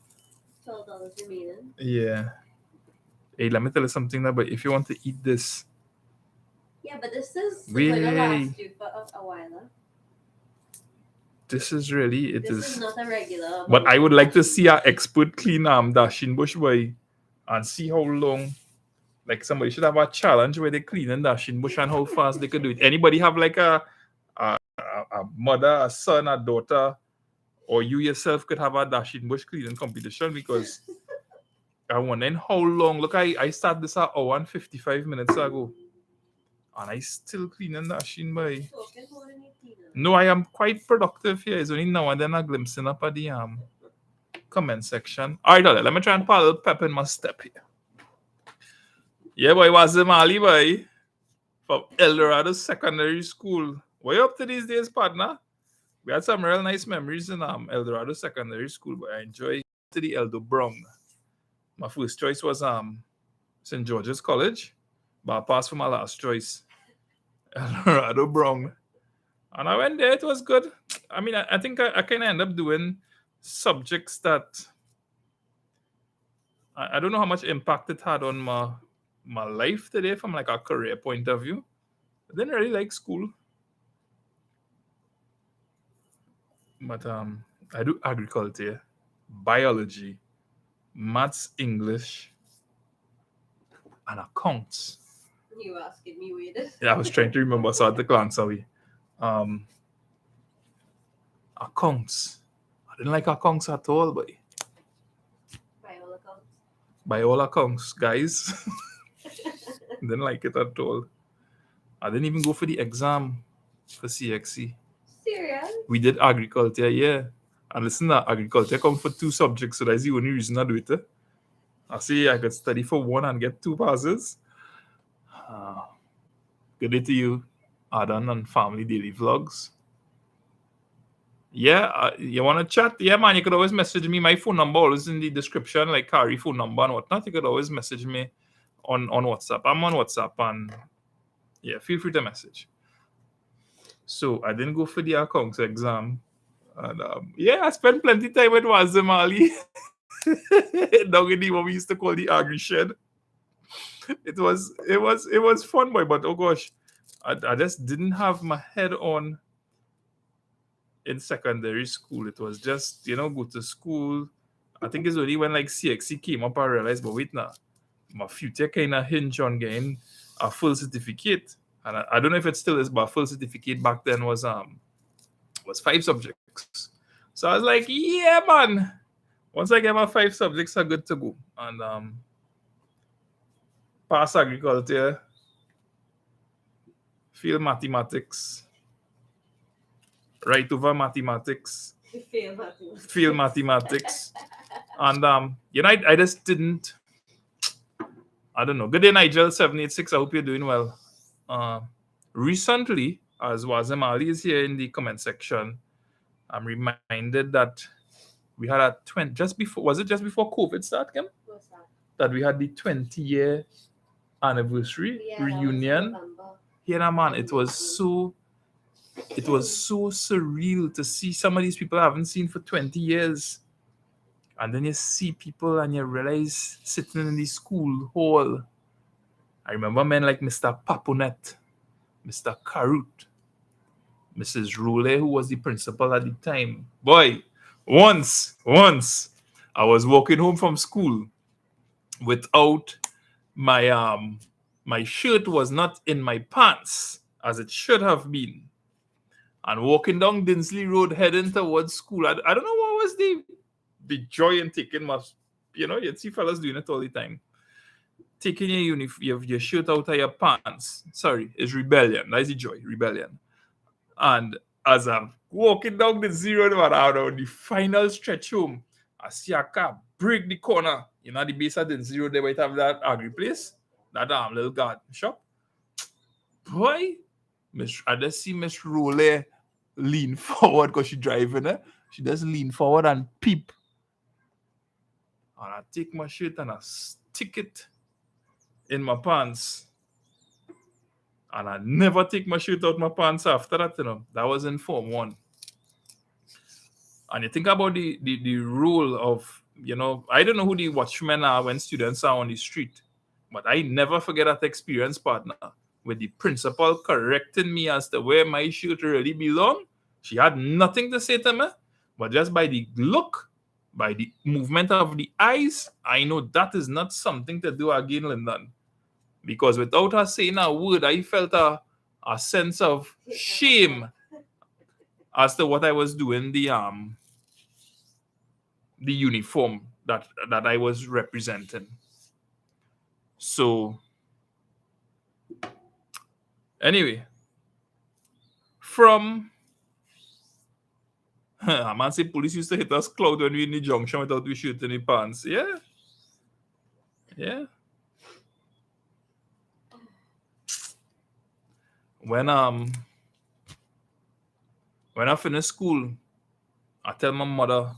Speaker 2: $12 remaining.
Speaker 1: Yeah. Hey, let me tell you something now, but if you want to eat this.
Speaker 2: Yeah, but this is going to last you for a while.
Speaker 1: This is really,
Speaker 2: This is not a regular.
Speaker 1: But I would like to see our expert clean dasheen bush boy and see how long Like somebody should have a challenge where they clean and dashing bush and how fast they could do it. Anybody have like a mother, a son, a daughter, or you yourself could have a dashing bush cleaning competition? Because I'm wondering how long. Look, I started this at hour and 55 minutes ago. And I still cleaning dashing by. No, I am quite productive here. It's only now and then a glimpsing up at the comment section. Alright, let me try and put a little pep in my step here. Yeah, boy, was the Mali boy from El Dorado Secondary School. What you up to these days, partner? We had some real nice memories in El Dorado Secondary School, but I enjoy to the Eldo Brown. My first choice was St. George's College, but I passed for my last choice, El Dorado Brown. And I went there, it was good. I mean, I think I kind of end up doing subjects that I don't know how much impact it had on my life today from like a career point of view. I didn't really like school. But I do agriculture, biology, maths, English, and accounts.
Speaker 2: You were asking me where
Speaker 1: Yeah, I was trying to remember, so I had to glance away. Accounts. I didn't like accounts at all, but by all accounts, guys. Didn't like it at all. I didn't even go for the exam for CXC.
Speaker 2: Serious?
Speaker 1: We did agriculture, yeah. And listen, agriculture come for 2 subjects, so that's the only reason I do it. I say I could study for 1 and get 2 passes. Good day to you, Adan and Family Daily Vlogs. Yeah, you want to chat? Yeah, man, you could always message me. My phone number always in the description, like Kari phone number and whatnot. You could always message me on WhatsApp. I'm on WhatsApp, and yeah, feel free to message. So I didn't go for the accounts exam. And yeah, I spent plenty time with Wazim Ali down in what we used to call the agri shed. It was fun, boy, but oh gosh, I just didn't have my head on in secondary school. It was just, go to school. I think it's only when like CXC came up I realized, but wait now, my future kind of hinge on getting a full certificate. And I don't know if it still is, but a full certificate back then was 5 subjects. So I was like, yeah, man. Once I get my 5 subjects, I'm good to go. And pass agriculture, fail mathematics, right over mathematics, fail mathematics. And I just didn't. I don't know. Good day, Nigel 786. I hope you're doing well. Recently, as Wazim Ali is here in the comment section, I'm reminded that we had a just before COVID started, Kim?
Speaker 2: What's that?
Speaker 1: That we had the 20-year anniversary reunion. Yeah, man, it was so surreal to see some of these people I haven't seen for 20 years. And then you see people and you realize sitting in the school hall. I remember men like Mr. Paponet, Mr. Karut, Mrs. Rule, who was the principal at the time. Boy, once I was walking home from school without my shirt was not in my pants as it should have been. And walking down Dinsley Road heading towards school. I don't know what was the joy in taking my, you'd see fellas doing it all the time. Taking your shirt out of your pants. Sorry, it's rebellion. That's the joy, rebellion. And as I'm walking down the zero on the final stretch home, I see a car break the corner. The base of the zero, they might have that agri place, that little garden shop. Boy, I just see Miss Role lean forward because she's driving it. She just lean forward and peep. And I take my shirt and I stick it in my pants. And I never take my shirt out my pants after that, That was in Form 1. And you think about the rule of, I don't know who the watchmen are when students are on the street. But I never forget that experience, partner, with the principal correcting me as to where my shirt really belong. She had nothing to say to me, but just by the look, by the movement of the eyes, I know that is not something to do again, Lyndon. because without her saying a word, I felt a sense of shame as to what I was doing, the uniform that I was representing. So anyway, from I man say police used to hit us cloud when we in the junction without we shoot in the pants. Yeah. Yeah. When I finish school, I tell my mother,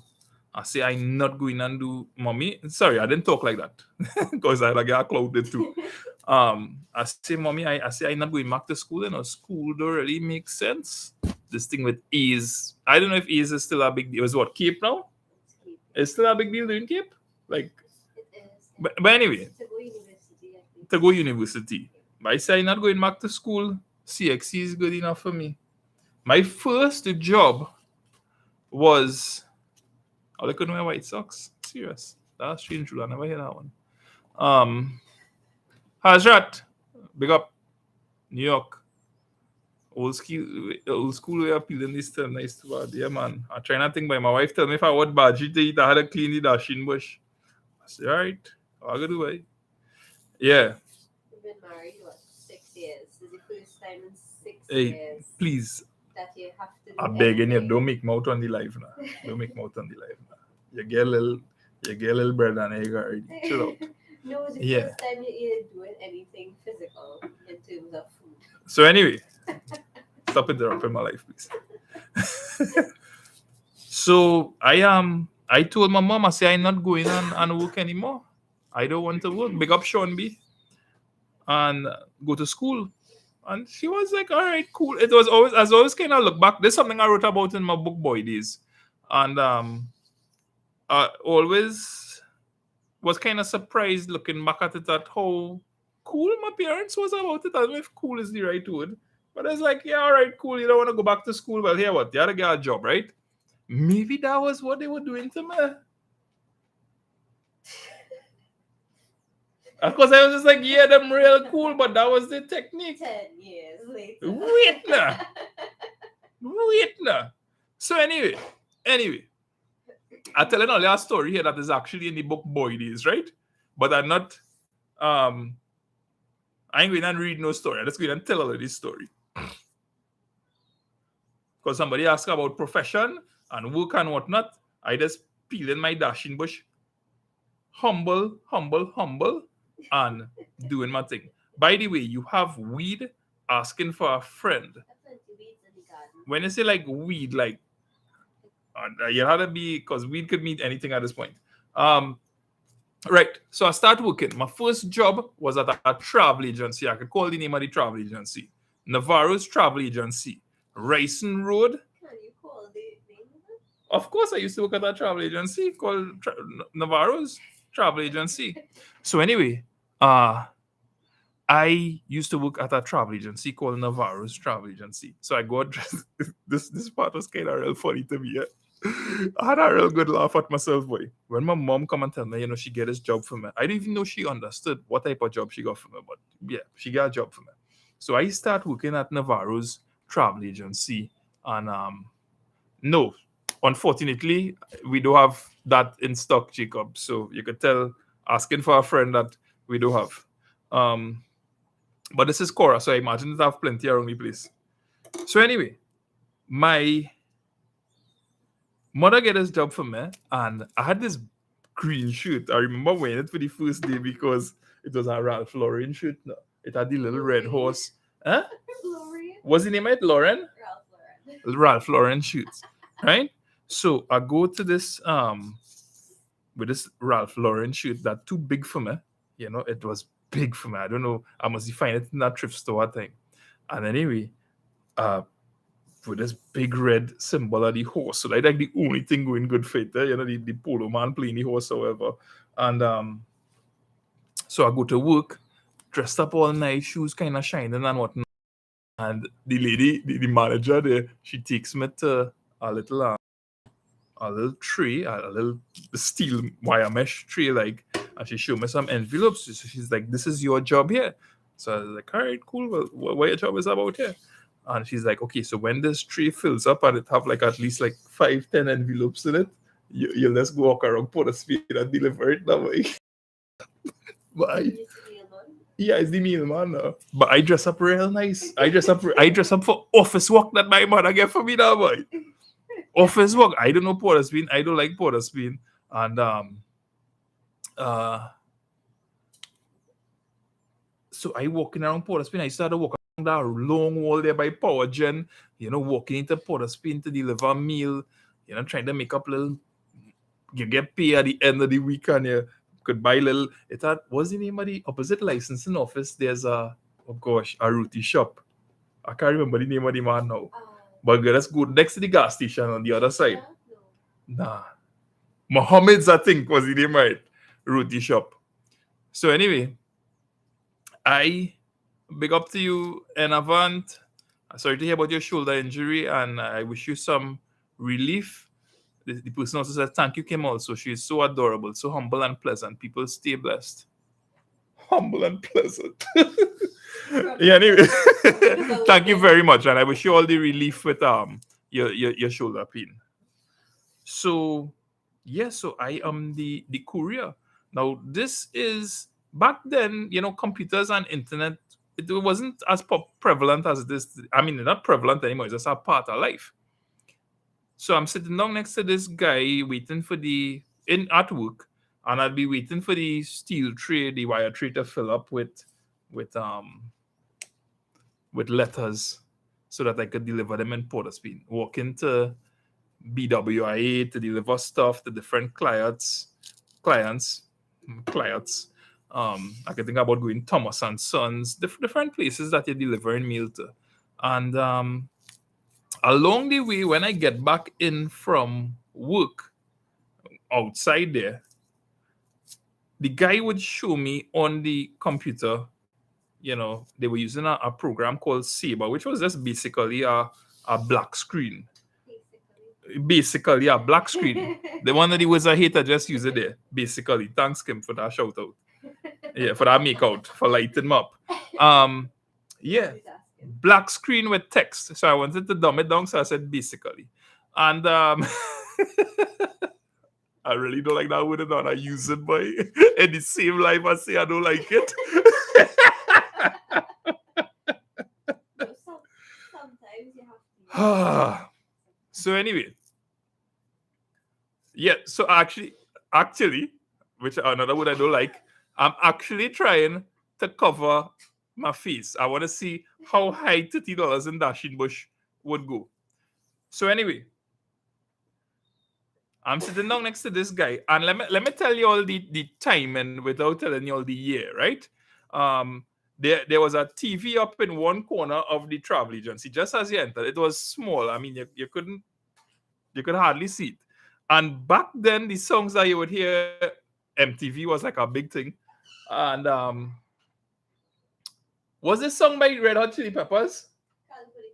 Speaker 1: I say I'm not going and do mommy. Sorry, I didn't talk like that. Because I get clouded too. I say, mommy, I say I'm not going back to school, school don't really make sense. This thing with E's. I don't know if E's is still a big deal. It's what, Cape now? It's still a big deal doing Cape? Like
Speaker 2: It is.
Speaker 1: but anyway,
Speaker 2: To go university, I think.
Speaker 1: to go university. But I say I'm not going back to school. CXC is good enough for me. My first job was I couldn't wear white socks. Serious. That's strange rule. I never hear that one. Hazrat, big up. New York. Old school way of peeling this term. Nice to bad. Yeah, man. I try not think by my wife tell me if I want bhagi to eat, I had to clean the dasheen bush. I say, all right. I gotta do it. Yeah.
Speaker 2: You've been married, what, 6 years? This is the first time in 6
Speaker 1: Hey,
Speaker 2: years
Speaker 1: please.
Speaker 2: that you have to do
Speaker 1: I'm begging you,
Speaker 2: anything.
Speaker 1: don't make mouth on the live now. Don't make mouth on the live now. You get a little bread and egg already. Chill out.
Speaker 2: No, it's the
Speaker 1: Yeah.
Speaker 2: first time you're doing anything physical in terms of food.
Speaker 1: So anyway, stop interrupting my life, please. So I told my mom, I say I'm not going and work anymore. I don't want to work. Big up Sean B. And go to school. And she was like, all right, cool. It was always kind of look back. There's something I wrote about in my book, Boy Days. And I always was kind of surprised looking back at it at how cool my parents was about it. I don't know if cool is the right word. But it's like, yeah, all right, cool. You don't want to go back to school. Well, here what? You had to get a job, right? Maybe that was what they were doing to me. Of course, I was just like, yeah, them real cool, but that was the technique.
Speaker 2: 10 years later.
Speaker 1: Wait now. So anyway, I tell only a story here that is actually in the book Boy Days, right? But I'm not, I ain't going to read no story. I'm just going to tell all of this story. Because somebody asked about profession and work and whatnot. I just peel in my dasheen bush. Humble, and doing my thing. By the way, you have weed asking for a friend. When you say like weed, like you had to be, because weed could mean anything at this point. Right. So I start working. My first job was at a travel agency. I could call the name of the travel agency. Navarro's Travel Agency. Ricin Road.
Speaker 2: Can you call the name of it?
Speaker 1: Of course, I used to work at a travel agency called Navarro's Travel Agency. So anyway, I used to work at a travel agency called Navarro's Travel Agency. So I got dressed. This part was kind of real funny to me. Yeah? I had a real good laugh at myself, boy. When my mom come and tell me, she get this job for me. I didn't even know she understood what type of job she got for me, but yeah, she got a job for me. So I start working at Navarro's Travel Agency, and no, unfortunately, we don't have that in stock, Jacob. So you could tell asking for a friend that we don't have. But this is Cora, so I imagine it have plenty around the place. So anyway, my mother get this job for me, and I had this green shirt. I remember wearing it for the first day because it was a Ralph Lauren shirt. No, it had the little red horse. Huh?
Speaker 2: Lauren.
Speaker 1: What's the name of it? Lauren?
Speaker 2: Ralph Lauren.
Speaker 1: Ralph Lauren shirts. Right? So I go to this with this Ralph Lauren shirt that too big for me. It was big for me. I don't know. I must find it in that thrift store thing. And anyway, with this big red symbol of the horse. So that's like the only thing going good for it. The polo man playing the horse, however. And so I go to work, dressed up all nice, shoes kind of shining and whatnot. And the lady, the manager there, she takes me to a little tray, a little steel wire mesh tray, like, and she showed me some envelopes. So she's like, "This is your job here." So I was like, all right, cool. Well, what your job is about here? And she's like, okay, so when this tray fills up and it have like at least like 5-10 envelopes in it, you let's go walk around Port of Spain and deliver it that way. But yeah, it's the meal, man. But I dress up real nice. I dress up for office work that my mother get for me now, boy. Office work. I don't know Port of Spain. I don't like Port of Spain. And so I walking around Port of Spain. I started walking around that long wall there by Power Gen, walking into Port of Spain to deliver a meal, trying to make up little. You get paid at the end of the week and you could buy little. What's the name of the opposite licensing office? There's a roti shop. I can't remember the name of the man now. But let's go next to the gas station on the other side. Nah. Mohammed's, I think, was the name, right? Roti shop. So anyway, I big up to you in advance. Sorry to hear about your shoulder injury, and I wish you some relief. The person also said, thank you, Kim, also. She is so adorable, so humble and pleasant. People stay blessed. Humble and pleasant. Yeah, anyway. Thank you very much. And I wish you all the relief with your shoulder pain. So, yeah, so I am the courier. Now, this is, back then, computers and internet, it wasn't as prevalent as it is. I mean, not prevalent anymore. It's just a part of life. So I'm sitting down next to this guy waiting for at work, and I'll be waiting for the steel tray, the wire tray to fill up with letters so that I could deliver them in Port of Spain. Walk into BWIA to deliver stuff to different clients. I can think about going Thomas and Sons, different places that you're delivering mail to. And along the way, when I get back in from work outside there, the guy would show me on the computer, they were using a program called Sabre, which was just basically a black screen. Basically, a black screen. The one that he was a hater, just use it there. Basically, thanks, Kim, for that shout out. Yeah, for that make out, for lighting him up. Yeah. Black screen with text. So I wanted to dumb it down, so I said basically. And I really don't like that word, and I use it, boy. In the same life, I say I don't like it.
Speaker 2: Sometimes you have to.
Speaker 1: So anyway. Yeah, so actually, which another word I don't like, I'm actually trying to cover my face. I want to see how high $30 in dasheen bush would go. So anyway, I'm sitting down next to this guy, and let me tell you all the timing without telling you all the year, right? There was a TV up in one corner of the travel agency just as you entered. It was small. I mean, you could hardly see it. And back then, the songs that you would hear, MTV was like a big thing. And was this song by Red Hot Chili Peppers?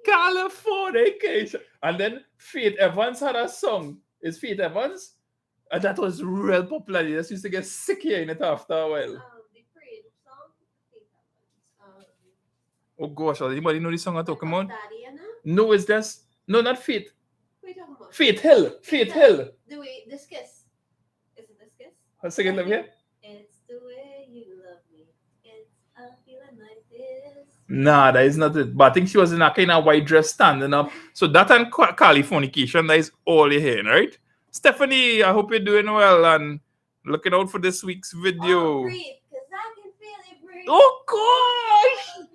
Speaker 1: Californication. And then Faith Evans had a song. Is Faith Evans? And that was real popular. You just used to get sick hearing it after a while.
Speaker 2: The Parade song, Faith Evans.
Speaker 1: Oh gosh, anybody know the song I'm talking about?
Speaker 2: Daddy,
Speaker 1: No, it's just, no, not Faith.
Speaker 2: What are you talking about?
Speaker 1: Faith Hill. Faith Hill.
Speaker 2: The way, this kiss. Is it this kiss?
Speaker 1: I'll sing it over here.
Speaker 2: It's the way you love me. It's a feeling like this.
Speaker 1: Nah, that is not it. But I think she was in a kind of white dress standing up. So that and Californication, that is all you're hearing, right? Stephanie, I hope you're doing well and looking out for this week's video.
Speaker 2: Oh, breathe, because I can feel it breathe.
Speaker 1: Oh gosh!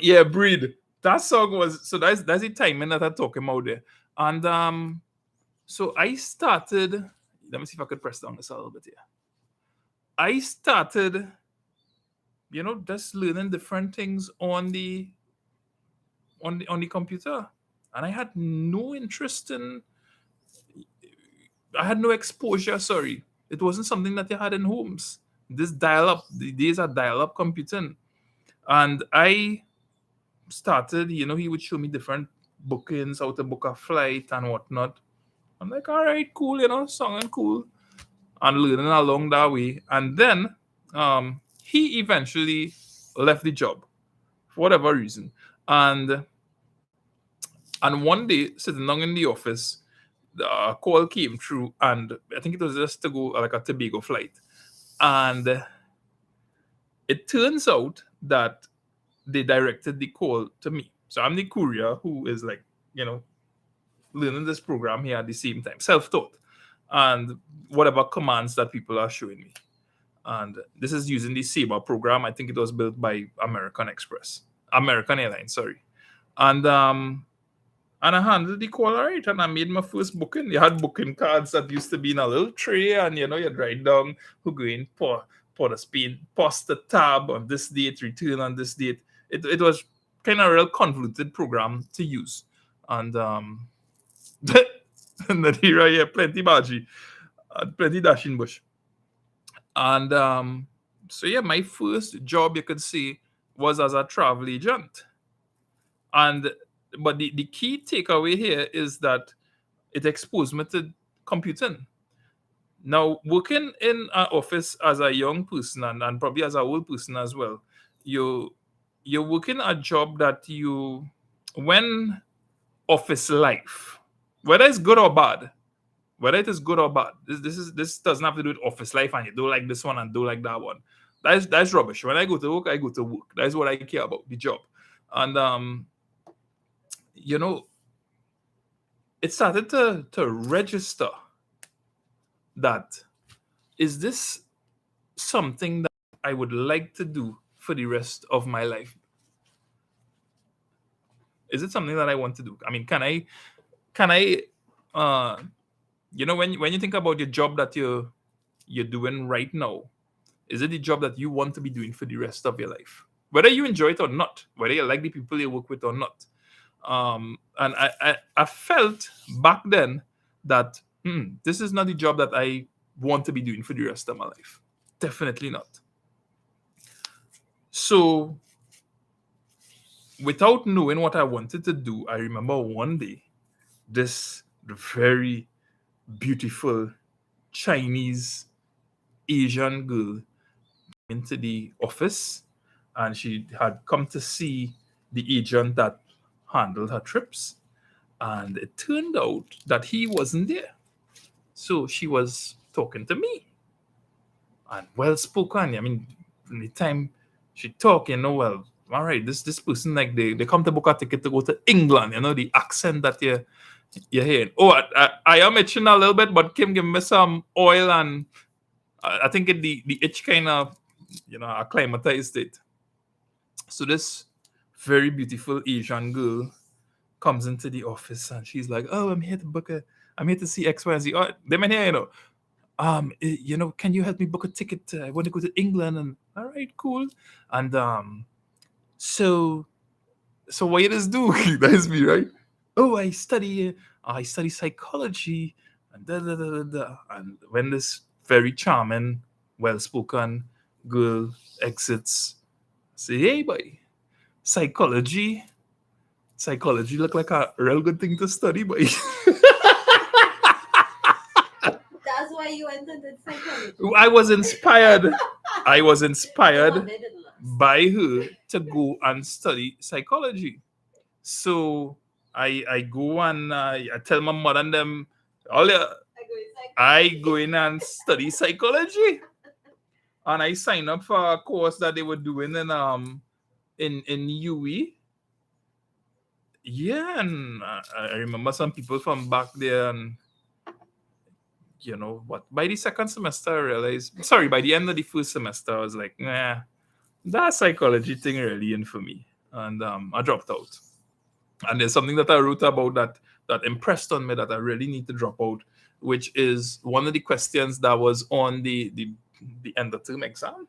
Speaker 1: Yeah, breathe. That song was, so that's the timing that I'm talking about there. And so I started, let me see if I could press down this a little bit here. I started, just learning different things on the computer. And I had no exposure, sorry. It wasn't something that you had in homes. This dial-up, these are dial-up computing. And I started, he would show me different bookings, how to book a flight and whatnot. I'm like, all right, cool, song and cool. And learning along that way. And then he eventually left the job for whatever reason. And one day, sitting down in the office, a call came through, and I think it was just to go like a Tobago flight. And it turns out that they directed the call to me. So I'm the courier who is like, learning this program here at the same time, self-taught, and whatever commands that people are showing me. And this is using the Sabre program. I think it was built by American Airlines, sorry. And I handled the call all right, and I made my first booking. They had booking cards that used to be in a little tray, and you'd write down who going for the Spain, post the tab on this date, return on this date. It was kind of a real convoluted program to use. And and then here, plenty bhagi, plenty dasheen bush. And so yeah, my first job, you could say, was as a travel agent. But the key takeaway here is that it exposed me to computing. Now, working in an office as a young person and probably as an old person as well, you're working a job that when office life, whether it's good or bad, this doesn't have to do with office life and you don't like this one and don't like that one. That's rubbish. When I go to work, I go to work. That's what I care about, the job. And it started to register that, is this something that I would like to do for the rest of my life? Is it something that I want to do? I mean, can I when you think about your job that you're doing right now, is it the job that you want to be doing for the rest of your life? Whether you enjoy it or not, whether you like the people you work with or not. And I felt back then that this is not the job that I want to be doing for the rest of my life. Definitely not. So, without knowing what I wanted to do, I remember one day, this very beautiful Chinese Asian girl into the office, and she had come to see the agent that handled her trips, and it turned out that he wasn't there. So she was talking to me, and well spoken. I mean, from the time she talked, well, all right, this person, like they come to book a ticket to go to England. The accent that you're hearing. Oh, I am itching a little bit, but Kim, give me some oil, and I think the itch kind of acclimatized it. So this very beautiful Asian girl comes into the office and she's like, "Oh, I'm here to see X, Y, and Z. Oh, them in here, can you help me book a ticket? I want to go to England." And all right, cool. And so what you just do? That's me, right? Oh, I study psychology, and da da da da da. And when this very charming, well-spoken girl exits, I say, "Hey, boy, psychology look like a real good thing to study, boy."
Speaker 2: That's why you entered psychology.
Speaker 1: I was inspired by her to go and study psychology. So I go and I tell my mother and them, I go in and study psychology. And I signed up for a course that they were doing in UE. Yeah, and I remember some people from back there, and by the second semester I realized, by the end of the first semester I was like, nah, that psychology thing really ain't for me. And I dropped out. And there's something that I wrote about that impressed on me that I really need to drop out, which is one of the questions that was on the end of term exam.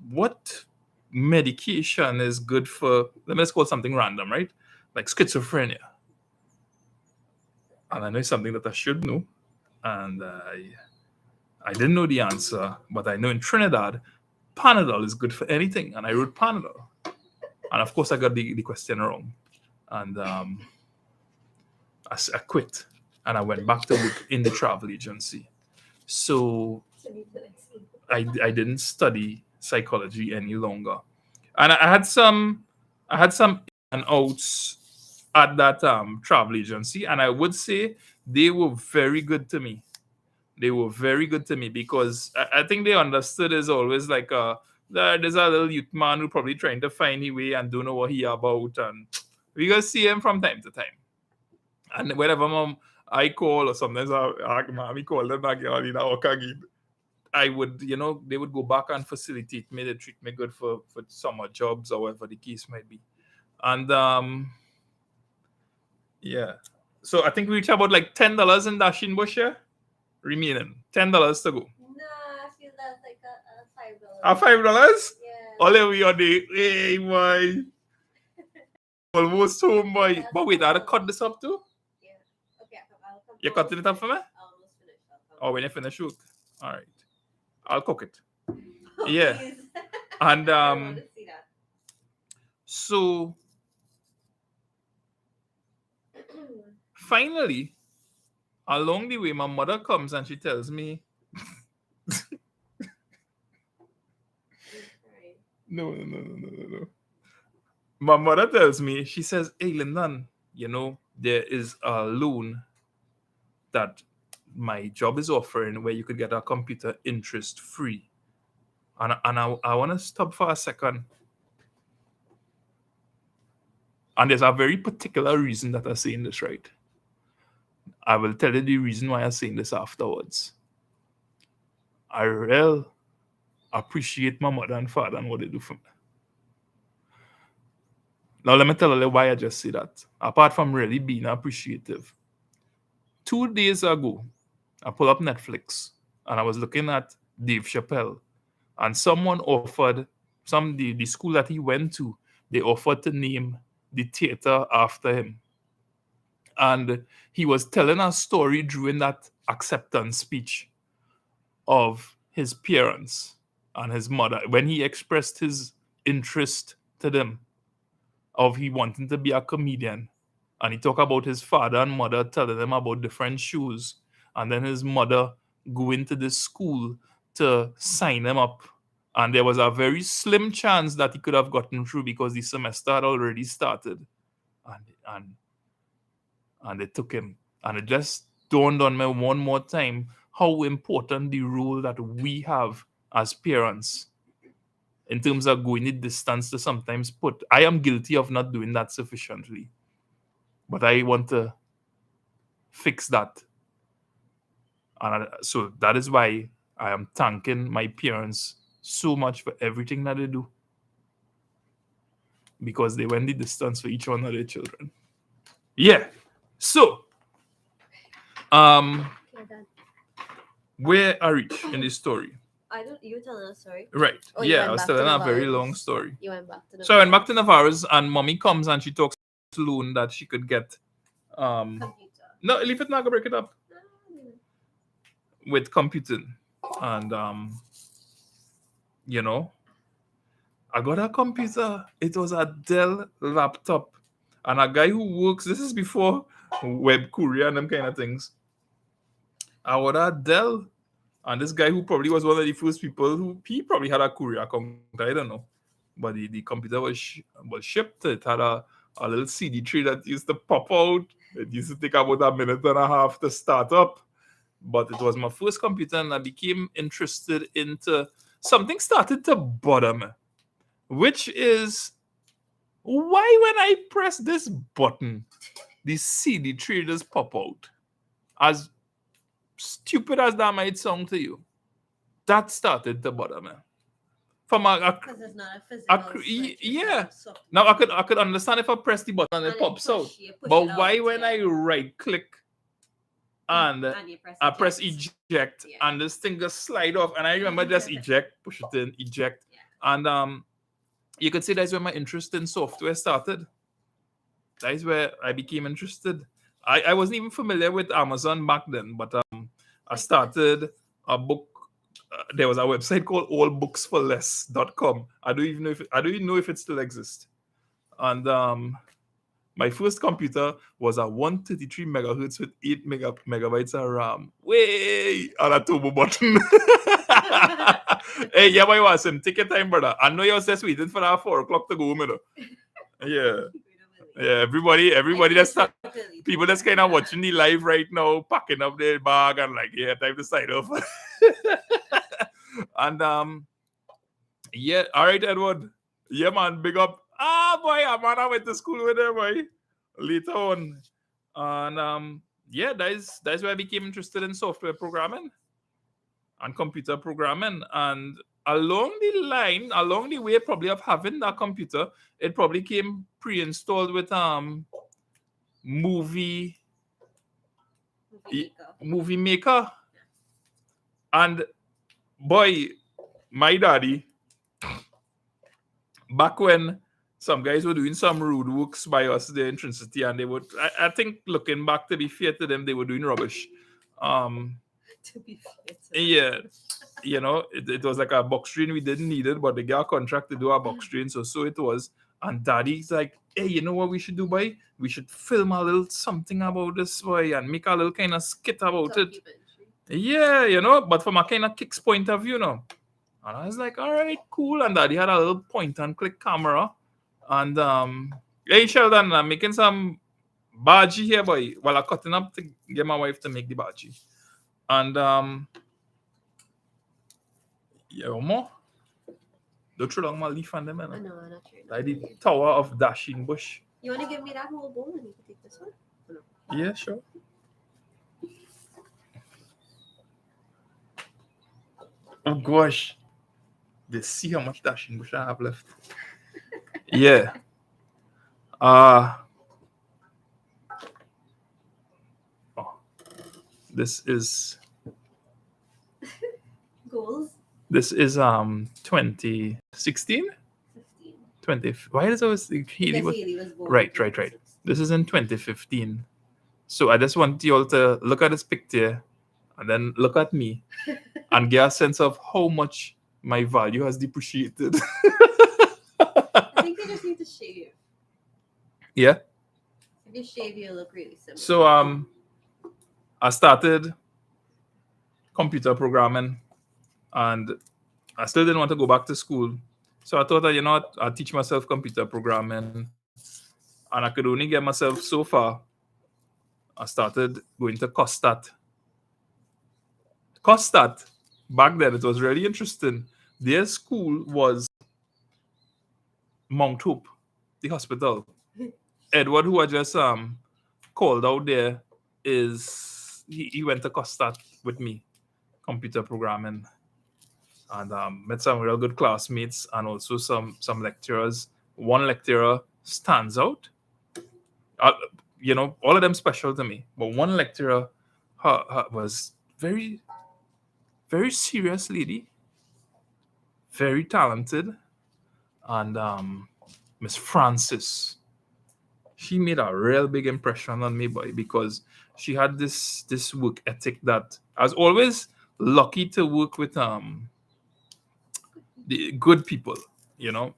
Speaker 1: What medication is good for, let me just call something random, right? Like schizophrenia. And I know it's something that I should know. And I didn't know the answer, but I know in Trinidad, Panadol is good for anything. And I wrote Panadol. And of course, I got the question wrong. And I quit. And I went back to work in the travel agency. So I didn't study psychology any longer. And I had some in and outs at that travel agency, and I would say they were very good to me. They were very good to me because I think they understood is always like there's a little youth man who probably trying to find his way and don't know what he about, and we gonna see him from time to time. And whenever I call, or sometimes mommy call them back in our again, I would, they would go back and facilitate me. They treat me good for summer jobs or whatever the case might be. And yeah. So I think we reach about like $10 in dasheen bush here. Remaining $10 to go.
Speaker 2: Nah, I feel that's like a $5.
Speaker 1: $5?
Speaker 2: Yeah.
Speaker 1: All we on the hey boy. Almost home boy. But wait, I had to cut this up too?
Speaker 2: Yeah. Okay, I'll come.
Speaker 1: You cutting it up for me?
Speaker 2: I'll almost finish.
Speaker 1: Oh, when you finish shoot. Alright. I'll cook it.
Speaker 2: Oh,
Speaker 1: Yeah.
Speaker 2: please.
Speaker 1: And
Speaker 2: I want to see that.
Speaker 1: so finally, along the way, my mother comes and she tells me,
Speaker 2: Right.
Speaker 1: no. My mother tells me, she says, hey, Lyndon, there is a loan that my job is offering where you could get a computer interest free. And I want to stop for a second. And there's a very particular reason that I'm saying this, right? I will tell you the reason why I'm saying this afterwards. I really appreciate my mother and father and what they do for me. Now, let me tell you why I just say that. Apart from really being appreciative. 2 days ago, I pulled up Netflix and I was looking at Dave Chappelle. And someone offered, the school that he went to, they offered to name the theater after him. And he was telling a story during that acceptance speech of his parents and his mother when he expressed his interest to them of he wanting to be a comedian. And he talked about his father and mother telling him about different shows, and then his mother going to this school to sign him up. And there was a very slim chance that he could have gotten through because the semester had already started. And they took him. And it just dawned on me one more time how important the role that we have as parents in terms of going the distance to sometimes put. I am guilty of not doing that sufficiently. But I want to fix that. And so that is why I am thanking my parents so much for everything that they do. Because they went the distance for each one of their children. Yeah. So,
Speaker 2: Okay, done.
Speaker 1: where I reach in this story?
Speaker 2: You tell us, sorry.
Speaker 1: Right.
Speaker 2: Oh, you
Speaker 1: yeah,
Speaker 2: went
Speaker 1: I was
Speaker 2: back to
Speaker 1: telling a
Speaker 2: Navarro's.
Speaker 1: very long story.
Speaker 2: You went back to the
Speaker 1: So I went back to Navarro's and mommy comes and she talks loan that she could get.
Speaker 2: computer.
Speaker 1: No, leave it now, go break it up. With computing. And I got a computer. It was a Dell laptop. And a guy who works, this is before web courier and them kind of things. I got a Dell. And this guy who probably was one of the first people who, he probably had a courier account, I don't know. But the computer was shipped. It had a little CD tray that used to pop out. It used to take about a minute and a half to start up. But it was my first computer and I became interested into something started to bother me. Which is why when I press this button, the CD tray just pop out. As stupid as that might sound to you, that started to bother me. From
Speaker 2: Because it's not a physical switch,
Speaker 1: yeah.
Speaker 2: it's a soft-
Speaker 1: Now I could understand if I press the button and it pops out.
Speaker 2: you push
Speaker 1: But
Speaker 2: it
Speaker 1: why
Speaker 2: out,
Speaker 1: when
Speaker 2: yeah.
Speaker 1: I right click and
Speaker 2: you
Speaker 1: I press
Speaker 2: eject.
Speaker 1: eject
Speaker 2: Yeah.
Speaker 1: and this thing just slide off, and I remember just eject, push it in, eject.
Speaker 2: Yeah.
Speaker 1: And you could say that's where my interest in software started. That is where I became interested. I wasn't even familiar with Amazon back then, but I started a book. There was a website called allbooksforless.com. I don't even know if it still exists. And my first computer was a 133 megahertz with 8 megabytes of RAM. Way! And a turbo button. Hey, yeah, boy, Wasim, take your time, brother. I know you're just waiting for that 4 o'clock to go, you know. Yeah. Yeah, everybody that's not, people that's kind of watching the live right now, packing up their bag and like, yeah, time to sign off. And yeah, all right, Edward. Yeah, man, big up. Ah, boy, man, I went to school with them, boy. Later on. And yeah, that's where I became interested in software programming and computer programming. And along the line, along the way, probably of having that computer, it probably came pre-installed with movie movie maker. And boy, my daddy, back when some guys were doing some rude works by us there in Trincity, and they would, I think, looking back, to be fair to them, they were doing rubbish.
Speaker 2: To be fair.
Speaker 1: Yeah, you know, it was like a box train. We didn't need it, but they got a contract to do a box train, so it was. And daddy's like, hey, you know what we should do, boy? We should film a little something about this, boy, and make a little kind of skit about it. Yeah, you know, but from a kind of kicks point of view, you know. And I was like, all right, cool. And daddy had a little point and click camera. And hey, Sheldon, I'm making some bhagi here, boy, while I'm cutting up to get my wife to make the bhagi. And yeah, more. Don't throw down my leaf on them,
Speaker 2: No,
Speaker 1: man.
Speaker 2: I'm not sure.
Speaker 1: Like the tower of dasheen bush.
Speaker 2: You want to give me that whole bowl and you can take this one?
Speaker 1: Yeah, sure. Oh gosh. Let's see how much dasheen bush I have left. Yeah. Oh, this is
Speaker 2: Goals?
Speaker 1: This is 2016?
Speaker 2: 15.
Speaker 1: 20. Why is always
Speaker 2: Because Haley was born.
Speaker 1: Right. This is in 2015. So I just want you all to look at this picture and then look at me and get a sense of how much my value has depreciated.
Speaker 2: I think they just need to shave.
Speaker 1: Yeah.
Speaker 2: If you shave, you look really similar.
Speaker 1: So I started computer programming and I still didn't want to go back to school. So I thought that, you know what, I'll teach myself computer programming. And I could only get myself so far. I started going to Costat. Back then, it was really interesting. Their school was Mount Hope, the hospital. Edward, who I just called out there, he went to Costat with me, computer programming. And met some real good classmates and also some lecturers. One lecturer stands out. You know, all of them special to me, but one lecturer was very, very serious lady, very talented, and Miss Francis. She made a real big impression on me, boy, because she had this work ethic that I was always lucky to work with the good people, you know.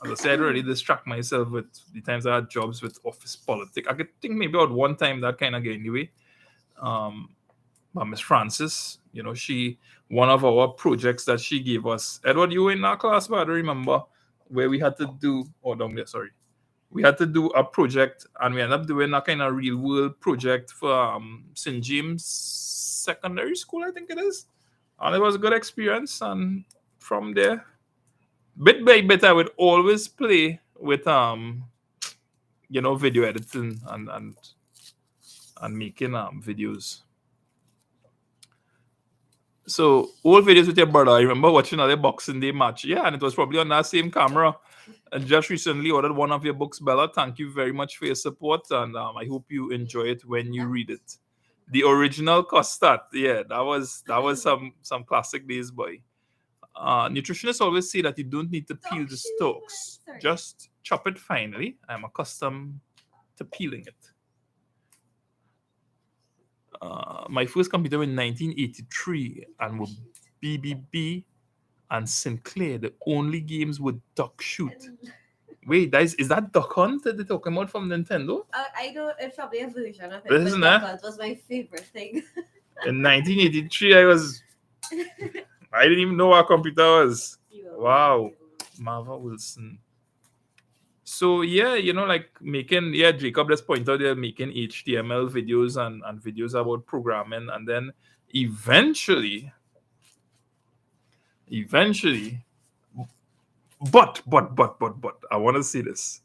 Speaker 1: As I said, I already distract myself with the times I had jobs with office politics. I could think maybe about one time that kind of get anyway. But Miss Francis, you know, one of our projects that she gave us, Edward, you were in our class, but I don't remember, where we had to do, down there, sorry. We had to do a project and we ended up doing a kind of real world project for St. James Secondary School, I think it is. And it was a good experience. And from there, bit by bit, I would always play with you know, video editing and making videos. So old videos with your brother. I remember watching another Boxing Day match. Yeah, and it was probably on that same camera. And just recently ordered one of your books, Bella. Thank you very much for your support, and I hope you enjoy it when you read it. The original Costat. Yeah, that was some classic days, boy. Nutritionists always say that you don't need to peel the stalks. Just chop it finely. I'm accustomed to peeling it. My first computer in 1983 and with BBB and Sinclair, the only games would duck shoot. Wait, is that Duck Hunt that they're talking about from Nintendo?
Speaker 2: I know it's probably a version of it.
Speaker 1: Isn't
Speaker 2: but
Speaker 1: it?
Speaker 2: Duck Hunt was my favorite thing.
Speaker 1: In 1983, I was I didn't even know what a computer was.
Speaker 2: You will
Speaker 1: Wow.
Speaker 2: be.
Speaker 1: Marva Wilson. So yeah, like making, Jacob just pointed out they're making HTML videos and videos about programming, and then eventually, but I want to say this.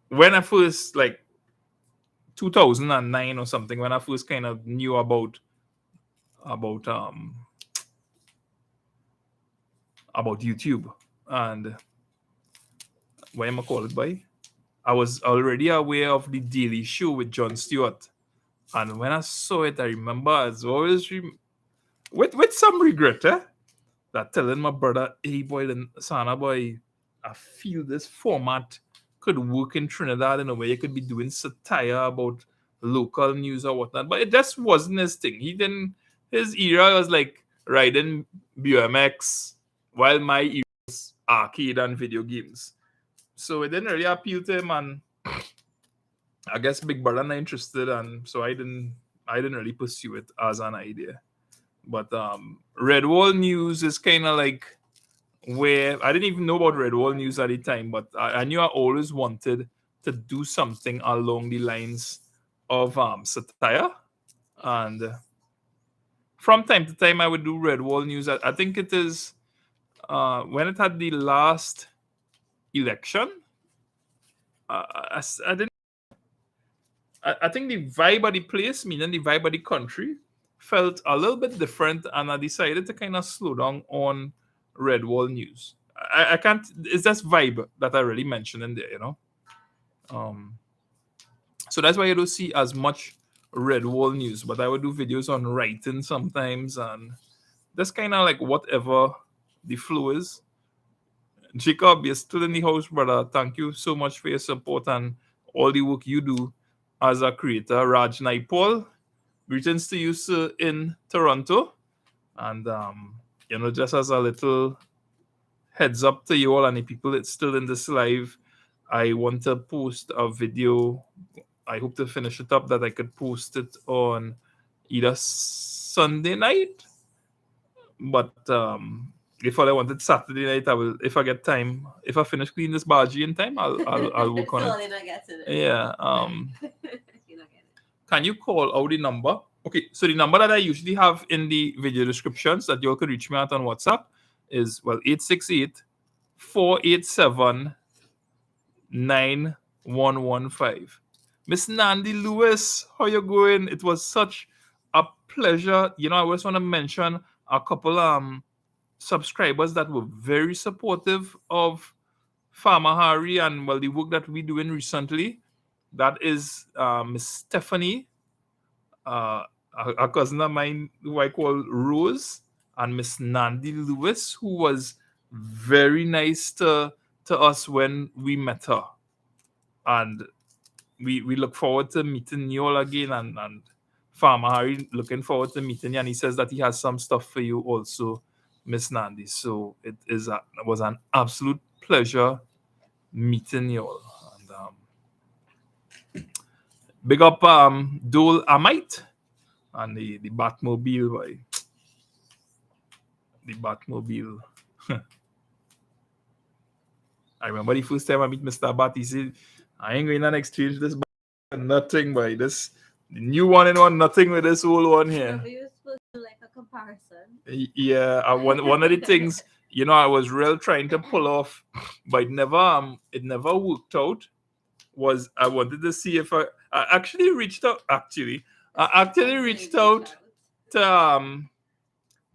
Speaker 1: When I first, like 2009 or something, when I first kind of knew about YouTube, and what am I call it by? I was already aware of the Daily Show with Jon Stewart, and when I saw it, I remember as always with some regret, that telling my brother, "Hey boy, then Sana boy, I feel this format could work in Trinidad in a way you could be doing satire about local news or whatnot." But it just wasn't his thing. His era was like riding BMX, while my era was arcade and video games. So it didn't really appeal to him, and I guess Big Brother not interested, and so I didn't really pursue it as an idea. But Red Wall News is kind of like where I didn't even know about Red Wall News at the time, but I knew I always wanted to do something along the lines of satire, and from time to time I would do Red Wall News. I think it is when it had the last election. I didn't. I think the vibe of the place, meaning the vibe of the country, felt a little bit different, and I decided to kind of slow down on Red Wall News. I can't. It's just vibe that I really mentioned in there, So that's why you don't see as much Red Wall News, but I would do videos on writing sometimes, and that's kind of like whatever the flow is. Jacob, you're still in the house, brother. Thank you so much for your support and all the work you do as a creator. Raj Naipal, greetings to you, sir, in Toronto. And, just as a little heads up to you all and the people that's still in this live, I want to post a video. I hope to finish it up that I could post it on either Sunday night, but if I wanted Saturday night, I will. If I get time, if I finish cleaning this bhagi in time, I'll work on it. Yeah. Can you call out the number? Okay, so the number that I usually have in the video descriptions that you all could reach me at on WhatsApp is 868-487-9115. Miss Nandy Lewis, how you going? It was such a pleasure. I always want to mention a couple subscribers that were very supportive of Farmer Harry and the work that we're doing recently. That is Miss Stephanie, a cousin of mine who I call Rose, and Miss Nandy Lewis, who was very nice to us when we met her. And we look forward to meeting you all again, and Farmer Harry looking forward to meeting you, and he says that he has some stuff for you also, Miss Nandy. So it was an absolute pleasure meeting you all. And big up Dole Amite and the Batmobile, boy. The Batmobile. I remember the first time I meet Mr. Bat, he said, "I ain't going to exchange this nothing by this. The new one and one, nothing with this old one here."
Speaker 2: But you were supposed to do like a comparison.
Speaker 1: Yeah, one of the things I was real trying to pull off, but it never worked out. Was I wanted to see if I actually reached out. I actually reached out to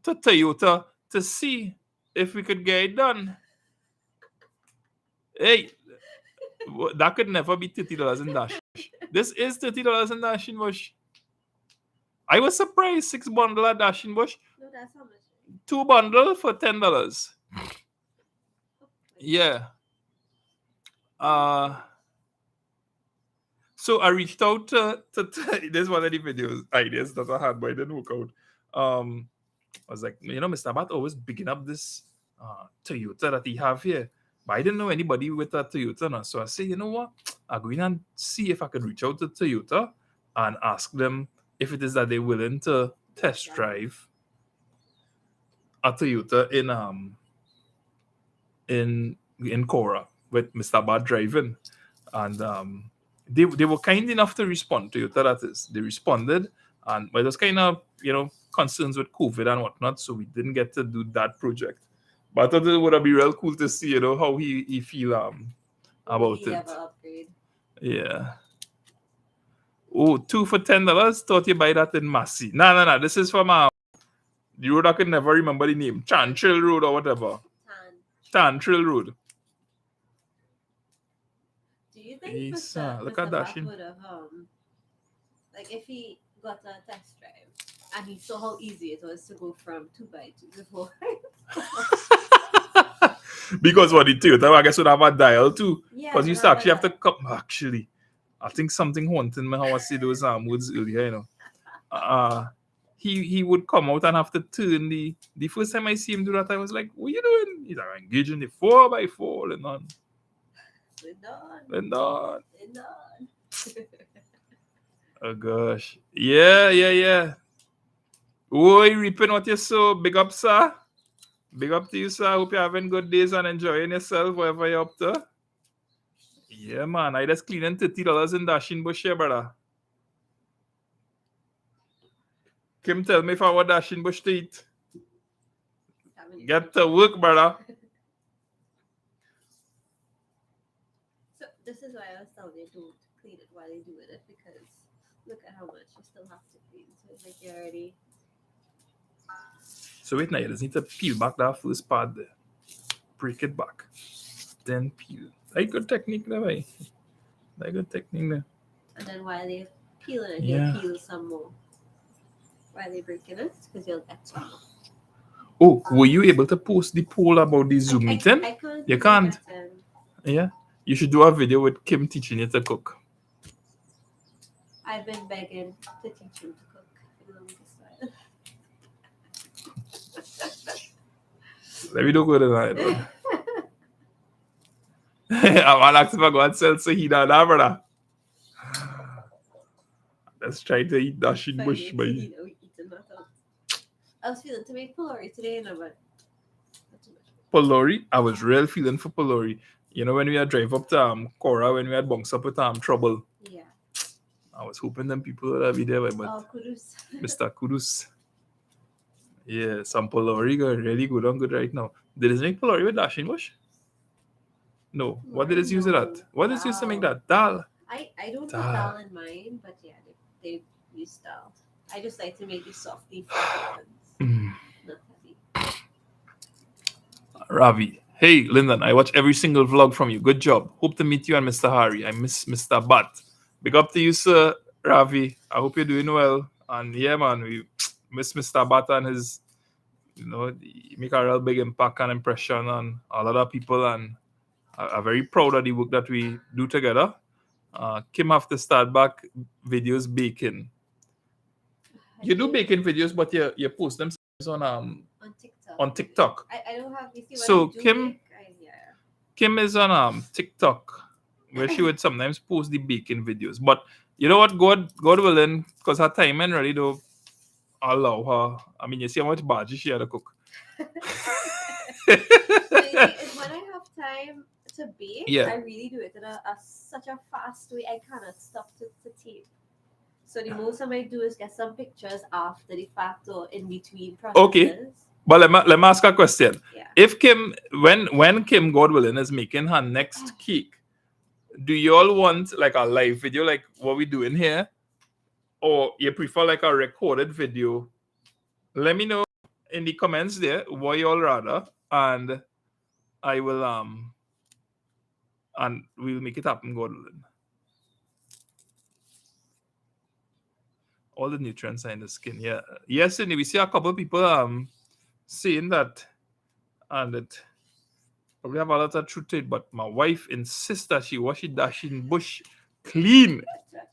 Speaker 1: Toyota to see if we could get it done. Hey, that could never be $30 in Dash. This is $30 in Dash in Bush. I was surprised. 6 bundle at Dash in Bush.
Speaker 2: No, that's how much.
Speaker 1: 2 bundle for $10. Yeah. So I reached out to this one of the videos ideas that I had, but it didn't work out. I was like, Mr. Bat always bigging up this Toyota that he have here. But I didn't know anybody with a Toyota now. So I said, you know what? I'll go in and see if I could reach out to Toyota and ask them if it is that they're willing to test drive a Toyota in Cora with Mr. Bad driving, and they were kind enough to respond. Toyota, that is, they responded, and but it was kind of concerns with COVID and whatnot, so we didn't get to do that project. But I thought it would be real cool to see how he feel about
Speaker 2: Would he
Speaker 1: it.
Speaker 2: ever upgrade?
Speaker 1: Yeah. Oh, 2 for $10. Thought you buy that in Massey. No. This is from the road I could never remember the name. Chantrill Road or whatever. Chantrill Road.
Speaker 2: Do you think
Speaker 1: Yes, look
Speaker 2: Mr.
Speaker 1: at that
Speaker 2: Buck
Speaker 1: shit.
Speaker 2: would have like if he got a test drive and he saw how easy it was to go from 2x2 to 4?
Speaker 1: Because what the Toyota, I guess, would have a dial too.
Speaker 2: Yeah,
Speaker 1: Because you
Speaker 2: it
Speaker 1: used to
Speaker 2: have a
Speaker 1: actually have to
Speaker 2: dial.
Speaker 1: come. Actually, I think something haunting me how I see those words earlier. He would come out and have to turn the first time I see him do that, I was like, what are you doing? He's like, engaging the 4x4 and on.
Speaker 2: Lyndon.
Speaker 1: Oh gosh. Yeah. Oh, you reaping what you sow. Big up, sir. Big up to you, sir. Hope you're having good days and enjoying yourself, wherever you're up to. Yeah, man. I just cleaning $30 in dasheen bush here, brother. Kim, tell me if I want dasheen bush to eat. Get to work, brother.
Speaker 2: So this is why I was telling you don't clean it while you're doing it, because look at how much you still have to clean. So it's like you're already.
Speaker 1: So wait now, you just need to peel back that first part there. Break it back. Then peel. That's good technique there, right? That's good technique there.
Speaker 2: And then while they're peeling it,
Speaker 1: Yeah.
Speaker 2: you peel some more. While they're breaking it, because you'll get some more.
Speaker 1: Oh, were you able to post the poll about the Zoom meeting?
Speaker 2: I can't.
Speaker 1: You can't?
Speaker 2: That,
Speaker 1: Yeah. You should do a video with Kim teaching you to cook.
Speaker 2: I've been begging to teach him to cook for the longest while.
Speaker 1: Let me don't go to that. I'm asking for God sell so he down, brother. Let's try to eat dasheen bush, boy.
Speaker 2: I was feeling to make pulori today, no, but not too much.
Speaker 1: Pulori, I was real feeling for pulori. You know, when we had drive up to Cora, when we had bunks up with Trouble,
Speaker 2: Yeah.
Speaker 1: I was hoping them people would be there, but
Speaker 2: Oh, kudus.
Speaker 1: Mr. Kudus. Yeah, some pulori good, really good on good right now. Did it make pulori with dasheen bush? No. What did it use it at? What is used to make that? Dhal.
Speaker 2: I don't put
Speaker 1: Dhal.
Speaker 2: dal in mine, but yeah, they use dal. I just like to make it softy for
Speaker 1: Mm.
Speaker 2: not heavy.
Speaker 1: Ravi. Hey, Lyndon, I watch every single vlog from you. Good job. Hope to meet you and Mr. Hari. I miss Mr. Bat. Big up to you, sir, Ravi. I hope you're doing well. And yeah, man, we miss Mr. Bat and his, he make a real big impact and impression on a lot of people. And I'm very proud of the work that we do together. Kim have to start back videos baking. You do baking videos, but you post them on
Speaker 2: TikTok.
Speaker 1: on TikTok.
Speaker 2: I don't have. You see what
Speaker 1: So
Speaker 2: I do
Speaker 1: Kim-
Speaker 2: make? Yeah.
Speaker 1: Kim is on TikTok, where she would sometimes post the baking videos. But you know what, God willing, because her time and really don't allow her. I mean, you see how much bhagi she had to cook.
Speaker 2: It's when I have time to bake,
Speaker 1: Yeah.
Speaker 2: I really do it in such a fast way. I cannot stop to tape. So the most I might do is get some pictures after the fact or in between processes.
Speaker 1: Okay. But let me ask a question.
Speaker 2: Yeah.
Speaker 1: If Kim, when Kim, God willing, is making her next cake, do you all want like a live video like what we doing here? Or you prefer like a recorded video? Let me know in the comments there what you all rather, and I will and we'll make it happen, God willing. All the nutrients are in the skin. Yeah. Yes, and we see a couple of people saying that, and it probably have a lot of truth to it, but my wife insists that she wash it dasheen bush clean.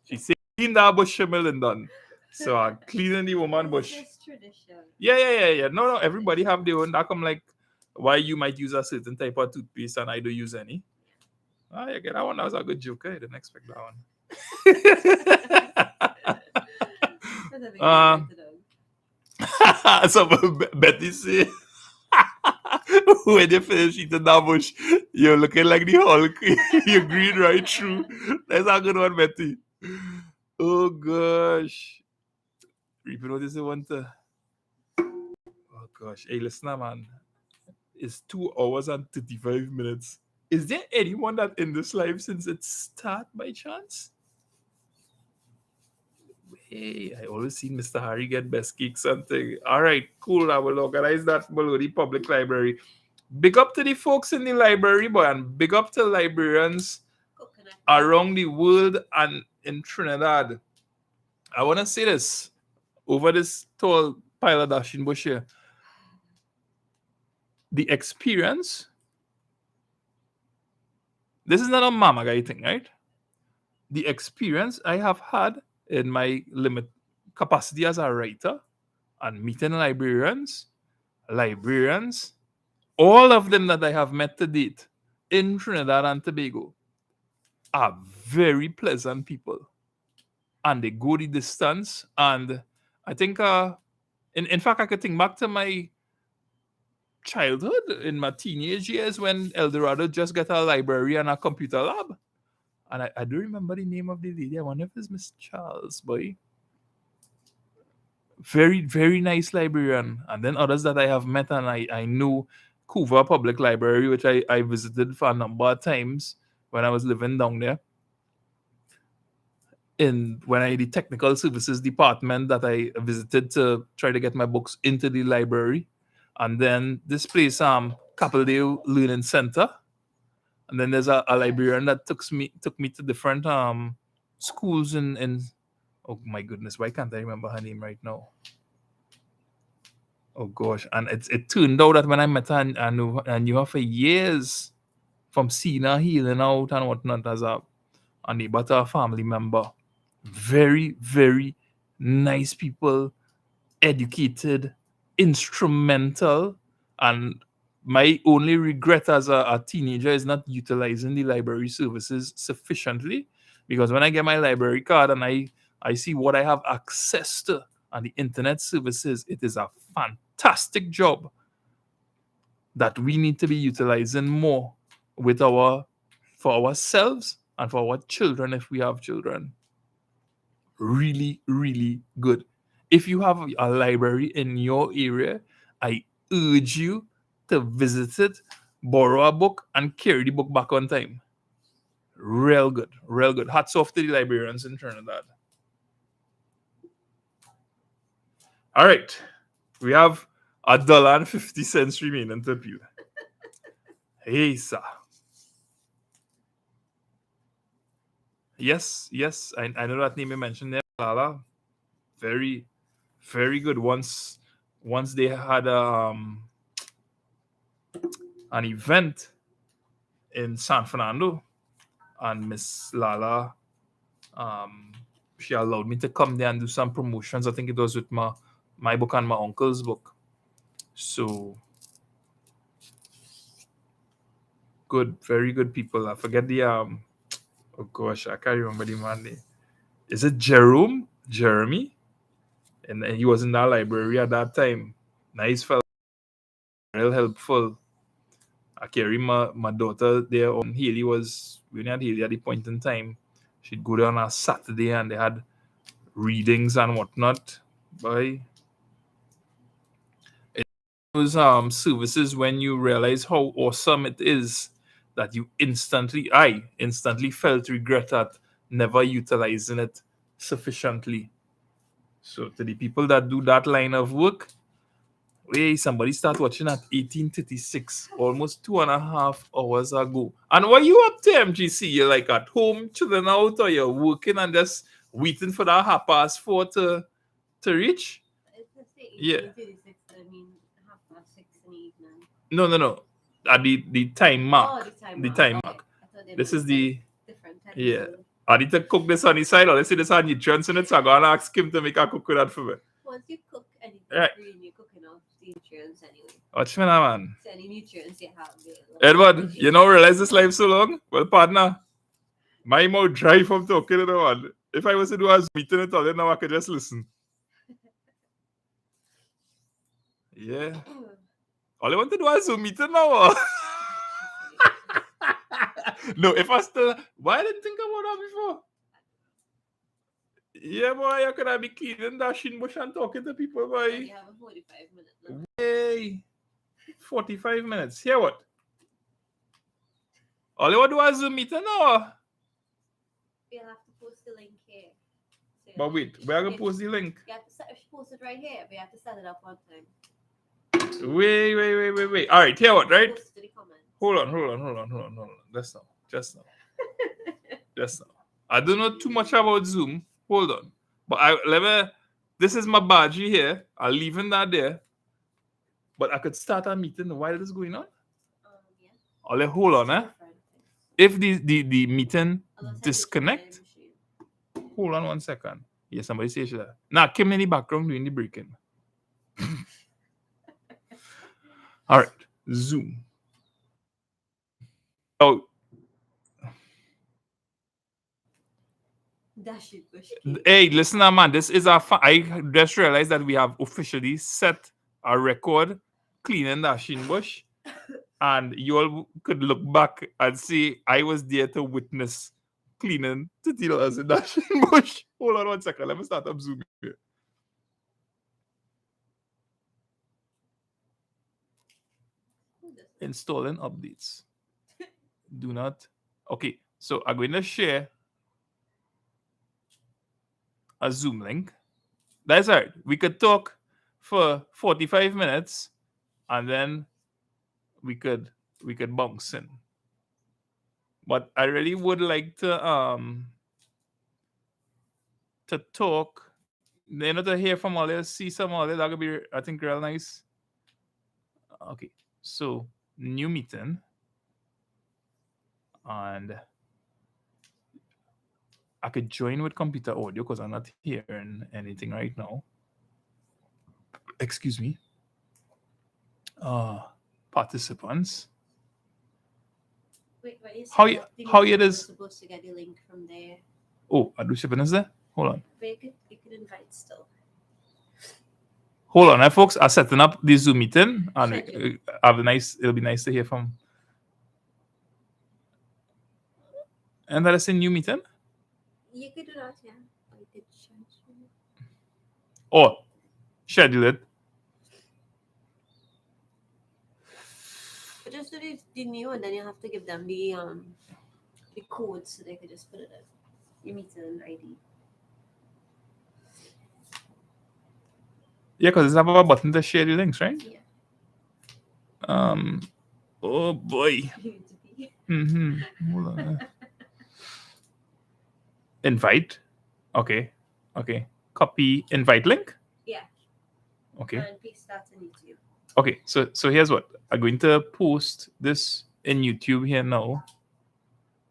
Speaker 1: She say clean that bush Lyndon. So I'm cleaning the woman bush.
Speaker 2: It's tradition.
Speaker 1: Yeah. No, everybody have their own. That come like why you might use a certain type of toothpaste and I don't use any. Ah, you get that one. That was a good joke. I didn't expect that one. So Betty say When you finish eating that bush, you're looking like the Hulk. You green right through. That's a good one, Betty. Oh gosh. Reaping what is the one to? Oh gosh. Hey, listen, man. It's 2 hours and 35 minutes. Is there anyone that in this live since its start by chance? Hey, I always see Mr. Harry get best cake something. All right, cool. I will organize that below the public library. Big up to the folks in the library, boy, and big up to librarians around the world and in Trinidad. I want to say this over this tall pile of dasheen bush here. The experience. This is not a mama guy thing, right? The experience I have had in my limit capacity as a writer and meeting librarians, all of them that I have met to date in Trinidad and Tobago are very pleasant people. And they go the distance. And I think, in fact, I could think back to my childhood, in my teenage years, when Eldorado just got a library and a computer lab. And I do remember the name of the lady. I wonder if it's Miss Charles, boy. Very, very nice librarian. And then others that I have met, and I know Couva Public Library, which I visited for a number of times when I was living down there. When I the technical services department that I visited to try to get my books into the library. And then this place, Capildale Learning Center. And then there's a librarian that took me to different schools in oh my goodness, why can't I remember her name right now? Oh gosh. And it turned out that when I met her, I knew her for years from seeing her healing out and whatnot as a neighbor to a family member. Very, very nice people, educated, instrumental. And my only regret as a teenager is not utilizing the library services sufficiently, because when I get my library card and I see what I have access to and the internet services, it is a fantastic job that we need to be utilizing more for ourselves and for our children if we have children. Really, really good. If you have a library in your area, I urge you to visit it, borrow a book, and carry the book back on time. Real good, real good. Hats off to the librarians in Trinidad. All right, we have $1.50 remaining to peel. Hey, sir. Yes, I know that name you mentioned there, Lala. Very, very good. Once they had an event in San Fernando, and Miss Lala, she allowed me to come there and do some promotions. I think it was with my book and my uncle's book. So good, very good people. I forget the oh gosh, I can't remember the man name. Is it Jeremy? And he was in that library at that time. Nice fellow, real helpful. I carry my daughter there. Haley we only had Haley at the point in time. She'd go there on a Saturday and they had readings and whatnot. Boy, those services, when you realize how awesome it is, that I instantly felt regret at never utilizing it sufficiently. So to the people that do that line of work, somebody start watching at 18:36, almost 2.5 hours ago. And what you up to, MGC? You're like at home chilling out, or you're working and just waiting for that 4:30 to reach? Yeah.
Speaker 2: 18:36, I mean 6:30 in the evening.
Speaker 1: No. At the time mark.
Speaker 2: Oh,
Speaker 1: the time mark. This is the
Speaker 2: different time.
Speaker 1: yeah. I need to cook this on the side, or let's say this on nutrients in it, so I'm gonna ask him to make a cook with that for me.
Speaker 2: Once you cook anything green, you're cooking off the nutrients anyway.
Speaker 1: Watch me now, man.
Speaker 2: So any nutrients you have available.
Speaker 1: Edward, you know, realize this life so long? Well, partner, my mouth dry from talking to the one. If I was to do a meeting it all, then now I could just listen. Yeah. All I want to do is Zoom meeting now. No, if I still, why I didn't think about that before? Yeah, boy, I could have been cleaning dasheen bush and talking to people, boy.
Speaker 2: You have a 45-minute limit.
Speaker 1: Hey, 45 minutes. Hear what? All you want to do is Zoom meeting now.
Speaker 2: You'll have to post the link here. So
Speaker 1: But wait, where are you going to post the link?
Speaker 2: You have to post it right here, but you have to set it up one time.
Speaker 1: Wait. All right, hear what, right?
Speaker 2: Post to the comments.
Speaker 1: Hold on. Just now. I don't know too much about Zoom. Hold on. But this is my bhagi here. I'll leave in that there. But I could start a meeting while this is going on.
Speaker 2: Yeah.
Speaker 1: I'll hold on, eh? If the meeting disconnect, hold on 1 second. Yeah, somebody say that. Nah, Kim in the background doing the breaking. All right, Zoom. Oh,
Speaker 2: Dasheen bush.
Speaker 1: hey, listen, man. This is I just realized that we have officially set a record cleaning dasheen bush, and you all could look back and see I was there to witness cleaning tortillas in dasheen bush. Hold on 1 second. Let me start up Zoom here. Installing updates. Do not. Okay, so I'm going to share a Zoom link. That's all right. We could talk for 45 minutes and then we could bounce in. But I really would like to talk, to hear from all this, see some of it. That could be, I think, real nice. Okay, so new meeting. And I could join with computer audio because I'm not hearing anything right now. Excuse me. Participants.
Speaker 2: Wait,
Speaker 1: How it is?
Speaker 2: Supposed to get the link from there.
Speaker 1: Oh, I do shipping is there? Hold on.
Speaker 2: But you could invite still.
Speaker 1: Hold on, folks. I'm setting up the Zoom meeting, and it'll be nice to hear from. And that is a new meeting?
Speaker 2: You could do that, yeah. Or you could schedule it.
Speaker 1: Oh, schedule it.
Speaker 2: But just do the new, and then you have to give them the code so they could just put it in. Your meeting ID.
Speaker 1: Yeah, because it's have a button to share the links, right?
Speaker 2: Yeah.
Speaker 1: Oh boy. Hold on. Invite. Okay. Copy invite link.
Speaker 2: Yeah.
Speaker 1: Okay.
Speaker 2: And paste that in YouTube.
Speaker 1: Okay. So here's what I'm going to post this in YouTube here now.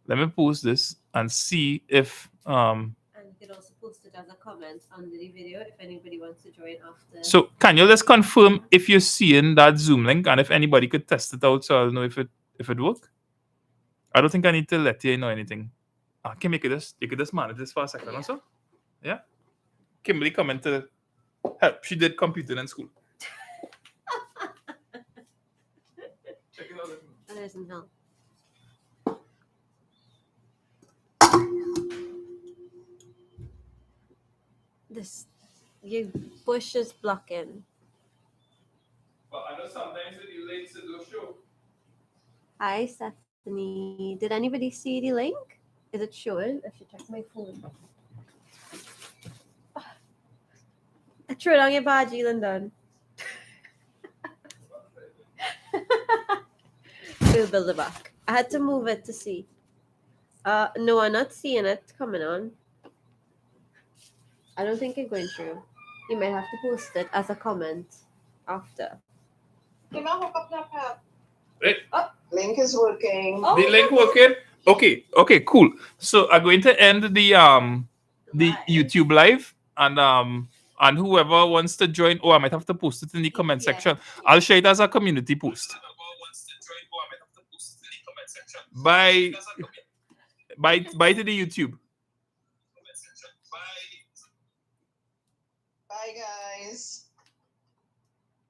Speaker 1: Let me post this and see if
Speaker 2: And you could also post it as a comment under the video if anybody wants to join after.
Speaker 1: So can you just confirm if you're seeing that Zoom link and if anybody could test it out so I'll know if it work? I don't think I need to let you know anything. Can you could just manage this for a second also? Yeah. Kimberly commented help. She did computing in school. Check it out.
Speaker 2: That doesn't help. Your bush is blocking.
Speaker 1: But I know sometimes the links to do show.
Speaker 2: Hi, Stephanie. Did anybody see the link? Is it showing? I should check my phone. I threw it on your bhagi, Lyndon. We'll build it back. I had to move it to see. No, I'm not seeing it coming on. I don't think it's going through. You might have to post it as a comment after.
Speaker 3: Can I hook up that pad?
Speaker 1: Right.
Speaker 3: Oh, link is working.
Speaker 2: Oh,
Speaker 1: The link working? Okay, cool. So I'm going to end the YouTube live and whoever wants to join. Oh, I might have to post it in the comment section. I'll share it as a community post. Bye to the YouTube.